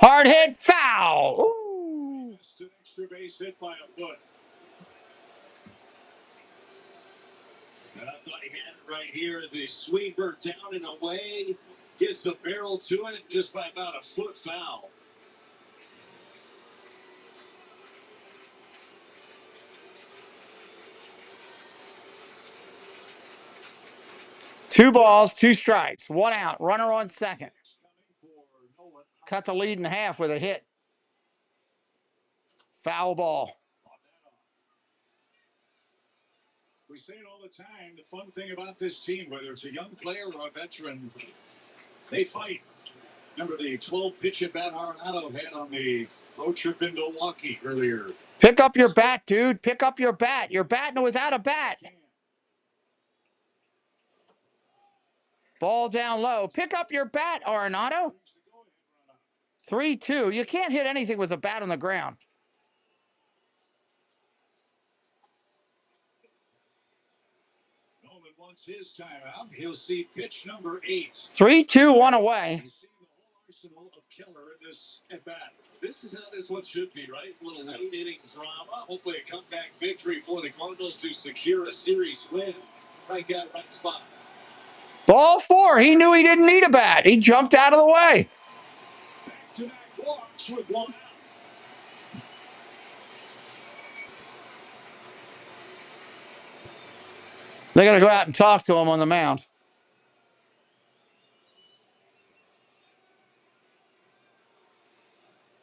Hard hit, foul. Ooh. Just an extra base hit by a foot. I thought he had it right here. The sweeper down and away. Gets the barrel to it just by about a foot foul. Two balls, two strikes, one out. Runner on second. Cut the lead in half with a hit. Foul ball. We say it all the time. The fun thing about this team, whether it's a young player or a veteran, they fight. Remember the 12 pitch at bat Arenado had on the road trip in Milwaukee earlier. Pick up your bat, dude. Pick up your bat. You're batting without a bat. Ball down low. Pick up your bat, Arenado. 3-2. You can't hit anything with a bat on the ground. Nolan wants his timeout. He'll see pitch number 8. 3-2, 1 away. He's seen the whole arsenal of Keller in this at bat. This is how this one should be, right? A little late inning drama. Hopefully a comeback victory for the Cardinals to secure a series win. Right guy, right spot. Ball 4. He knew he didn't need a bat. He jumped out of the way. Back-to-back walks with 1 out. They're going to go out and talk to him on the mound.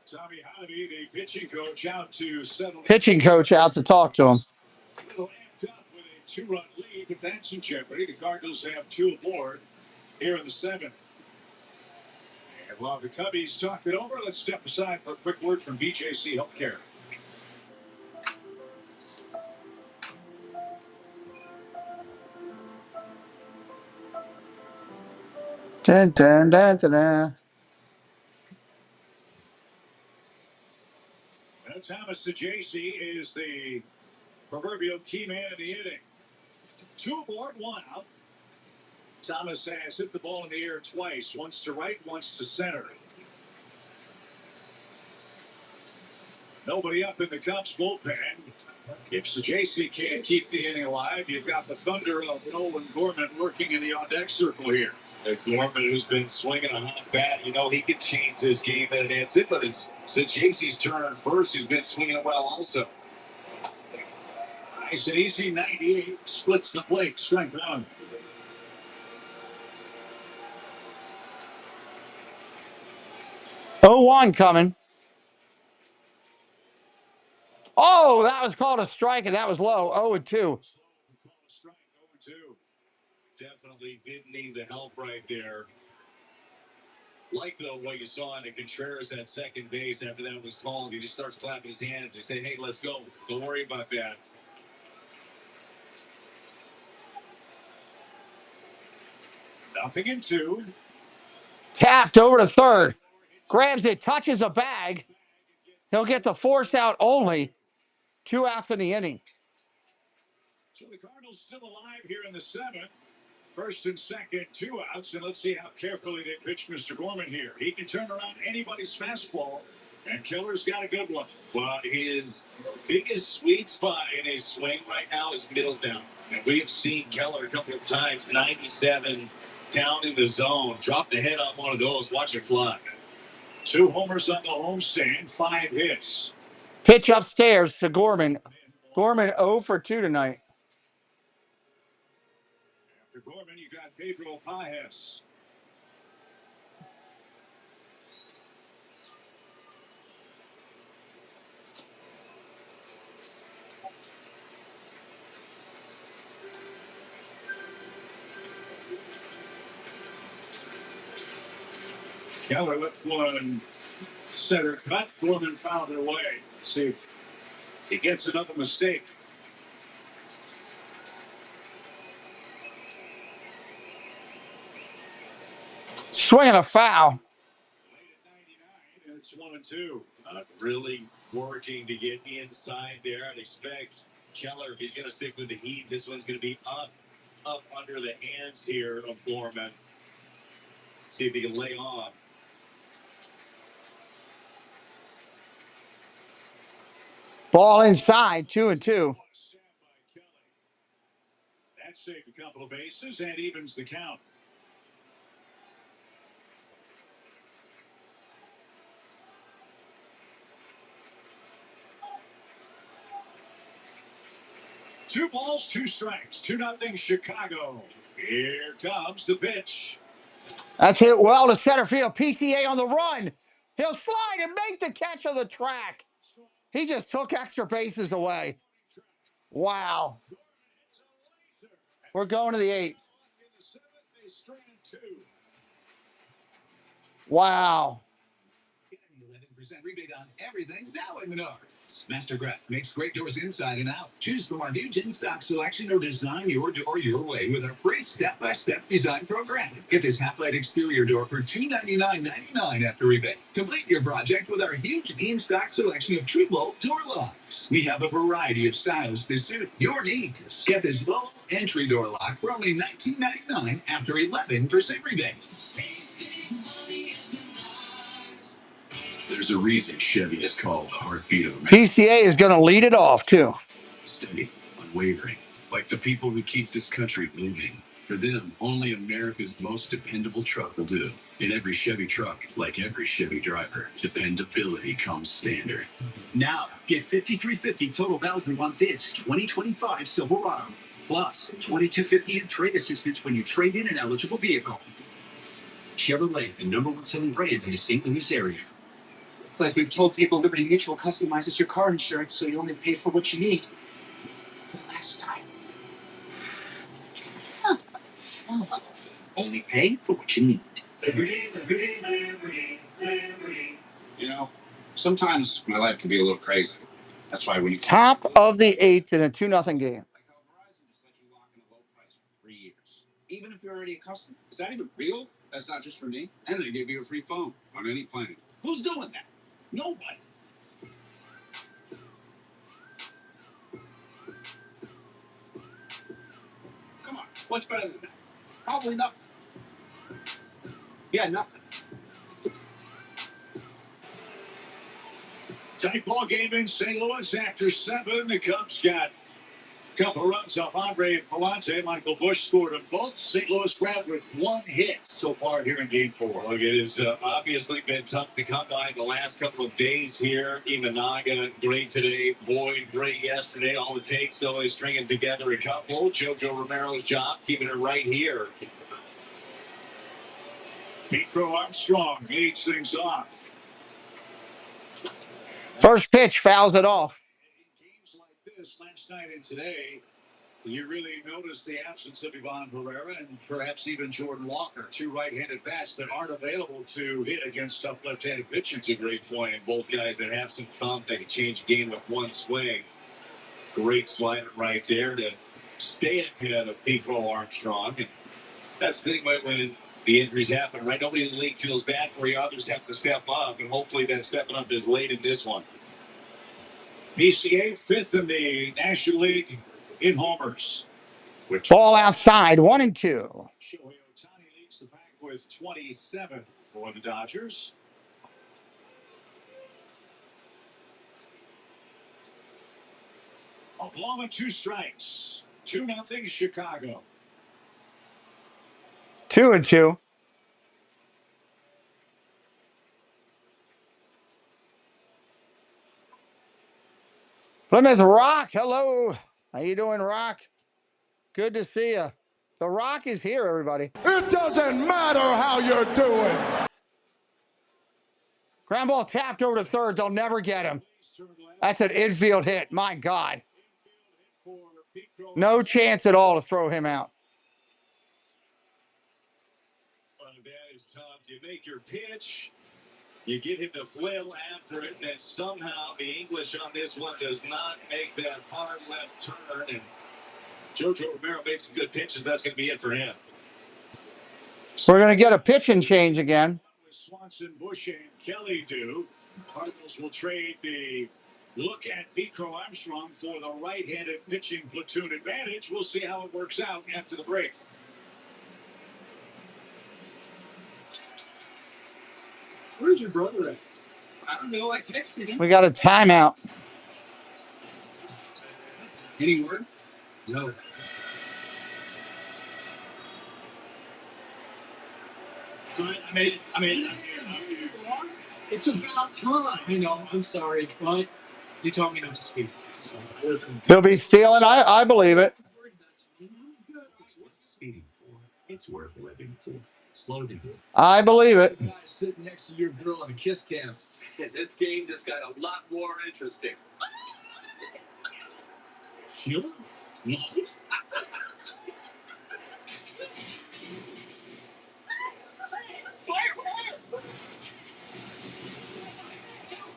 Tommy Hobby, the pitching coach, out to settle. Pitching coach out to talk to him. A little amped up with a 2-run lead, but that's in jeopardy. The Cardinals have 2 aboard here in the 7th. And while the Cubbies talk it over, let's step aside for a quick word from BJC Healthcare. Dun, dun, dun, dun, dun. Now, Thomas STLvsCHC is the proverbial key man in the inning. 2 aboard, 1 out. Thomas has hit the ball in the air twice, once to right, once to center. Nobody up in the Cubs bullpen. If STLvsCHC can't keep the inning alive, you've got the thunder of Nolan Gorman lurking in the on-deck circle here. Gorman, who's been swinging a hot bat, you know he could change this game in an instant, but it's STLvsCHC's turn on first, who's been swinging well also. Nice and easy, 98, splits the plate, strike 1. Oh, 1 coming. Oh, that was called a strike, and that was low. 0-2. Definitely didn't need the help right there. Like, though, what you saw in Contreras at second base after that was called. He just starts clapping his hands. They say, hey, let's go. Don't worry about that. Nothing in 2. Tapped over to third. Grabs it, touches the bag. He'll get the force out only. 2 outs in the inning. So the Cardinals still alive here in the 7th. First and second, 2 outs, and let's see how carefully they pitch Mr. Gorman here. He can turn around anybody's fastball And Killer's got a good one. Well, his biggest sweet spot in his swing right now is middle down. And we have seen Keller a couple of times, 97 down in the zone. Drop the head on one of those. Watch it fly. 2 homers on the homestand, 5 hits. Pitch upstairs to Gorman. Gorman 0 for 2 tonight. After Gorman, you got Pedro Pajes. Keller left one center cut. Gorman fouled it away. Let's see if he gets another mistake. Swinging a foul. And it's 1-2. Really working to get inside there. I'd expect Keller, if he's going to stick with the heat, this one's going to be up under the hands here of Gorman. See if he can lay off. Ball inside, 2-2. That saved a couple of bases and evens the count. Two balls, 2 strikes. 2-0 Chicago. Here comes the pitch. That's hit well to center field. PCA on the run. He'll slide and make the catch of the track. He just took extra bases away. Wow. We're going to the 8th. Wow. 11% rebate on everything now at Menards. Mastercraft makes great doors inside and out. Choose from our huge in-stock selection or design your door your way with our free step-by-step design program. Get this half-light exterior door for $299.99 after rebate. Complete your project with our huge in-stock selection of True Bolt door locks. We have a variety of styles that suit your needs. Get this low entry door lock for only $19.99 after 11% rebate. There's a reason Chevy is called the heartbeat of America. PCA is going to lead it off, too. Steady, unwavering, like the people who keep this country moving. For them, only America's most dependable truck will do. In every Chevy truck, like every Chevy driver, dependability comes standard. Now, get $5,350 total value on this 2025 Silverado. Plus, $2,250 in trade assistance when you trade in an eligible vehicle. Chevrolet, the #1 selling brand in the St. Louis area. It's like we've told people Liberty Mutual customizes your car insurance so you only pay for what you need. For the last time. Huh. Only pay for what you need. Liberty, liberty, liberty, liberty. You know, sometimes my life can be a little crazy. That's why when you Top of the 8th in a 2-0 game. Like how Verizon just let you lock in a low price for 3 years. Even if you're already a customer. Is that even real? That's not just for me. And they give you a free phone on any plan. Who's doing that? Nobody. Come on, what's better than that? Probably nothing. Yeah, nothing. Tight ball game in St. Louis after 7. The Cubs got a couple runs off Andre Palante. Michael Busch scored them both. St. Louis grabbed with 1 hit so far here in Game 4. Look, it has obviously been tough to come by the last couple of days here. Imanaga, great today. Boyd, great yesterday. All it takes, though, is stringing together a couple. Jojo Romero's job, keeping it right here. Pedro Armstrong leads things off. First pitch fouls it off. In games like this, last night and today, you really notice the absence of Ivan Herrera and perhaps even Jordan Walker, 2 right-handed bats that aren't available to hit against tough left-handed pitchers. It's a great point. And both guys that have some thump, they can change the game with 1 swing. Great slider right there to stay ahead of Pedro Armstrong. And that's the thing when the injuries happen, right? Nobody in the league feels bad for you. Others have to step up, and hopefully that stepping up is late in this one. PCA 5th in the National League in homers. Ball outside, 1-2. Shohei Ohtani leads the pack with 27 for the Dodgers. A ball and 2 strikes. 2-0 Chicago. 2-2. Plymouth Rock, hello. How you doing, Rock? Good to see you. The Rock is here, everybody. It doesn't matter how you're doing. Ground ball tapped over to third. They'll never get him. That's an infield hit. My God. No chance at all to throw him out. Well, that is tough. You make your pitch. You get him to flail after it, and then somehow the English on this one does not make that hard left turn. And Jojo Romero made some good pitches. That's going to be it for him. We're going to get a pitching change again. Swanson, Bush, and Kelly do. Cardinals will trade the look at Pete Armstrong for the right-handed pitching platoon advantage. We'll see how it works out after the break. Where's your brother at? I don't know. I texted him. We got a timeout. Any word? No. I mean, it's about time. I know. I'm sorry, but you told me not to speak. So He'll be stealing. I believe it. It's worth speeding for. It's worth living for. Slow down. I believe it. Guy sitting next to your girl on a kiss cam. This game just got a lot more interesting. Sure. And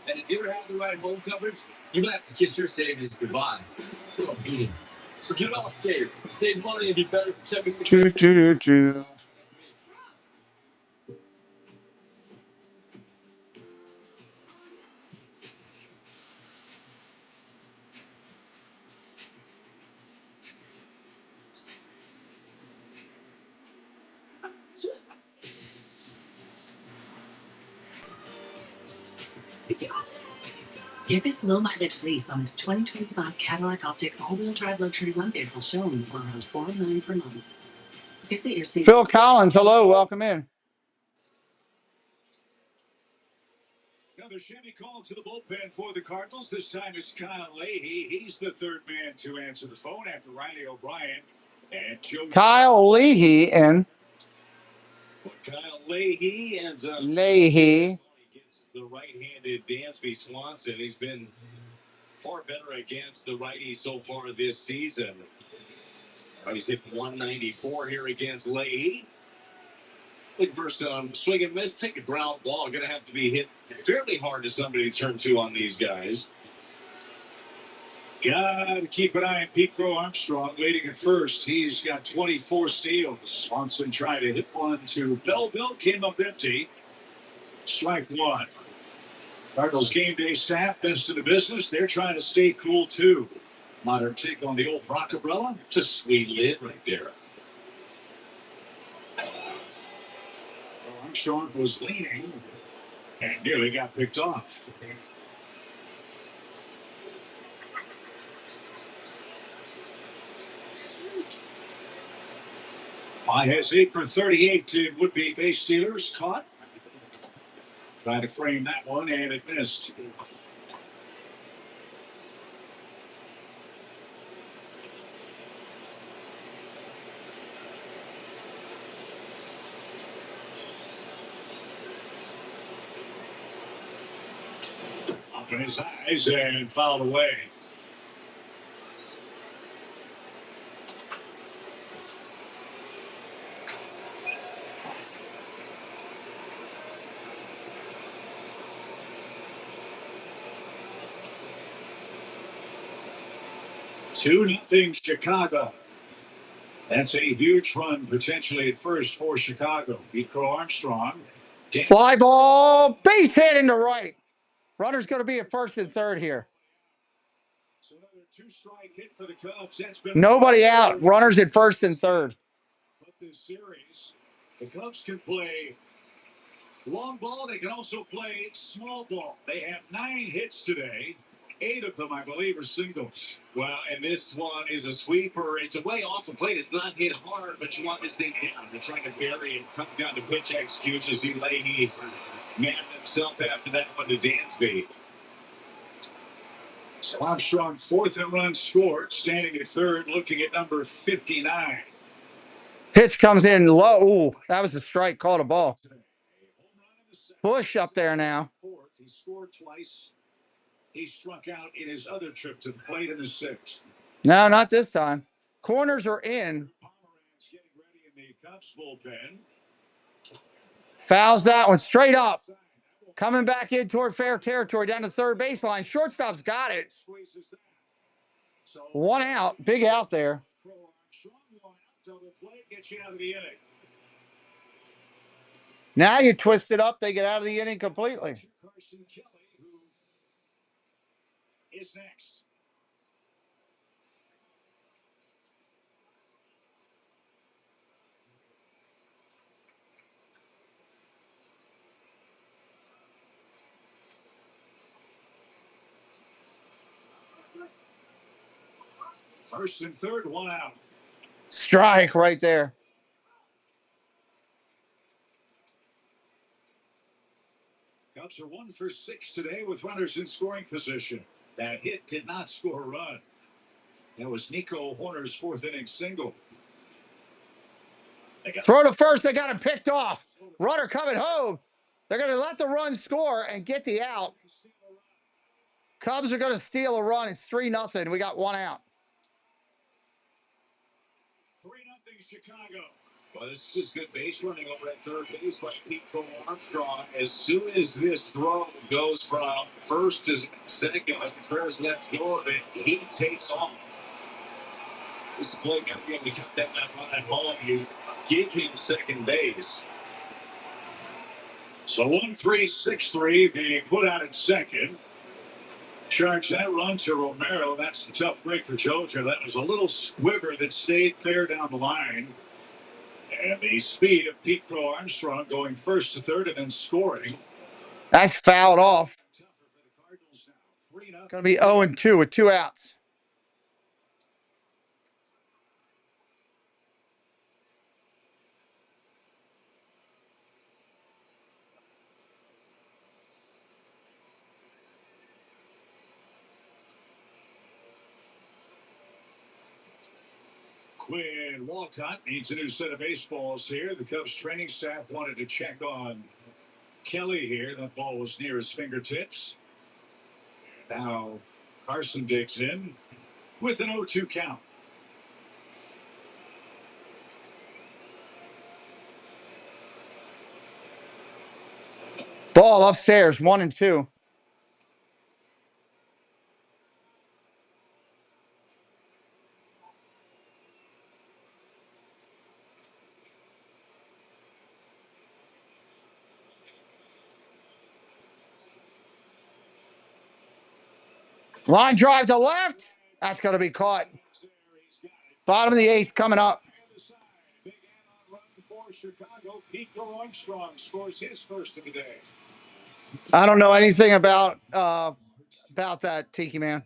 if you ever have the right home coverage, you're going to have to kiss your savings goodbye. So I'm beating. So get off stage. Save money and be better protected for Choo. Get this low mileage lease on this 2025 Cadillac Optic all-wheel drive luxury one vehicle showing for around $409 per month. Visit your safety. Phil Collins, hello. Welcome in. Another Chevy call to the bullpen for the Cardinals. This time it's Kyle Leahy. He's the third man to answer the phone after Riley O'Brien and Joe. Kyle Leahy and Kyle Leahy ends up. Leahy. Gets the right-handed Dansby Swanson. He's been far better against the righty so far this season. He's hit 194 here against Leahy. Looking for some swing and miss. Take a ground ball. Going to have to be hit fairly hard to somebody to turn to on these guys. Got to keep an eye on Pete Armstrong leading at first. He's got 24 steals. Swanson tried to hit one to Belleville. Came up empty. Strike one. Cardinals game day staff, best in the business. They're trying to stay cool, too. Modern take on the old Rockabella. It's a sweet lid right there. Armstrong was leaning and nearly got picked off. High has 8 for 38 to would-be base stealers. Caught. Trying to frame that one, and it missed. Up in his eyes and fouled away. Two nothing Chicago. That's a huge run potentially at first for Chicago. Pete Armstrong. Fly ball, base hit into right. Runner's going to be at first and third here. So another two-strike hit for the Cubs. That's been Nobody out. Runners at first and third. But this series, the Cubs can play long ball. They can also play small ball. They have 9 hits today. 8 of them, I believe, are singles. Well, and this one is a sweeper. It's a way off the plate. It's not hit hard, but you want this thing down. They're trying to bury it, come down to pitch execution. See Leahy man himself after that one to Dansby. So Armstrong, 4th and run scored, standing at 3rd, looking at number 59. Pitch comes in low. Ooh, that was a strike. Called a ball. Bush up there now. 4th, he scored twice. He struck out in his other trip to the plate in the 6th. No, not this time. Corners are in. Pomeranz getting ready in the Cubs bullpen. Fouls that one straight up. Coming back in toward fair territory down to third baseline. Shortstop's got it. 1 out. Big out there. Now you twist it up. They get out of the inning completely. Carson Kelly, who is next. First and third, 1 out. Strike right there. Cubs are 1 for 6 today with runners in scoring position. That hit did not score a run. That was Nico Horner's 4th inning single. Throw to first. They got him picked off. Runner coming home. They're going to let the run score and get the out. Cubs are going to steal a run. It's 3-0. We got 1 out. 3-0 Chicago. Well, this is just good base running over at third base by Pete Armstrong. As soon as this throw goes from first to second, Contreras lets go of it, he takes off. This is play going to be able to cut that run at home. You give him second base. So 1-3-6-3, they put out at second. Charge that run to Romero. That's the tough break for Georgia. That was a little squibber that stayed fair down the line. And the speed of Pete Armstrong going first to third and then scoring. That's fouled off. Going to be 0-2 with 2 outs. Quinn Walcott needs a new set of baseballs here. The Cubs training staff wanted to check on Kelly here. That ball was near his fingertips. Now Carson digs in with an 0-2 count. Ball upstairs, 1-2. Line drive to left. That's going to be caught. Bottom of the 8th coming up. Chicago, Pete Armstrong scores his first of the day. I don't know anything about that, Tiki Man.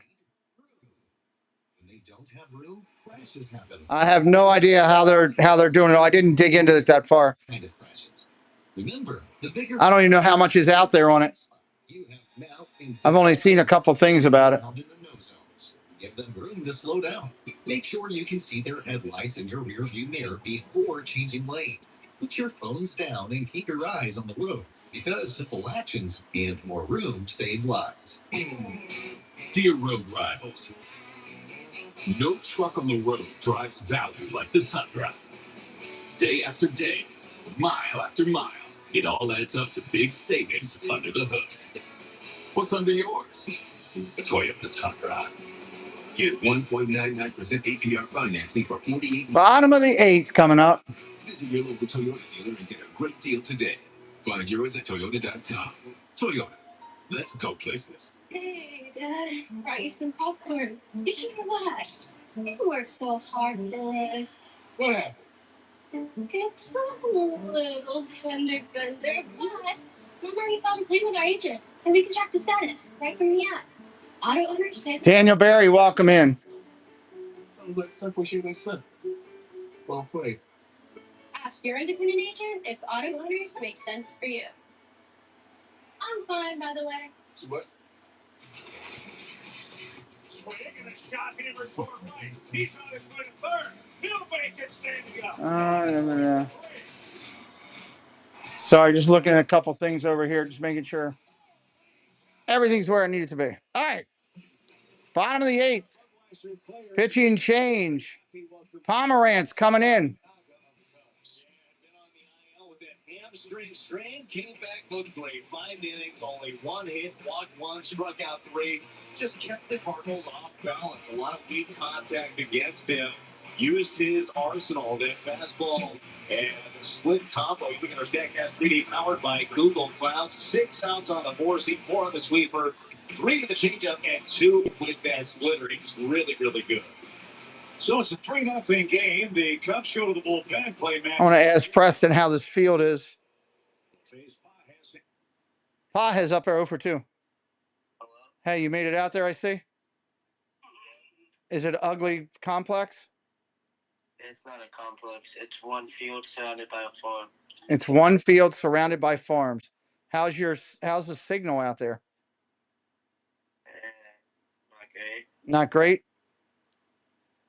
When they don't have room, crashes happen. I have no idea how they're doing it. I didn't dig into it that far. Kind of crashes. Remember, the bigger I don't even know how much is out there on it. you have now I've only seen a couple things about it. in the no zones. Give them room to slow down. Make sure you can see their headlights in your rear view mirror before changing lanes. Put your phones down and keep your eyes on the road, because simple actions and more room save lives. Dear road rivals, no truck on the road drives value like the Tundra. Day after day, mile after mile, it all adds up to big savings under the hood. What's under yours? A Toyota Tundra. Get 1.99% APR financing for 48 months. Bottom of the 8th coming up. Visit your local Toyota dealer and get a great deal today. Find yours at Toyota.com. Toyota. Let's go places. Hey, Dad, brought you some popcorn. You should relax. You worked so hard for us. What happened? It's a little fender bender, but remember you thought and played with our agent, and we can track the status right from the app. Daniel Barry, welcome in. Well played. Ask your independent agent if auto owners make sense for you. I'm fine, by the way. What? Swinging a shot hammered toward right. He's on his way to third. Newbank is standing up. No. Sorry, just looking at a couple things over here, just making sure everything's where it needed to be. All right. Bottom of the eighth. Pitching change. Pomerantz coming in. Hamstring strain, came back, looked great. 5 innings, only 1 hit, walked 1, struck out 3. Just kept the Cardinals off balance. A lot of weak contact against him. Used his arsenal, that fastball and split combo. You look at our StatCast 3D powered by Google Cloud. 6 outs on the 4-seam, 4 on the sweeper, 3 with the changeup, and 2 with that splitter. He was really, really good. So it's a 3-0 game. The Cubs go to the bullpen, play Matt. I want to ask Preston how this field is. Pages up there 0 for 2. Hey, you made it out there, I see. Is it ugly complex? It's not a complex. It's one field surrounded by a farm. It's one field surrounded by farms. How's the signal out there? Not great. Not great.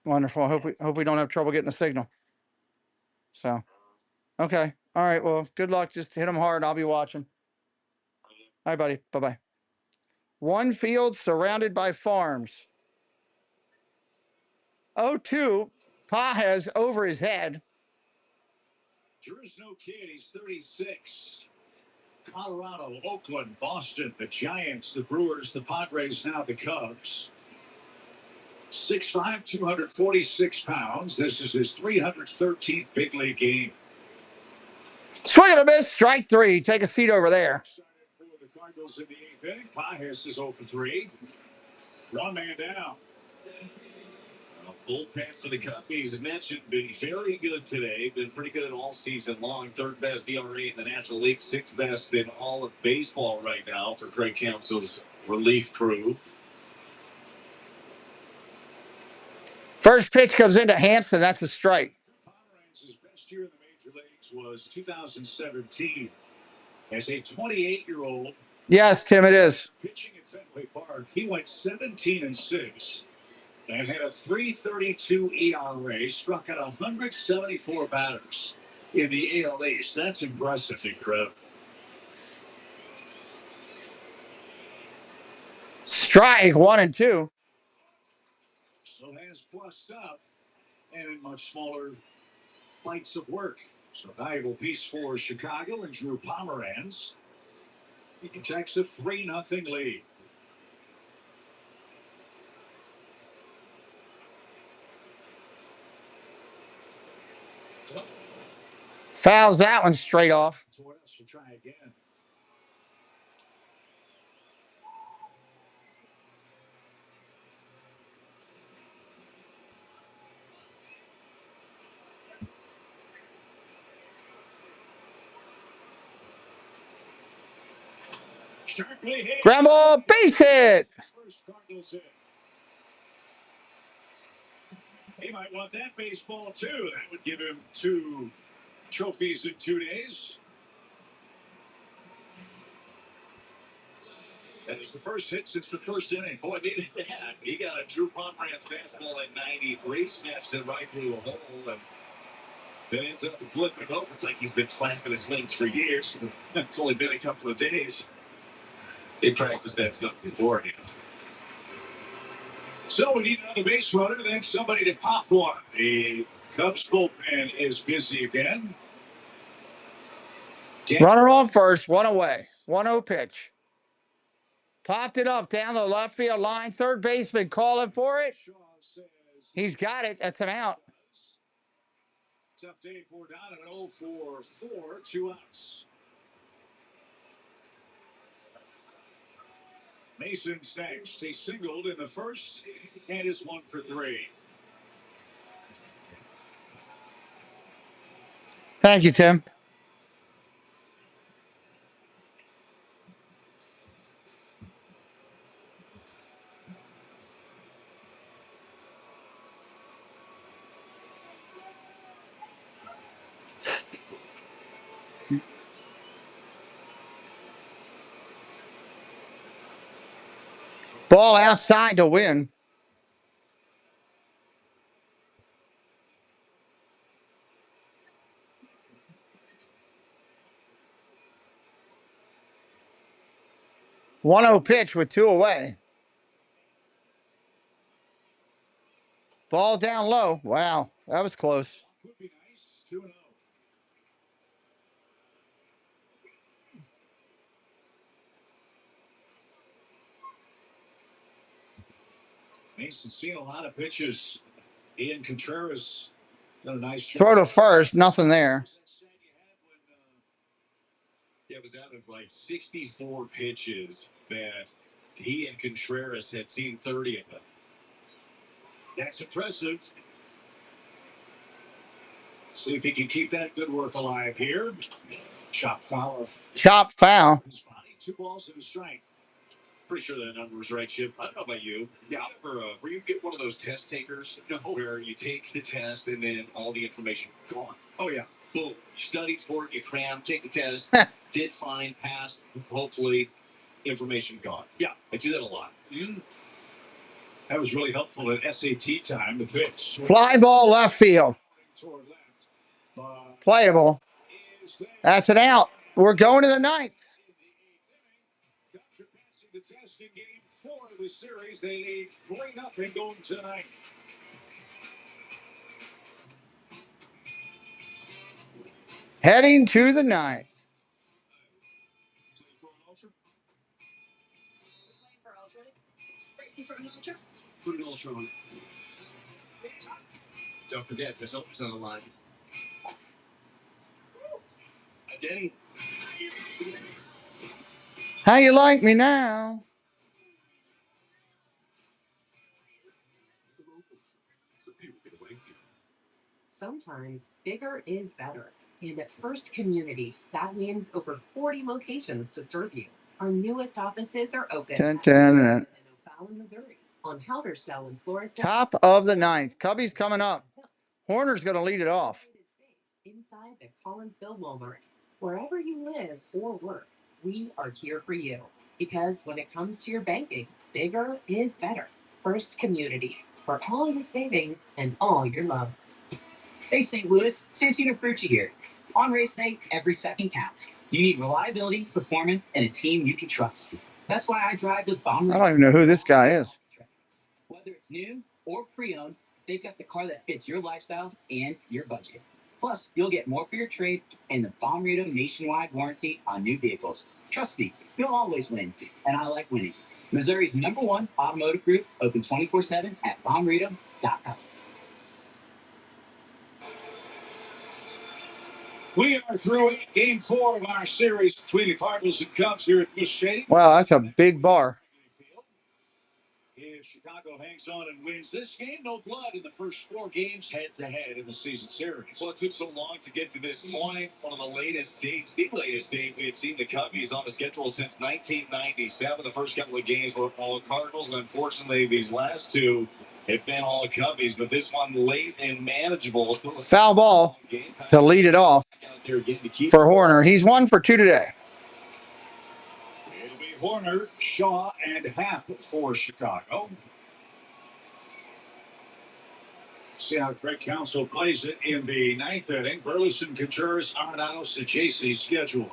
Wonderful. Hope we don't have trouble getting a signal. So, okay. All right. Well, good luck. Just hit them hard. I'll be watching. All right, buddy. Bye-bye. One field surrounded by farms. 0-2. Pages over his head. Drew's no kid. He's 36. Colorado, Oakland, Boston, the Giants, the Brewers, the Padres, now the Cubs. 6'5", 246 pounds. This is his 313th big league game. Swing and a miss. Strike 3. Take a seat over there. For the Cardinals in the 8th inning. Pages is 0 for 3. 1 man down. Bullpen for the Cubbies, as mentioned, been very good today. Been pretty good all season long. 3rd best ERA in the National League. 6th best in all of baseball right now for Craig Counsell's relief crew. First pitch comes into Hampson. That's a strike. Pomerantz's best year in the major leagues was 2017. As a 28-year-old. Yes, Tim, it is. Pitching at Fenway Park, he went 17-6. And had a 3.32 ERA, struck out 174 batters in the AL East. That's impressive, incredible. Strike 1 and 2. Still has plus stuff and in much smaller bites of work. So valuable piece for Chicago and Drew Pomerantz. He takes a 3-0 lead. Fouls that one straight off. So what else to try again? Ground ball, base hit. First Cardinals hit. He might want that baseball too. That would give him 2 trophies in 2 days. That is the first hit since the first inning. Boy, needed that. He got a Drew Pomerantz fastball at 93, snatched it right through a hole, and then ends up flipping it over. It's like he's been flapping his wings for years. It's only been a couple of days. They practiced that stuff beforehand. So we need another base runner, then somebody to pop one. The Cubs bullpen is busy again. Runner on first, 1 away. 1-0 pitch. Popped it up down the left field line. Third baseman calling for it. He's got it. That's an out. Tough day for Donovan. 0 for 4, 2 outs. Mason's next. He singled in the first and is 1 for 3. Thank you, Tim. Ball outside to win. One 0 pitch with 2 away. Ball down low. Wow, that was close. Would be nice. 2-0. Mason's seen a lot of pitches. Ian Contreras done a nice job. Throw to first, nothing there. Yeah, it was out of like 64 pitches that he and Contreras had seen 30 of them. That's impressive. See if he can keep that good work alive here. Chop foul. Chop foul. His body, 2 balls and a strike. Pretty sure that number was right, Chip. I don't know about you. Yeah, where you get one of those test takers, where you take the test and then all the information gone. Oh, yeah. Boom. You studied for it, you crammed, take the test, did fine, passed, hopefully, information gone. Yeah. I do that a lot. Mm. That was really helpful at SAT time, the pitch. Fly ball left field. Playable. That's an out. We're going to the 9th. The test in game 4 of the series. They lead 3-0 going tonight. Heading to the 9th. Put an ultra on it. Don't forget, there's ultras on the line. Denny. How you like me now? Sometimes bigger is better. And at First Community, that means over 40 locations to serve you. Our newest offices are open in O'Fallon, Missouri, on Halderstelle and Florissant. Top of the 9th. Cubbies coming up. Horner's going to lead it off. Inside the Collinsville Walmart. Wherever you live or work, we are here for you. Because when it comes to your banking, bigger is better. First Community, for all your savings and all your loans. Hey, St. Louis, Santino Frucci here. On race day, every second counts. You need reliability, performance, and a team you can trust. That's why I drive the Bomber. I don't even know who this guy is. Whether it's new or pre-owned, they've got the car that fits your lifestyle and your budget. Plus, you'll get more for your trade and the Bomberito nationwide warranty on new vehicles. Trust me, you'll always win, and I like winning. Missouri's #1 automotive group, open 24/7 at bomberito.com. We are through game 4 of our series between the Cardinals and Cubs here at Busch Stadium. Wow, that's a big bar. If Chicago hangs on and wins this game, no blood in the first 4 games head-to-head in the season series. Well, it took so long to get to this point. One of the latest dates, the latest date we had seen the Cubbies on the schedule since 1997. The first couple of games were all Cardinals, and unfortunately, these last 2 have been all Cubbies. But this one late and manageable. Foul ball to lead it off for Horner. He's 1 for 2 today. It'll be Horner, Shaw, and Happ for Chicago. See how Craig Counsell plays it in the 9th inning. Burleson, Contreras, Arenado, STLvsCHC schedule.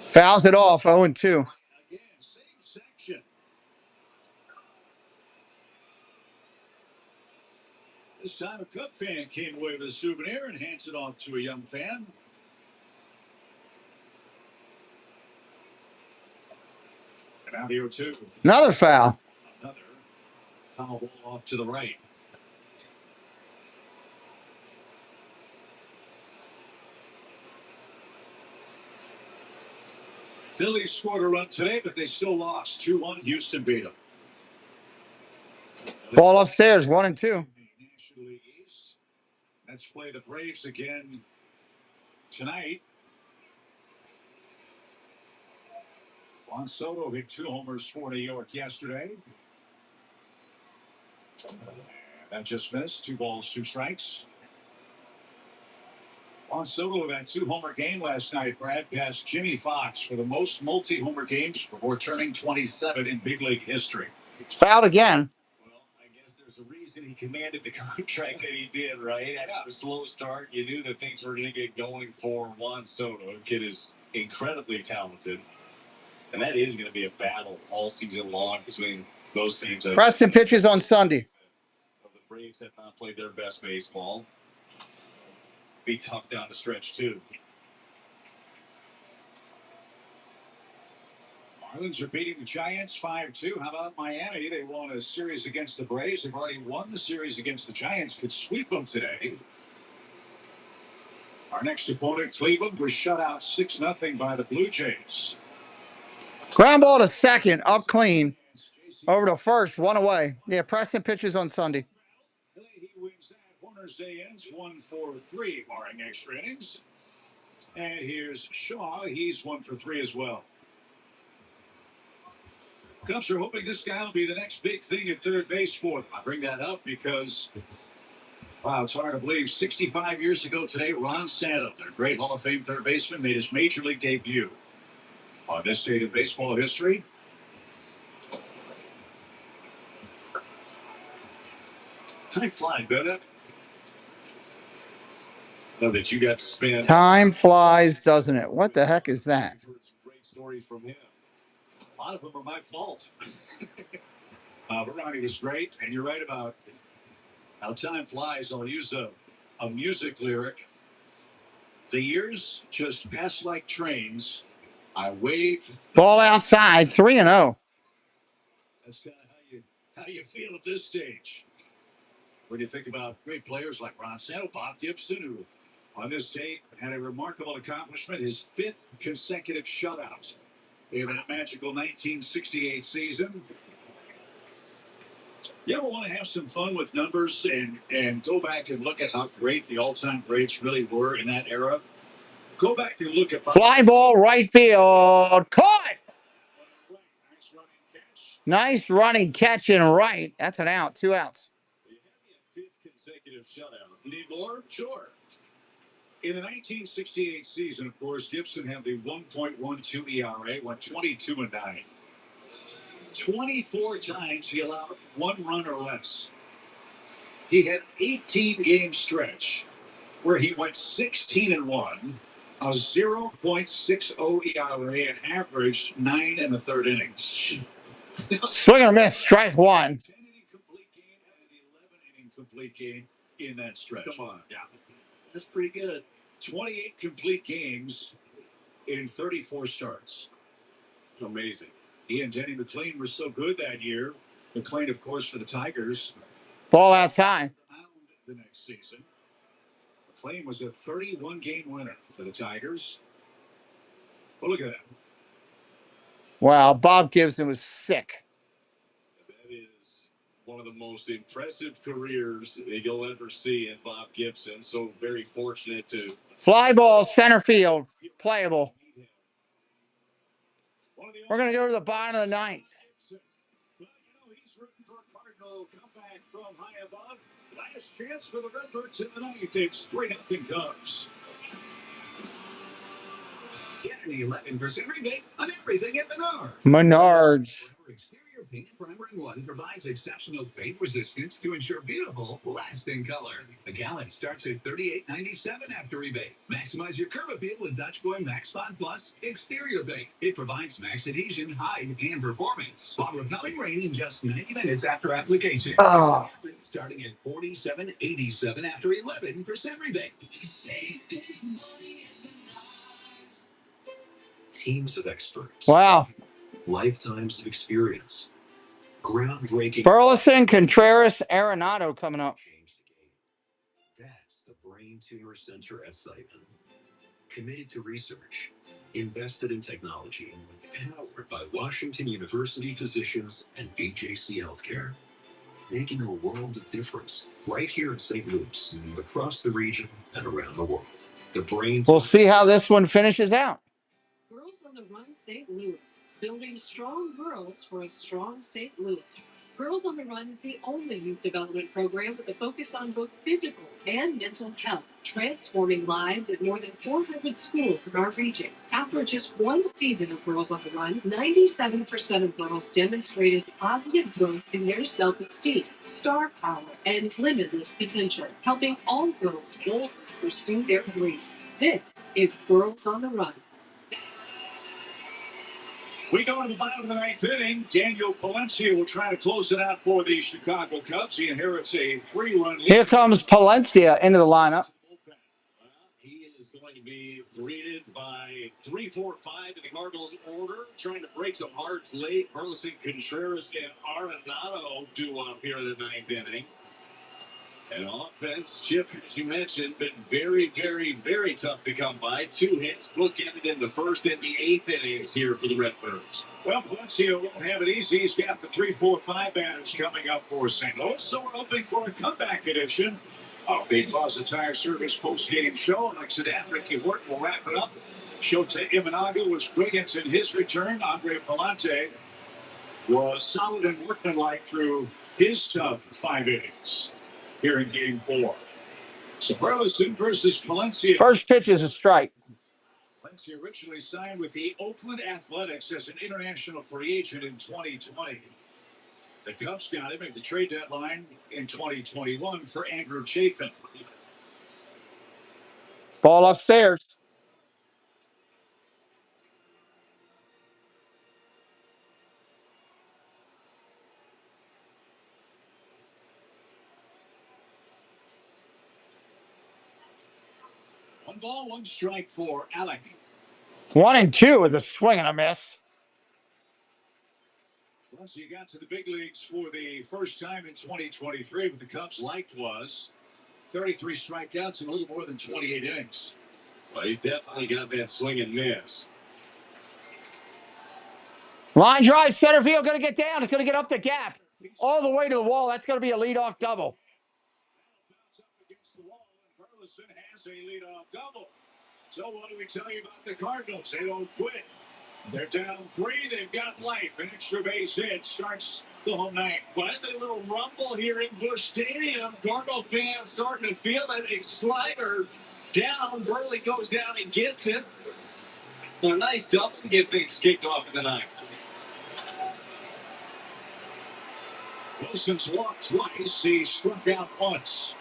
Fouls it off, 0-2. Again, same section. This time a Cub fan came away with a souvenir and hands it off to a young fan. And out here, too. Another foul. Another foul ball off to the right. Phillies scored a run today, but they still lost. 2-1. Houston beat them. Ball upstairs, 1-2. National League East. Let's play the Braves again tonight. Juan Soto hit 2 homers for New York yesterday. That just missed. 2 balls, 2 strikes. Juan Soto with that 2-homer game last night. Brad passed Jimmy Fox for the most multi-homer games before turning 27 in big league history. Fouled again. Well, I guess there's a reason he commanded the contract that he did, right? After a slow start, you knew that things were going to get going for Juan Soto. The kid is incredibly talented. And that is going to be a battle all season long between those teams. Preston pitches on Sunday. The Braves have not played their best baseball. Be tough down the stretch, too. Marlins are beating the Giants 5-2. How about Miami? They won a series against the Braves. They've already won the series against the Giants. Could sweep them today. Our next opponent, Cleveland, was shut out 6-0 by the Blue Jays. Ground ball to second, up clean. Over to first, one away. Yeah, Preston pitches on Sunday. He wins that. Warner's Day ends 1-for-3, barring extra innings. And here's Shaw. He's 1-for-3 as well. Cubs are hoping this guy will be the next big thing at third base for them. I bring that up because, wow, it's hard to believe. 65 years ago today, Ron Santo, their great Hall of Fame third baseman, made his major league debut. On this date in baseball history, Time flies, doesn't it? Know that you got to spend. Time flies, doesn't it? What the heck is that? I've heard some great stories from him. a lot of them are my fault. But Ronnie was great, and you're right about how time flies. I'll use a music lyric. The years just pass like trains. I wave. Ball outside, 3-0. That's kind of how you feel at this stage. When you think about great players like Ron Santo, Bob Gibson, who on this date had a remarkable accomplishment, his 5th consecutive shutout in that magical 1968 season. You ever want to have some fun with numbers and go back and look at how great the all-time greats really were in that era? Go back and look at... Fly ball, right field. Caught! Nice running catch in right. That's an out. 2 outs. You have a 5th consecutive shutout. You need more? Sure. In the 1968 season, of course, Gibson had the 1.12 ERA, went 22-9. 24 times he allowed 1 run or less. He had 18-game stretch where he went 16-1, a 0.60 ERA, and averaged 9 1/3 innings. Swing and a miss, strike 1. 10-inning complete game and an 11-inning complete game in that stretch. Come on. Yeah. That's pretty good. 28 complete games in 34 starts. Amazing. He and Denny McLean were so good that year. McLean, of course, for the Tigers. Ball outside. The next season. McLean was a 31-game winner for the Tigers. Well, look at that. Wow, Bob Gibson was sick. That is one of the most impressive careers you'll ever see in Bob Gibson. So very fortunate to... Fly ball, center field. Playable. We're going to go to the bottom of the 9th. Well, you know, he's rooting for a Cardinal comeback from high above. Last chance for the Redbirds in the 9th. It's 3-0 Cubs. Get an 11% rebate on everything at Menards. Menards. Exterior paint primer in one provides exceptional paint resistance to ensure beautiful, lasting color. A gallon starts at $38.97 after rebate. Maximize your curb appeal with Dutch Boy Max Spot Plus exterior paint. It provides max adhesion, height, and performance while repelling rain in just 90 minutes after application. Oh. Starting at $47.87 after 11% rebate. Save big money at Menards. Teams of experts. Wow. Lifetimes of experience. Groundbreaking. Burleson, Contreras, Arenado coming up. That's the Brain Tumor Center at Simon. Committed to research, invested in technology, powered by Washington University physicians and BJC Healthcare. Making a world of difference right here in St. Louis, across the region, and around the world. The Brain. We'll see how this one finishes out. Girls on the Run St. Louis, building strong girls for a strong St. Louis. Girls on the Run is the only youth development program with a focus on both physical and mental health, transforming lives at more than 400 schools in our region. After just one season of Girls on the Run, 97% of girls demonstrated positive growth in their self-esteem, star power, and limitless potential, helping all girls boldly pursue their dreams. This is Girls on the Run. We go to the bottom of the ninth inning. Daniel Palencia will try to close it out for the Chicago Cubs. He inherits a 3-run lead. Here comes Palencia into the lineup. He is going to be greeted by 3, 4, 5 in the Cardinals order, trying to break some hearts late. Burleson, Contreras, and Arenado do up here in the ninth inning. And offense, Chip, as you mentioned, been very, very, very tough to come by. 2 hits, bookended in the first and the 8th innings here for the Redbirds. Well, Palencia won't have it easy. He's got the 3, 4, 5 batters coming up for St. Louis, so we're hoping for a comeback edition of the Plaza Tire Service post-game show. Like Sedan, Ricky Horton will wrap it up. Shota Imanaga was brilliant in his return. Andre Palante was solid and workmanlike through his tough 5 innings here in Game 4. So Burleson versus Palencia. First pitch is a strike. Palencia originally signed with the Oakland Athletics as an international free agent in 2020. The Cubs got him at the trade deadline in 2021 for Andrew Chafin. Ball upstairs. One ball, one strike for Alec. 1-2 with a swing and a miss. Once he got to the big leagues for the first time in 2023, what the Cubs liked was 33 strikeouts and a little more than 28 innings. Well, he's definitely got that swing and miss. Line drive, center field, going to get down. It's going to get up the gap. All the way to the wall. That's going to be a leadoff double. Bounce up against the wall, and Burleson has a leadoff double. So what do we tell you about the Cardinals? They don't quit. They're down 3. They've got life. An extra base hit starts the whole night. Finally, a little rumble here in Busch Stadium. Cardinal fans starting to feel that a slider down. Burley goes down and gets it. A nice double to get things kicked off in the ninth. Wilson's walked twice. He struck out once.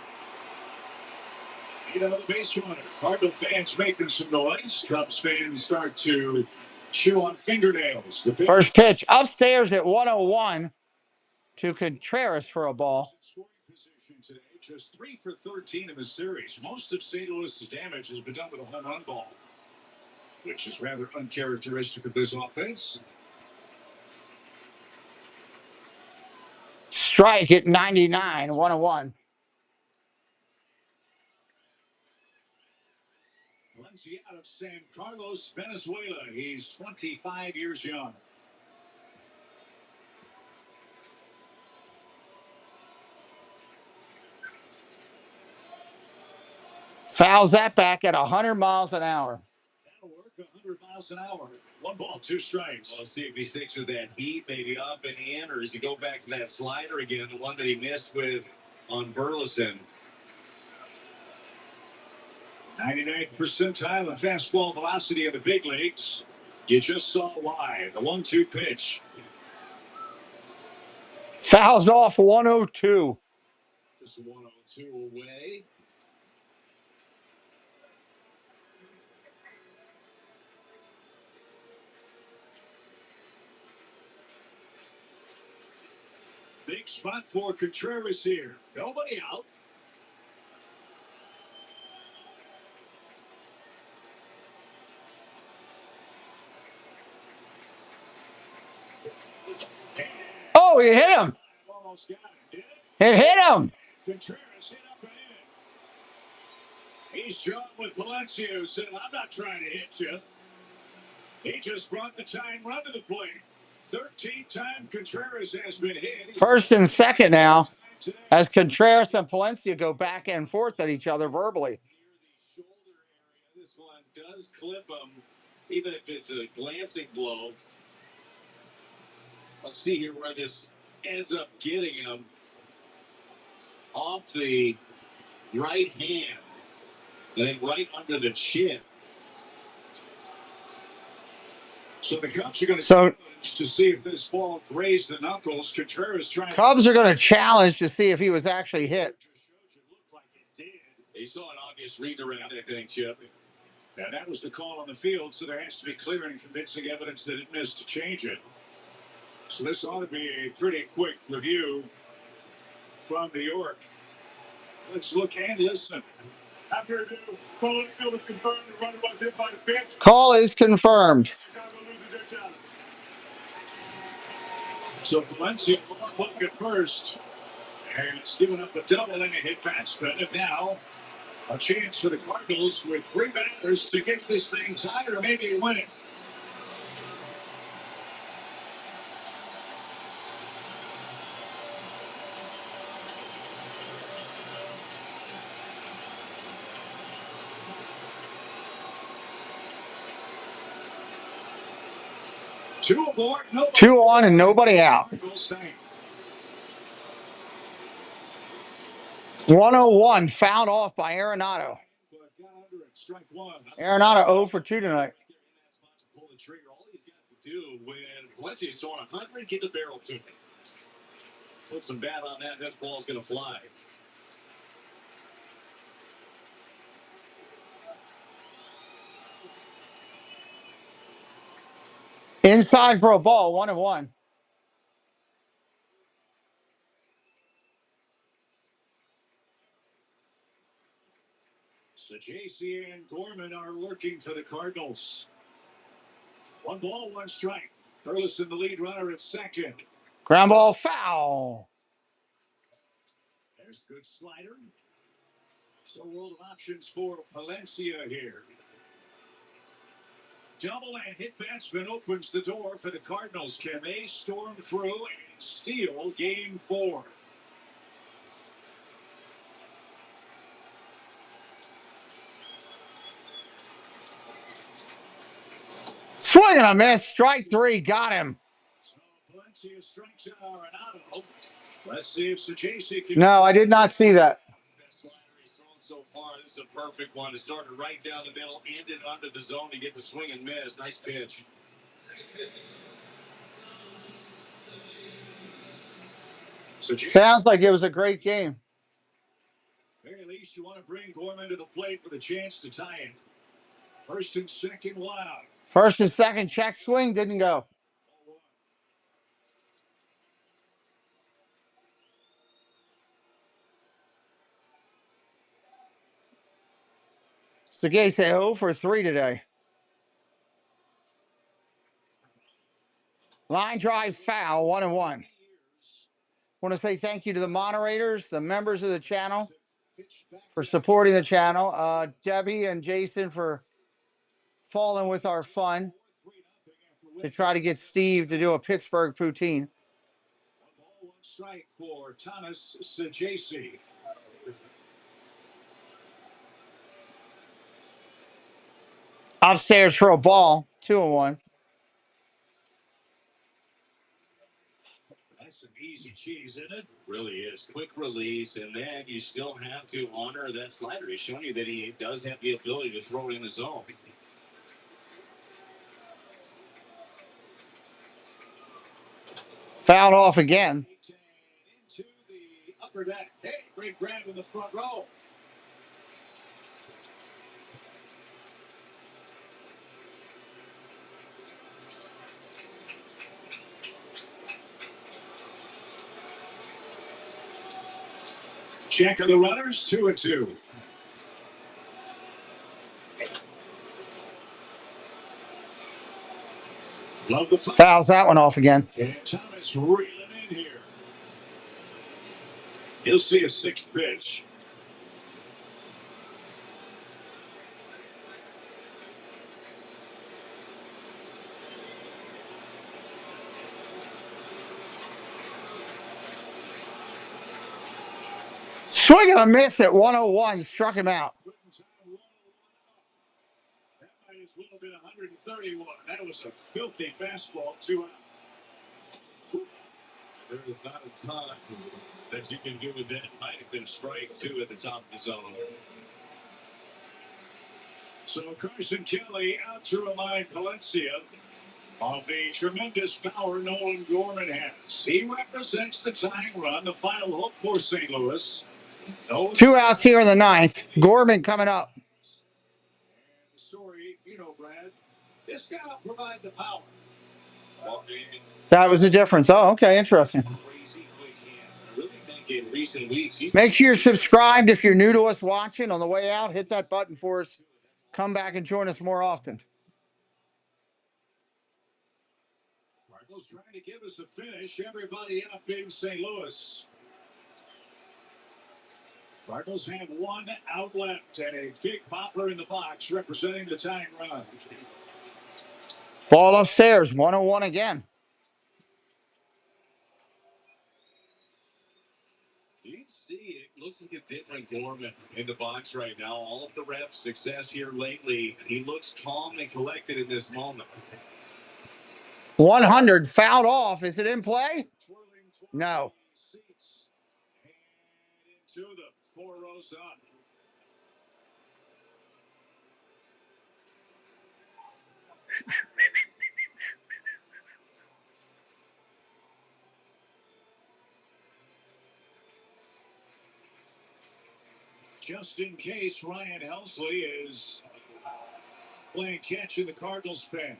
You know, the base runner. Cardinal fans making some noise. Cubs fans start to chew on fingernails. The First pitch upstairs at 101 to Contreras for a ball. scoring position today, just 3 for 13 in the series. Most of St. Louis's damage has been done with a home run ball, which is rather uncharacteristic of this offense. Strike at 99, 101. Valencia out of San Carlos, Venezuela. He's 25 years young. Fouls that back at 100 miles an hour. That'll work, 100 miles an hour. 1 ball, 2 strikes. We'll see if he sticks with that heat, maybe up and in, or does he go back to that slider again, the one that he missed with on Burleson. 99th percentile in fastball velocity in the big leagues. You just saw why. The 1-2 pitch. Fouls off 102. Just 102 away. Big spot for Contreras here. Nobody out. Oh, he hit him. Almost got it. Did It hit him. Contreras hit up and in. He's John with Palencia, who said, I'm not trying to hit you. He just brought the tying run to the plate. 13th time Contreras has been hit. First and second now as Contreras and Palencia go back and forth at each other verbally. Near the shoulder area, this one does clip him, even if it's a glancing blow. Let's see here where this ends up getting him off the right hand, and then right under the chin. So the Cubs are going to challenge to see if this ball grazed the knuckles. Contreras trying. Cubs are going to challenge to see if he was actually hit. He saw an obvious redirect, I think, Chip. And that was the call on the field, so there has to be clear and convincing evidence that it missed to change it. So this ought to be a pretty quick review from New York. Let's look and listen. After review, call is confirmed. The runner was hit by the pitch. Call is confirmed. So Valencia will look at first. And it's given up a double and a hit batsman. And now a chance for the Cardinals with 3 batters to get this thing tied or maybe win it. Two aboard, nobody. 2 on and nobody out. 101 fouled off by Arenado. Arenado 0 for 2 tonight. Pull the trigger. All he's got to do when Valencia's throwing 100, get the barrel to him. Put some bat on that, that ball's going to fly. Inside for a ball, 1-1. STLvsCHC and Gorman are lurking for the Cardinals. 1 ball, 1 strike. Burleson, the lead runner at second. Ground ball foul. There's good slider. So world of options for Valencia here. Double and hit batsman opens the door for the Cardinals. Can they storm through and steal game 4? Swing and a miss. Strike 3. Got him. So Valencia strikes out Arenado. Let's see if STLvsCHC can. No, I did not see that. Best slider he's thrown so far. This is a perfect one. It started right down the middle, ended under the zone to get the swing and miss. Nice pitch. Sounds like it was a great game. Very least you want to bring Gorman to the plate with a chance to tie it. First and second, wow. First and second, check swing, didn't go. STLvsCHC 0 for 3 today. Line drive foul, 1-1. Want to say thank you to the moderators, the members of the channel for supporting the channel. Debbie and Jason for falling with our fun to try to get Steve to do a Pittsburgh poutine. 1 ball, 1 strike for Thomas STLvsCHC. Upstairs for a ball, 2-1. That's some easy cheese, isn't it? Really is. Quick release, and then you still have to honor that slider. He's showing you that he does have the ability to throw it in the zone. Fouled off again. Into the upper deck. Hey, great grab in the front row. Check of the runners, 2-2. Love the fouls that one off again. And Thomas reeling in here. He'll see a 6th pitch. Swing and a miss at 101, struck him out. That might as well have been 131. That was a filthy fastball, 2 out. There is not a ton that you can do with that. Might have been strike two at the top of the zone. So Carson Kelly out to remind Valencia of the tremendous power Nolan Gorman has. He represents the tying run, the final hope for St. Louis. 2 outs here in the ninth. Gorman coming up. And the story, Brad, this guy will provide the power. That was the difference. Oh, okay, interesting. Crazy quick hands. I really think in recent weeks Make sure you're subscribed if you're new to us watching. On the way out, hit that button for us. Come back and join us more often. Cardinals trying to give us a finish. Everybody up in St. Louis. Cardinals have one out left and a big popper in the box representing the tying run. Ball upstairs, 101 again. You can see it looks like a different Gorman in the box right now. All of the reps' success here lately. He looks calm and collected in this moment. 100 fouled off. Is it in play? No. And into the 4 rows up. Just in case Ryan Helsley is playing catch in the Cardinals' pen.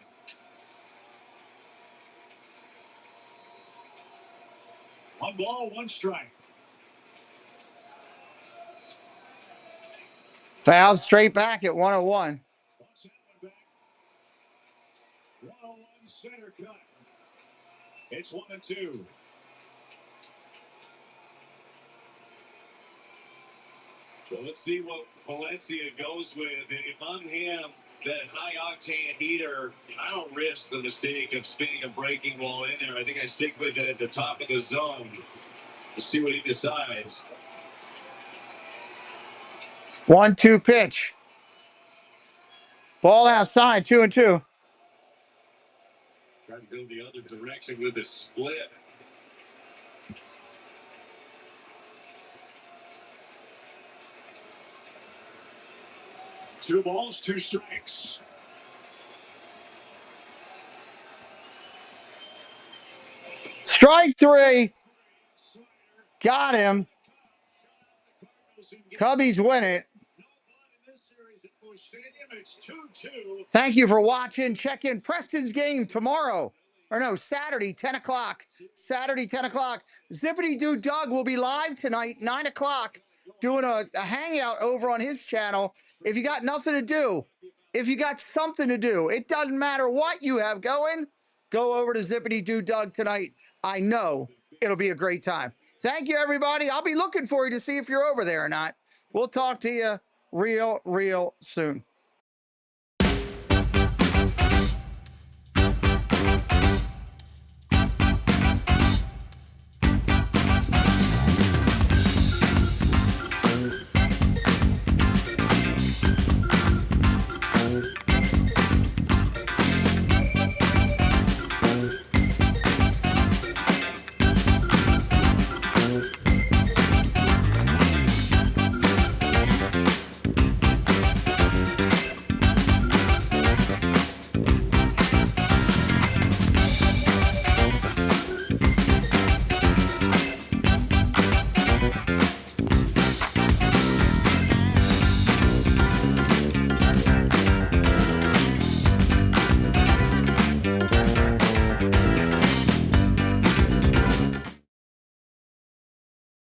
One ball, one strike. Fouled straight back at 101. 101 center cut. It's 1-2. Well, let's see what Valencia goes with. If I'm him, that high-octane heater, I don't risk the mistake of spinning a breaking ball in there. I think I stick with it at the top of the zone. We'll see what he decides. 1-2 pitch. Ball outside, 2-2. Try to go the other direction with a split. Two balls, two strikes. Strike three. Got him. Cubbies win it. Thank you for watching. Check in Preston's game tomorrow. Or no, Saturday, 10 o'clock. Saturday, 10 o'clock. Zippity Doo Doug will be live tonight, 9 o'clock, doing a hangout over on his channel. If you got nothing to do, if you got something to do, it doesn't matter what you have going, go over to Zippity Doo Doug tonight. I know it'll be a great time. Thank you, everybody. I'll be looking for you to see if you're over there or not. We'll talk to you real soon.